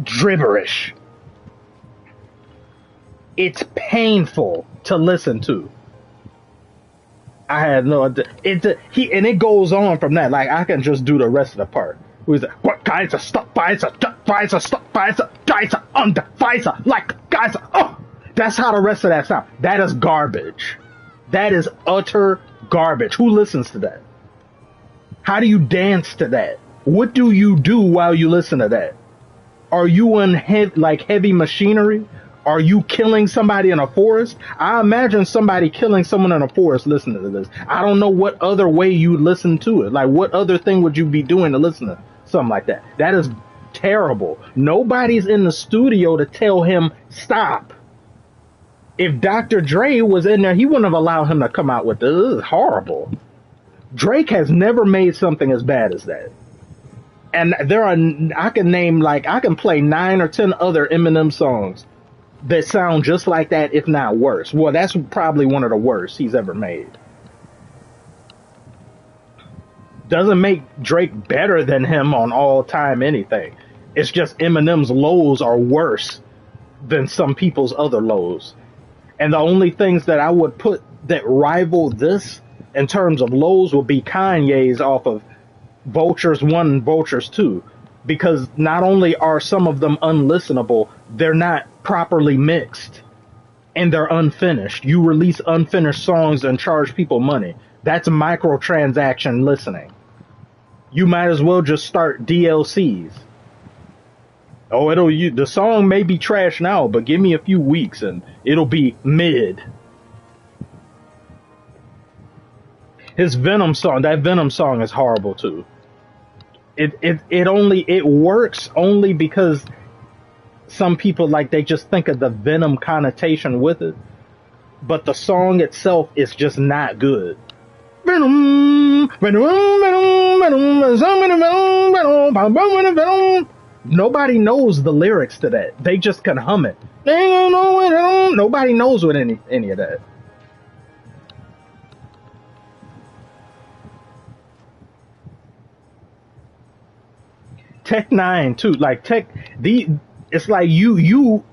gibberish. It's painful to listen to. I had no idea. It goes on from that. Like, I can just do the rest of the part. Who's that? What guys are stuck, guys are stuck, guys are under, like guys are, oh, that's how the rest of that sound. That is garbage. That is utter garbage. Who listens to that? How do you dance to that? What do you do while you listen to that? Are you in heavy machinery? Are you killing somebody in a forest? I imagine somebody killing someone in a forest listening to this. I don't know what other way you listen to it. Like, what other thing would you be doing to listen to something like that? That is terrible. Nobody's in the studio to tell him stop. If Dr. Dre was in there, he wouldn't have allowed him to come out with this. This is horrible. Drake has never made something as bad as that. And I can play 9 or 10 other Eminem songs that sound just like that, if not worse. Well, that's probably one of the worst he's ever made. Doesn't make Drake better than him on all time anything. It's just Eminem's lows are worse than some people's other lows. And the only things that I would put that rival this in terms of lows will be Kanye's off of Vultures 1 and Vultures 2. Because not only are some of them unlistenable, they're not properly mixed. And they're unfinished. You release unfinished songs and charge people money. That's microtransaction listening. You might as well just start DLCs. Oh, the song may be trash now, but give me a few weeks and it'll be mid. His Venom song, that Venom song is horrible too. It works only because some people they just think of the Venom connotation with it. But the song itself is just not good. Venom, Venom, Venom, Venom. Nobody knows the lyrics to that. They just can hum it. Nobody knows what any of that. Tech 9 too. It's like you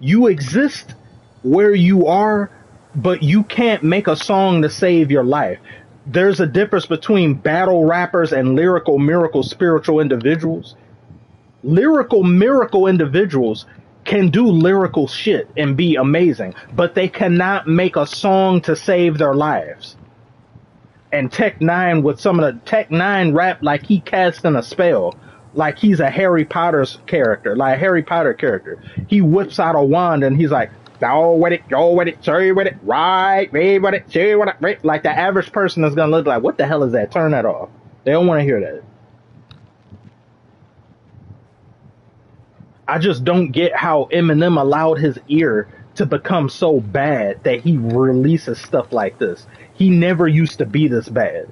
exist where you are, but you can't make a song to save your life. There's a difference between battle rappers and lyrical miracle spiritual individuals. Lyrical miracle individuals can do lyrical shit and be amazing, but they cannot make a song to save their lives. And Tech 9 with some of the Tech 9 rap like he casting a spell. Like he's a Harry Potter's character, like a Harry Potter character. He whips out a wand and he's like, go with it, sorry with it, right, with it, sorry with it, right. Like the average person is gonna look like, what the hell is that? Turn that off. They don't want to hear that. I just don't get how Eminem allowed his ear to become so bad that he releases stuff like this. He never used to be this bad.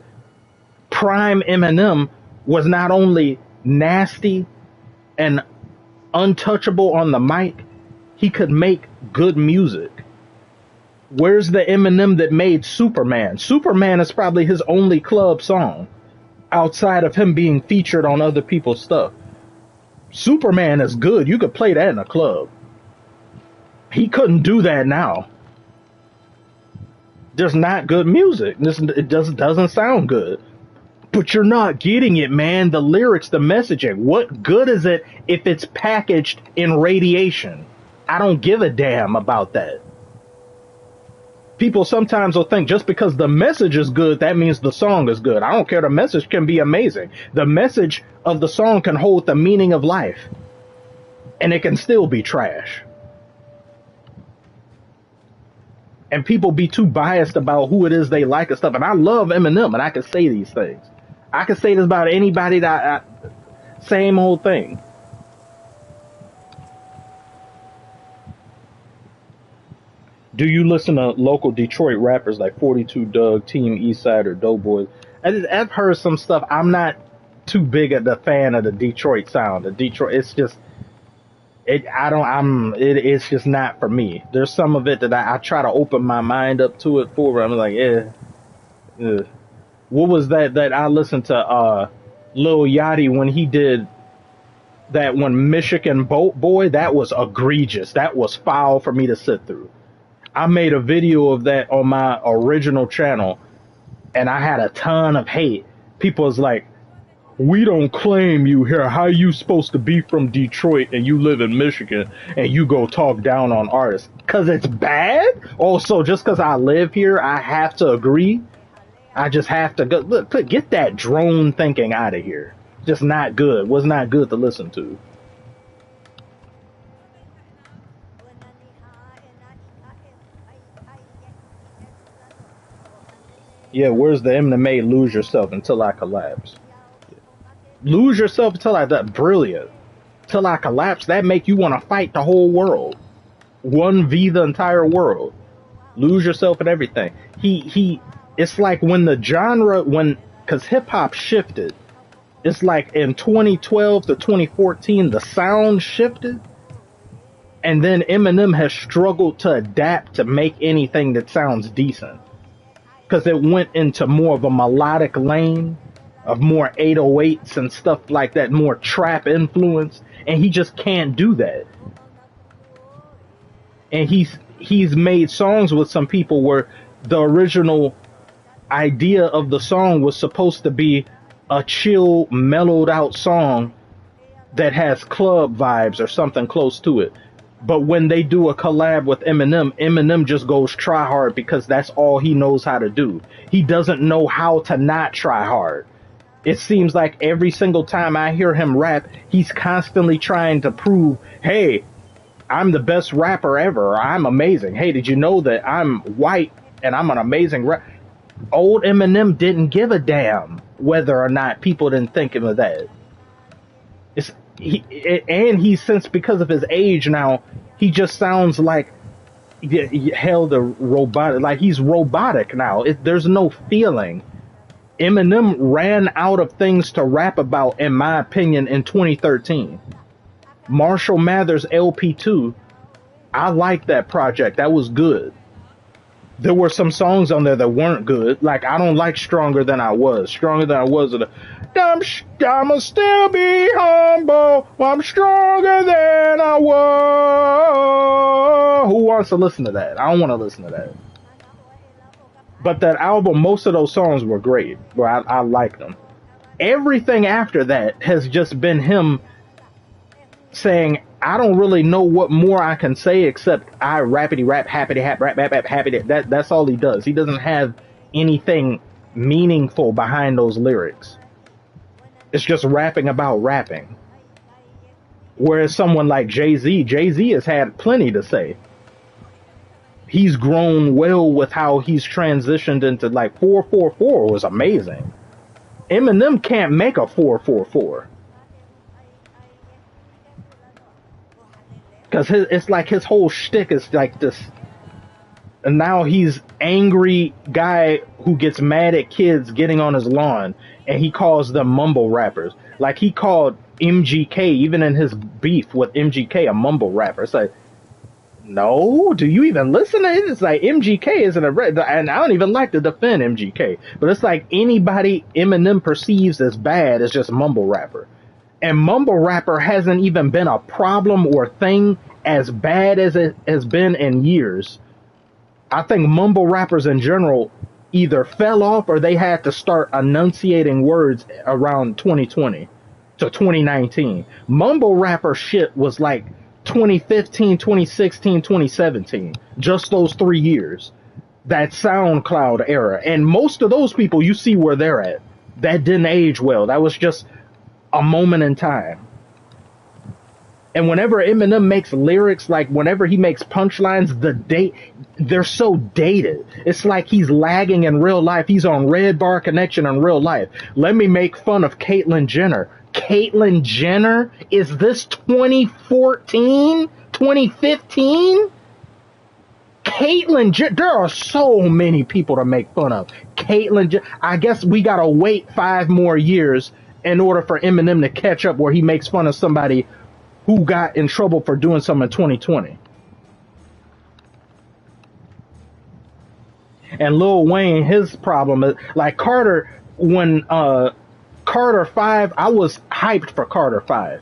Prime Eminem was not only nasty and untouchable on the mic, he could make good music. Where's the Eminem that made Superman? Superman is probably his only club song outside of him being featured on other people's stuff. Superman is good. You could play that in a club. He couldn't do that now. There's not good music. It doesn't sound good. But you're not getting it, man. The lyrics, the messaging. What good is it if it's packaged in radiation? I don't give a damn about that. People sometimes will think just because the message is good, that means the song is good. I don't care. The message can be amazing. The message of the song can hold the meaning of life. And it can still be trash. And people be too biased about who it is they like and stuff. And I love Eminem, and I can say these things. I can say this about anybody same old thing. Do you listen to local Detroit rappers like 42 Doug, Team Eastside, or Doughboys? I've heard some stuff. I'm not too big of the fan of the Detroit sound. The Detroit, it's just it. I don't. It's just not for me. There's some of it that I try to open my mind up to it for. I'm like, yeah. What was that I listened to? Lil Yachty when he did that one Michigan Boat Boy. That was egregious. That was foul for me to sit through. I made a video of that on my original channel, and I had a ton of hate. People was like, we don't claim you here. How you supposed to be from Detroit and you live in Michigan and you go talk down on artists? Because it's bad? Also, just because I live here, I have to agree? I just have to go. Look, get that drone thinking out of here. Just not good. Was not good to listen to. Yeah, where's the Eminem Lose Yourself Until I Collapse? Lose Yourself Until I die. Brilliant. Till I Collapse. That make you want to fight the whole world. 1v the entire world. Lose yourself and everything. It's like when the genre, because hip hop shifted. It's like in 2012 to 2014, the sound shifted. And then Eminem has struggled to adapt to make anything that sounds decent. Because it went into more of a melodic lane of more 808s and stuff like that, more trap influence, and he just can't do that. And he's made songs with some people where the original idea of the song was supposed to be a chill, mellowed out song that has club vibes or something close to it. But when they do a collab with Eminem, Eminem just goes try hard because that's all he knows how to do. He doesn't know how to not try hard. It seems like every single time I hear him rap, he's constantly trying to prove, hey, I'm the best rapper ever, or I'm amazing. Hey, did you know that I'm white and I'm an amazing rapper? Old Eminem didn't give a damn whether or not people didn't think him of that. He's since, because of his age now, he just sounds like held a robotic, like he's robotic now. There's no feeling. Eminem ran out of things to rap about, in my opinion, in 2013. Marshall Mathers LP2, I liked that project. That was good. There were some songs on there that weren't good. Like, I don't like Stronger Than I Was. Stronger Than I Was. I'ma still be humble. I'm stronger than I was. Who wants to listen to that? I don't want to listen to that. But that album, most of those songs were great. Well, I liked them. Everything after that has just been him saying, I don't really know what more I can say except I rappity rap, happity hap, rap, happy. That's all he does. He doesn't have anything meaningful behind those lyrics. It's just rapping about rapping. Whereas someone like Jay-Z has had plenty to say. He's grown well with how he's transitioned into, like, 444 was amazing. Eminem can't make a 444. Because it's like his whole shtick is like this. And now he's angry guy who gets mad at kids getting on his lawn. And he calls them mumble rappers. Like he called MGK, even in his beef with MGK, a mumble rapper. It's like, no, do you even listen to it? It's like MGK isn't and I don't even like to defend MGK. But it's like anybody Eminem perceives as bad is just mumble rapper. And mumble rapper hasn't even been a problem or thing as bad as it has been in years. I think mumble rappers in general either fell off or they had to start enunciating words around 2020 to 2019. Mumble rapper shit was like 2015, 2016, 2017. Just those 3 years. That SoundCloud era. And most of those people, you see where they're at. That didn't age well. That was just a moment in time. And whenever Eminem makes lyrics, like whenever he makes punchlines, they're so dated. It's like he's lagging in real life. He's on Red Bar Connection in real life. Let me make fun of Caitlyn Jenner. Caitlyn Jenner? Is this 2014? 2015? There are so many people to make fun of. I guess we gotta wait 5 more years in order for Eminem to catch up where he makes fun of somebody who got in trouble for doing something in 2020. And Lil Wayne, his problem is like Carter. When Carter 5, I was hyped for Carter 5,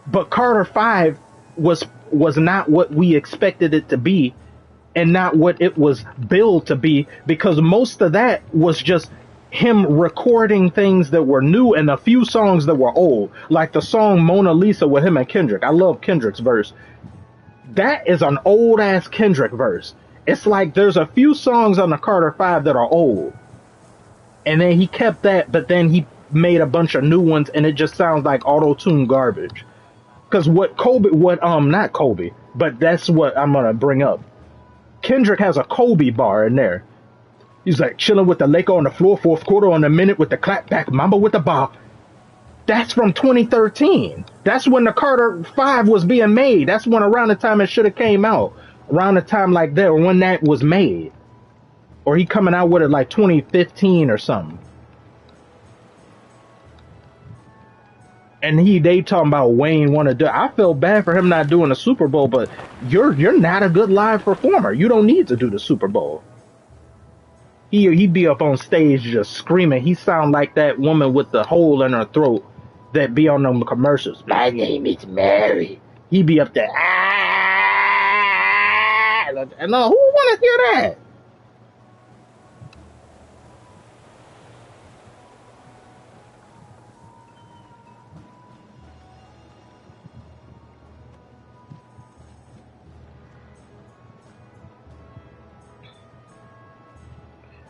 but Carter 5 was not what we expected it to be, and not what it was billed to be, because most of that was just him recording things that were new and a few songs that were old, like the song Mona Lisa with him and Kendrick. I love Kendrick's verse. That is an old ass Kendrick verse. It's like there's a few songs on the Carter 5 that are old. And then he kept that, but then he made a bunch of new ones, and it just sounds like auto-tune garbage. Because not Kobe, but that's what I'm going to bring up. Kendrick has a Kobe bar in there. He's like chilling with the Laker on the floor, fourth quarter on the minute with the clap back, Mamba with the bar. That's from 2013. That's when the Carter 5 was being made. That's when around the time it should have came out. Around the time like that, when that was made. Or he coming out with it like 2015 or something. And they talking about Wayne want to do. I feel bad for him not doing the Super Bowl, but you're not a good live performer. You don't need to do the Super Bowl. He'd be up on stage just screaming. He sound like that woman with the hole in her throat that be on them commercials. My name is Mary. He'd be up there. And who want to hear that?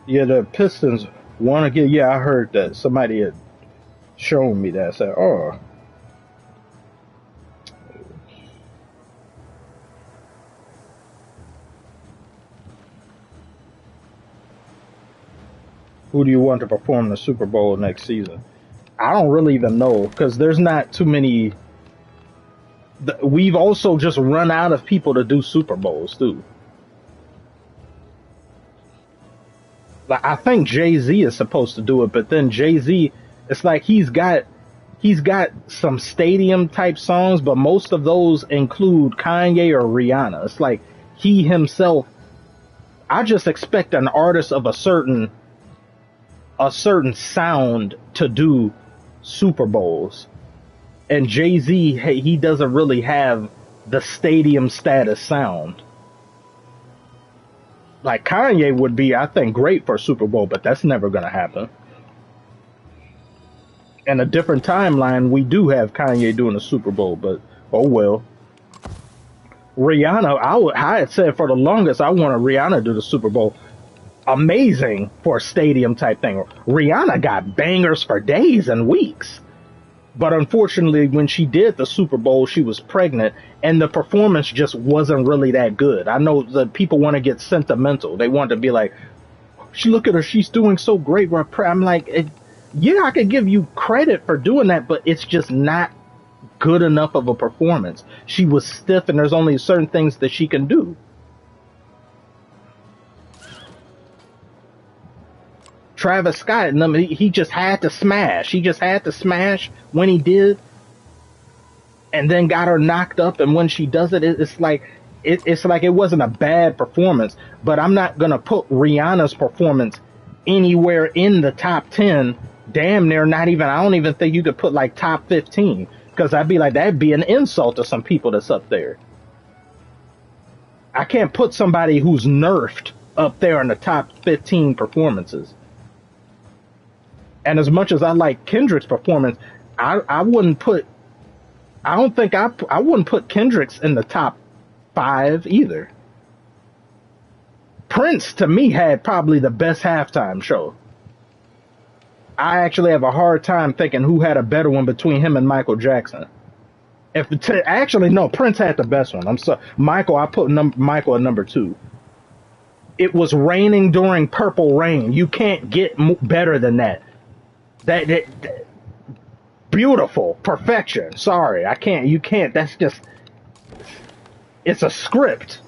Yeah, the Pistons want to get. Yeah, I heard that somebody had shown me that. I said, "Oh, who do you want to perform the Super Bowl next season?" I don't really even know, because there's not too many. We've also just run out of people to do Super Bowls too. Like, I think Jay-Z is supposed to do it, but then Jay-Z, it's like he's got some stadium type songs, but most of those include Kanye or Rihanna. It's like he himself. I just expect an artist of a certain sound to do Super Bowls, and Jay-Z, he doesn't really have the stadium status sound. Like Kanye would be, I think, great for a Super Bowl, but that's never going to happen. In a different timeline, we do have Kanye doing a Super Bowl, but oh well. Rihanna, I had said for the longest, I wanted Rihanna to do the Super Bowl. Amazing for a stadium type thing. Rihanna got bangers for days and weeks. But unfortunately, when she did the Super Bowl, she was pregnant, and the performance just wasn't really that good. I know the people want to get sentimental. They want to be like, look at her, she's doing so great. I'm like, yeah, I could give you credit for doing that, but it's just not good enough of a performance. She was stiff, and there's only certain things that she can do. Travis Scott, he just had to smash. He just had to smash when he did, and then got her knocked up. And when she does it, it's like it wasn't a bad performance. But I'm not gonna put Rihanna's performance anywhere in the top 10. Damn near not even. I don't even think you could put like top 15, because I'd be like, that'd be an insult to some people that's up there. I can't put somebody who's nerfed up there in the top 15 performances. And as much as I like Kendrick's performance, I wouldn't put Kendrick's in the top 5 either. Prince, to me, had probably the best halftime show. I actually have a hard time thinking who had a better one between him and Michael Jackson. Actually, no, Prince had the best one. I'm sorry. I put Michael at number 2. It was raining during Purple Rain. You can't get better than that. That beautiful perfection. Sorry, you can't. That's just, it's a script.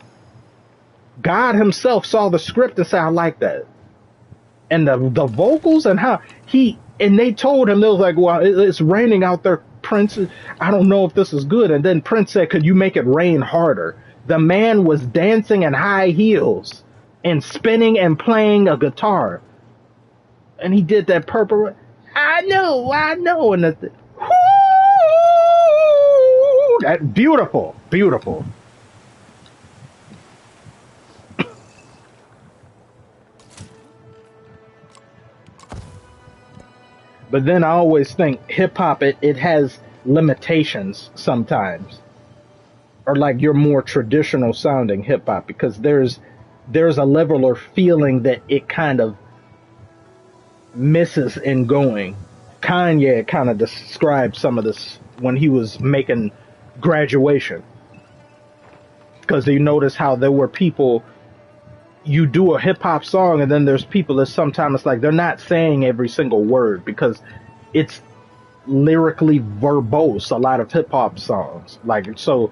God himself saw the script and said, I like that. And the vocals and how and they told him, they was like, well, it's raining out there, Prince. I don't know if this is good. And then Prince said, could you make it rain harder? The man was dancing in high heels and spinning and playing a guitar. And he did that purple. I know. And that beautiful. But then I always think hip hop, it has limitations sometimes, or like your more traditional sounding hip hop, because there's a level or feeling that it kind of misses in going. Kanye kind of described some of this when he was making Graduation, because you notice how there were people, you do a hip hop song and then there's people that sometimes it's like they're not saying every single word because it's lyrically verbose, a lot of hip hop songs. Like, so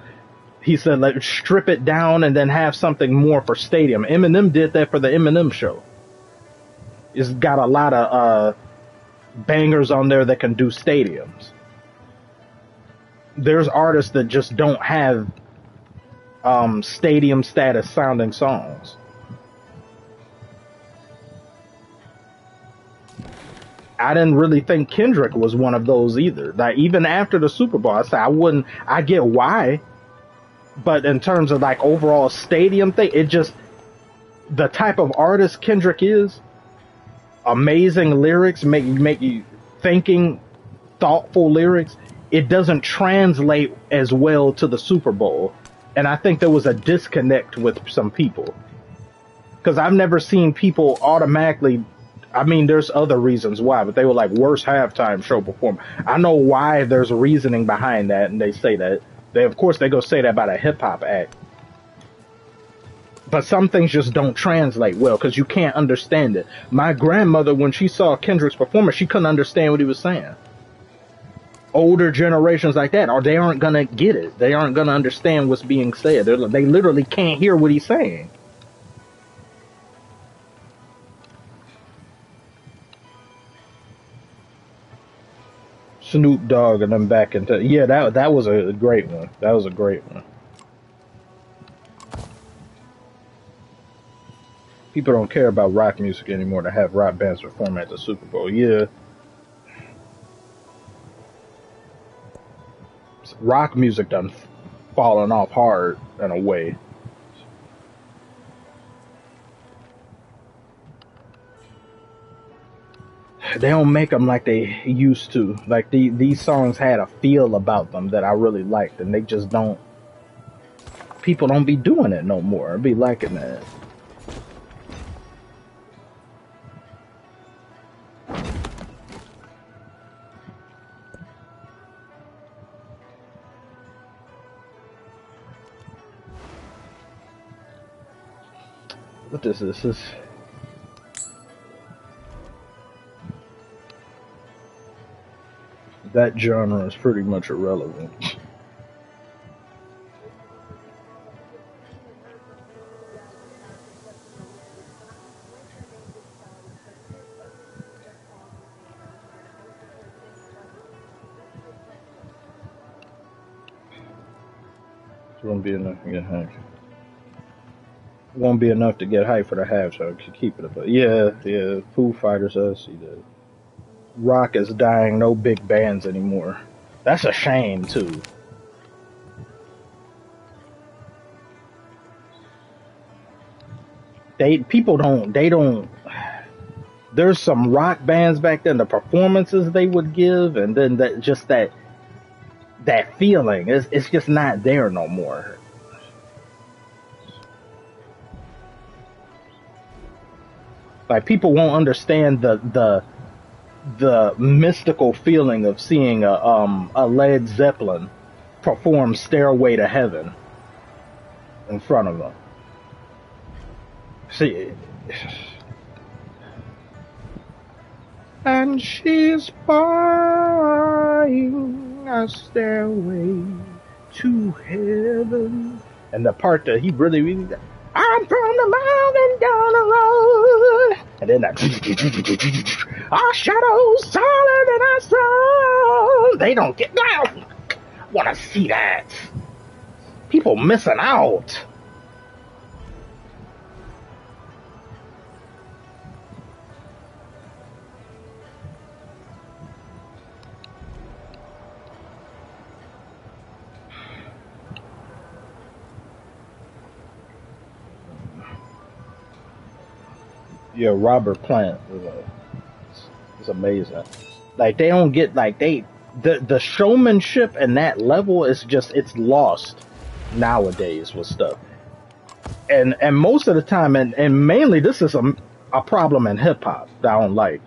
he said, like, strip it down and then have something more for stadium. Eminem did that for the Eminem show. It's got a lot of bangers on there that can do stadiums. There's artists that just don't have stadium status sounding songs. I didn't really think Kendrick was one of those either. Like, even after the Super Bowl, I get why, but in terms of like overall stadium thing, it just, the type of artist Kendrick is, amazing lyrics, make you thinking, thoughtful lyrics, it doesn't translate as well to the Super Bowl. And I think there was a disconnect with some people, because I've never seen people automatically, I mean, there's other reasons why, but they were like, worst halftime show performer. I know why, there's reasoning behind that, and they say that. Of course, they go say that about a hip-hop act. But some things just don't translate well, because you can't understand it. My grandmother, when she saw Kendrick's performance, she couldn't understand what he was saying. Older generations like that, or they aren't going to get it. They aren't going to understand what's being said. They literally can't hear what he's saying. Snoop Dogg and them back into, yeah, that was a great one. That was a great one. People don't care about rock music anymore to have rock bands perform at the Super Bowl. Yeah. Rock music done fallen off hard in a way. They don't make them like they used to. Like, these songs had a feel about them that I really liked, and they just don't. People don't be doing it no more. I be liking that. What is this? That genre is pretty much irrelevant. It won't be enough to get hyped. Won't be enough to get hyped for the half, so I keep it up. Yeah, Foo Fighters, I see that. Rock is dying, no big bands anymore. That's a shame too. People don't. There's some rock bands back then, the performances they would give, and then that feeling, it's just not there no more. Like, people won't understand the mystical feeling of seeing a Led Zeppelin perform Stairway to Heaven in front of them. See, and she's buying a stairway to heaven. And the part that he really, I'm from the mountain down the road. And then that, our shadows taller than our sun. They don't get down. Want to see that? People missing out. Yeah, Robert Plant is amazing. Like they don't get like the showmanship and that level is just it's lost nowadays with stuff. And most of the time and mainly this is a problem in hip hop that I don't like.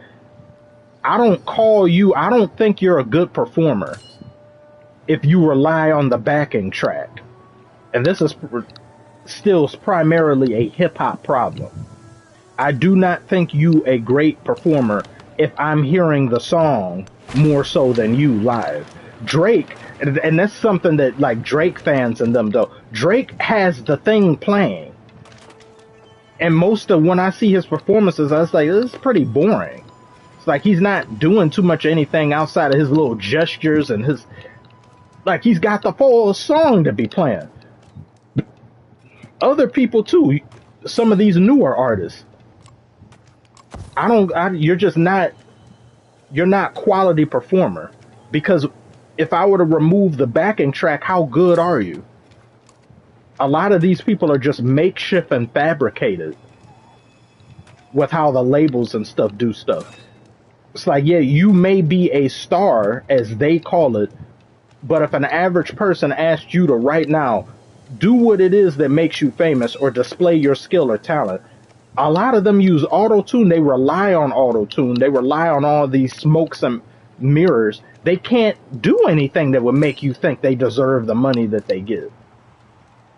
I don't think you're a good performer if you rely on the backing track. And this is still primarily a hip hop problem. I do not think you a great performer if I'm hearing the song more so than you live. Drake, and that's something that like Drake fans and them though. Drake has the thing playing. And most of when I see his performances, I was like, this is pretty boring. It's like he's not doing too much anything outside of his little gestures and his like he's got the full song to be playing. Other people too, some of these newer artists. You're not quality performer because if I were to remove the backing track, how good are you? A lot of these people are just makeshift and fabricated with how the labels and stuff do stuff. It's like, yeah, you may be a star as they call it, but if an average person asked you to right now do what it is that makes you famous or display your skill or talent, a lot of them use auto-tune. They rely on auto-tune. They rely on all these smokes and mirrors. They can't do anything that would make you think they deserve the money that they get.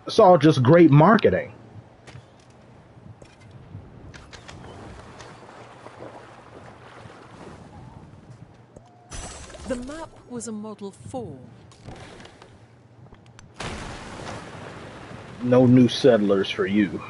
It's all just great marketing. The map was a Model 4. No new settlers for you.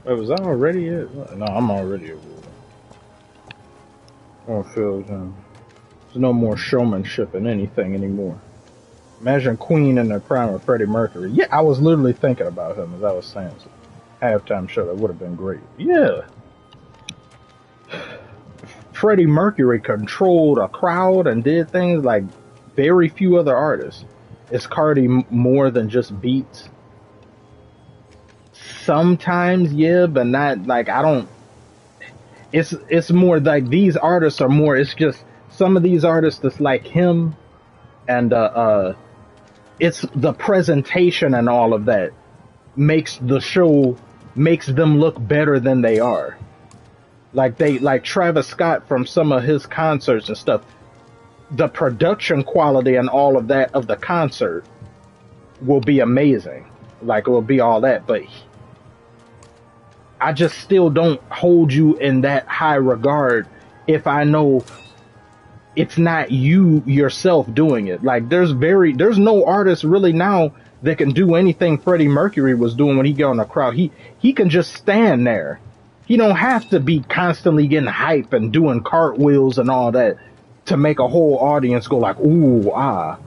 Wait, was I already at? No, I'm already at war. Oh, Phil, there's no more showmanship in anything anymore. Imagine Queen in the prime of Freddie Mercury. Yeah, I was literally thinking about him as I was saying. So, halftime show, that would have been great. Yeah. Freddie Mercury controlled a crowd and did things like very few other artists. Is Cardi more than just beats? Sometimes, yeah, but not like I don't. It's more like these artists are more. It's just some of these artists that's like him, and it's the presentation and all of that makes the show makes them look better than they are. Like Travis Scott from some of his concerts and stuff. The production quality and all of that of the concert will be amazing. Like it will be all that, but I just still don't hold you in that high regard if I know it's not you yourself doing it. Like there's no artist really now that can do anything Freddie Mercury was doing when he got on the crowd. He can just stand there. He don't have to be constantly getting hype and doing cartwheels and all that to make a whole audience go like, ooh, ah.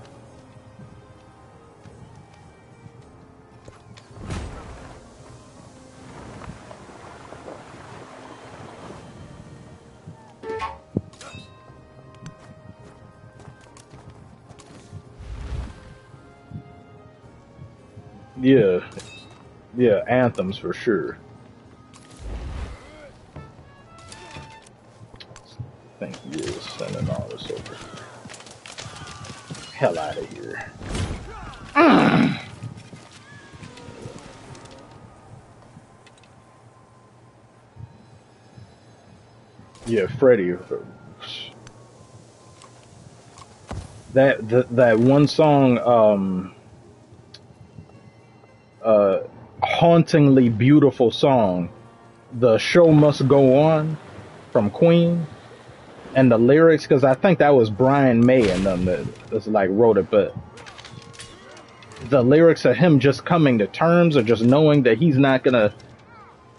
Yeah. Yeah, anthems for sure. I think he is sending all this over. Hell out of here. Yeah, Freddie. That one song, hauntingly beautiful song, "The Show Must Go On" from Queen, and the lyrics, because I think that was Brian May and them that like wrote it, but the lyrics of him just coming to terms or just knowing that he's not gonna,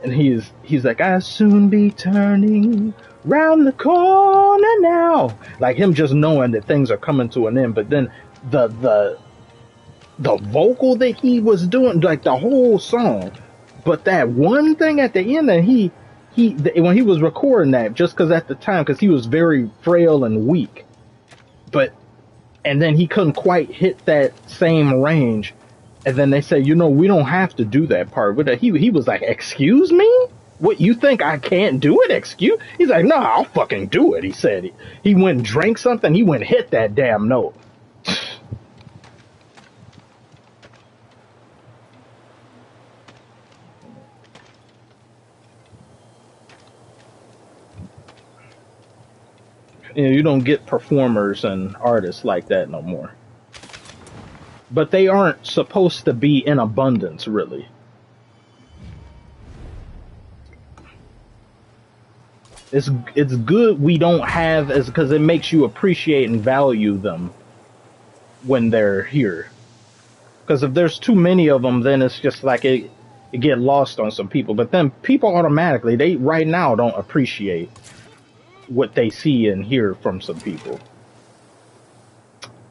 and he's like, "I'll soon be turning round the corner now," like him just knowing that things are coming to an end. But then the vocal that he was doing, like the whole song, but that one thing at the end, and he when he was recording that, just because at the time, because he was very frail and weak, but and then he couldn't quite hit that same range, and then they say, we don't have to do that part. But he was like, "Excuse me? What, you think I can't do it? Excuse?" He's like, "No, I'll fucking do it." He said he went and drank something. He went and hit that damn note. You don't get performers and artists like that no more. But they aren't supposed to be in abundance, really. It's good we don't have, as because it makes you appreciate and value them when they're here. Because if there's too many of them, then it's just like it get lost on some people. But then people automatically, they right now don't appreciate what they see and hear from some people.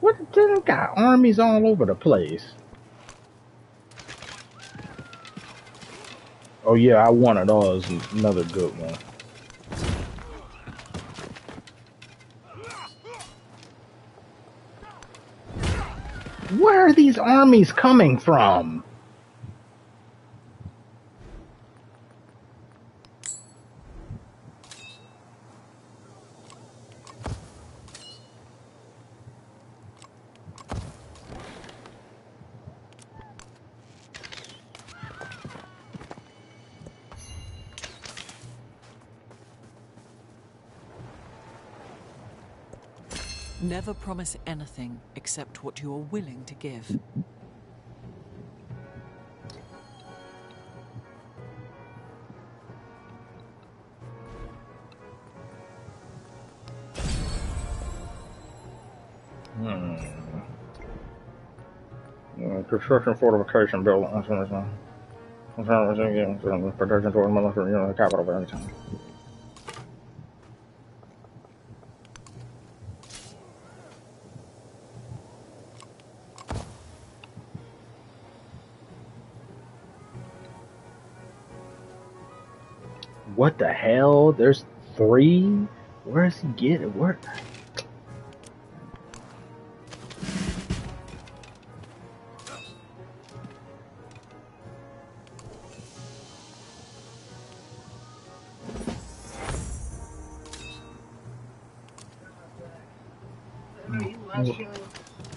What, they got armies all over the place. Oh yeah, I wanted all is another good one. Where are these armies coming from? Never promise anything except what you are willing to give. Construction fortification building. Protection toward military unit, the capital of any time. What the hell? There's 3? Where is he getting? Where?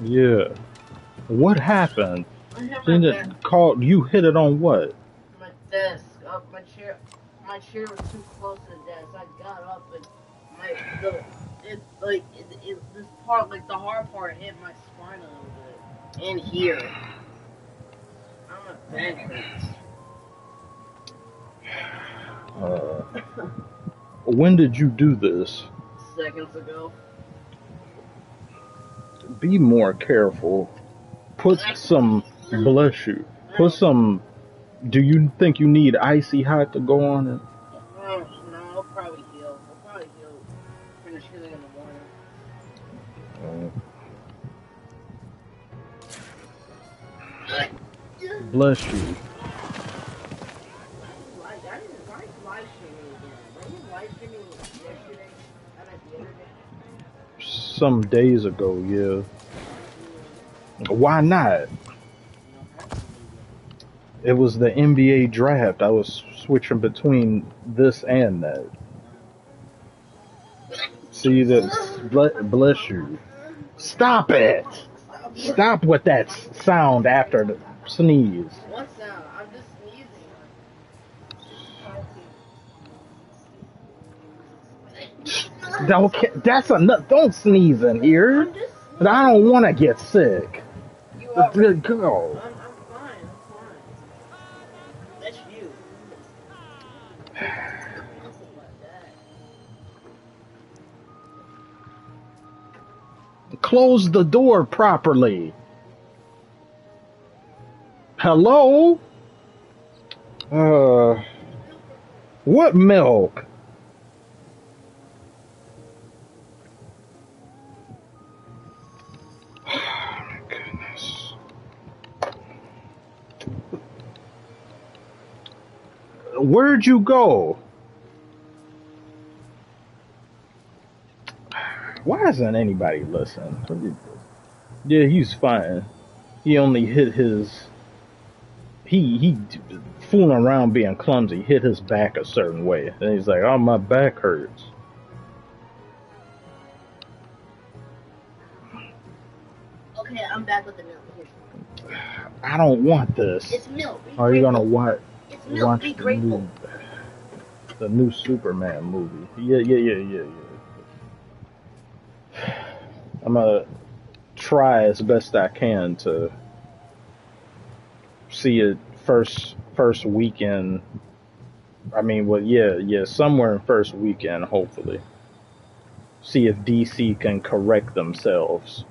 Yeah. What happened? Then it called. You hit it on what? My desk. My chair. My chair was too close to the desk. I got up and this part, like the hard part, hit my spine a little bit. And here. I'm a bad hurts. When did you do this? Seconds ago. Be more careful. Put some. Bless you. Put some. Do you think you need icy hot to go on it? No, I'll probably heal. Finish healing in the morning. Bless you. Some days ago, yeah. Why not? It was the NBA draft. I was switching between this and that. See that? Bless you. Stop it! Stop with that sound after the sneeze. What sound? I'm just sneezing. That's enough. Don't sneeze in here. But I don't want to get sick. You are. Go. I'm fine. That's you. Close the door properly. Hello? What milk? Oh my goodness. Where'd you go? Why isn't anybody listening? Yeah, he's fine. He only hit his... He fooling around being clumsy, hit his back a certain way. And he's like, oh, my back hurts. Okay, I'm back with the milk. Here. I don't want this. It's milk. Are you gonna watch Be grateful. the new Superman movie? Yeah. I'm gonna try as best I can to see it first weekend. I mean, well, yeah, somewhere in first weekend, hopefully. See if DC can correct themselves.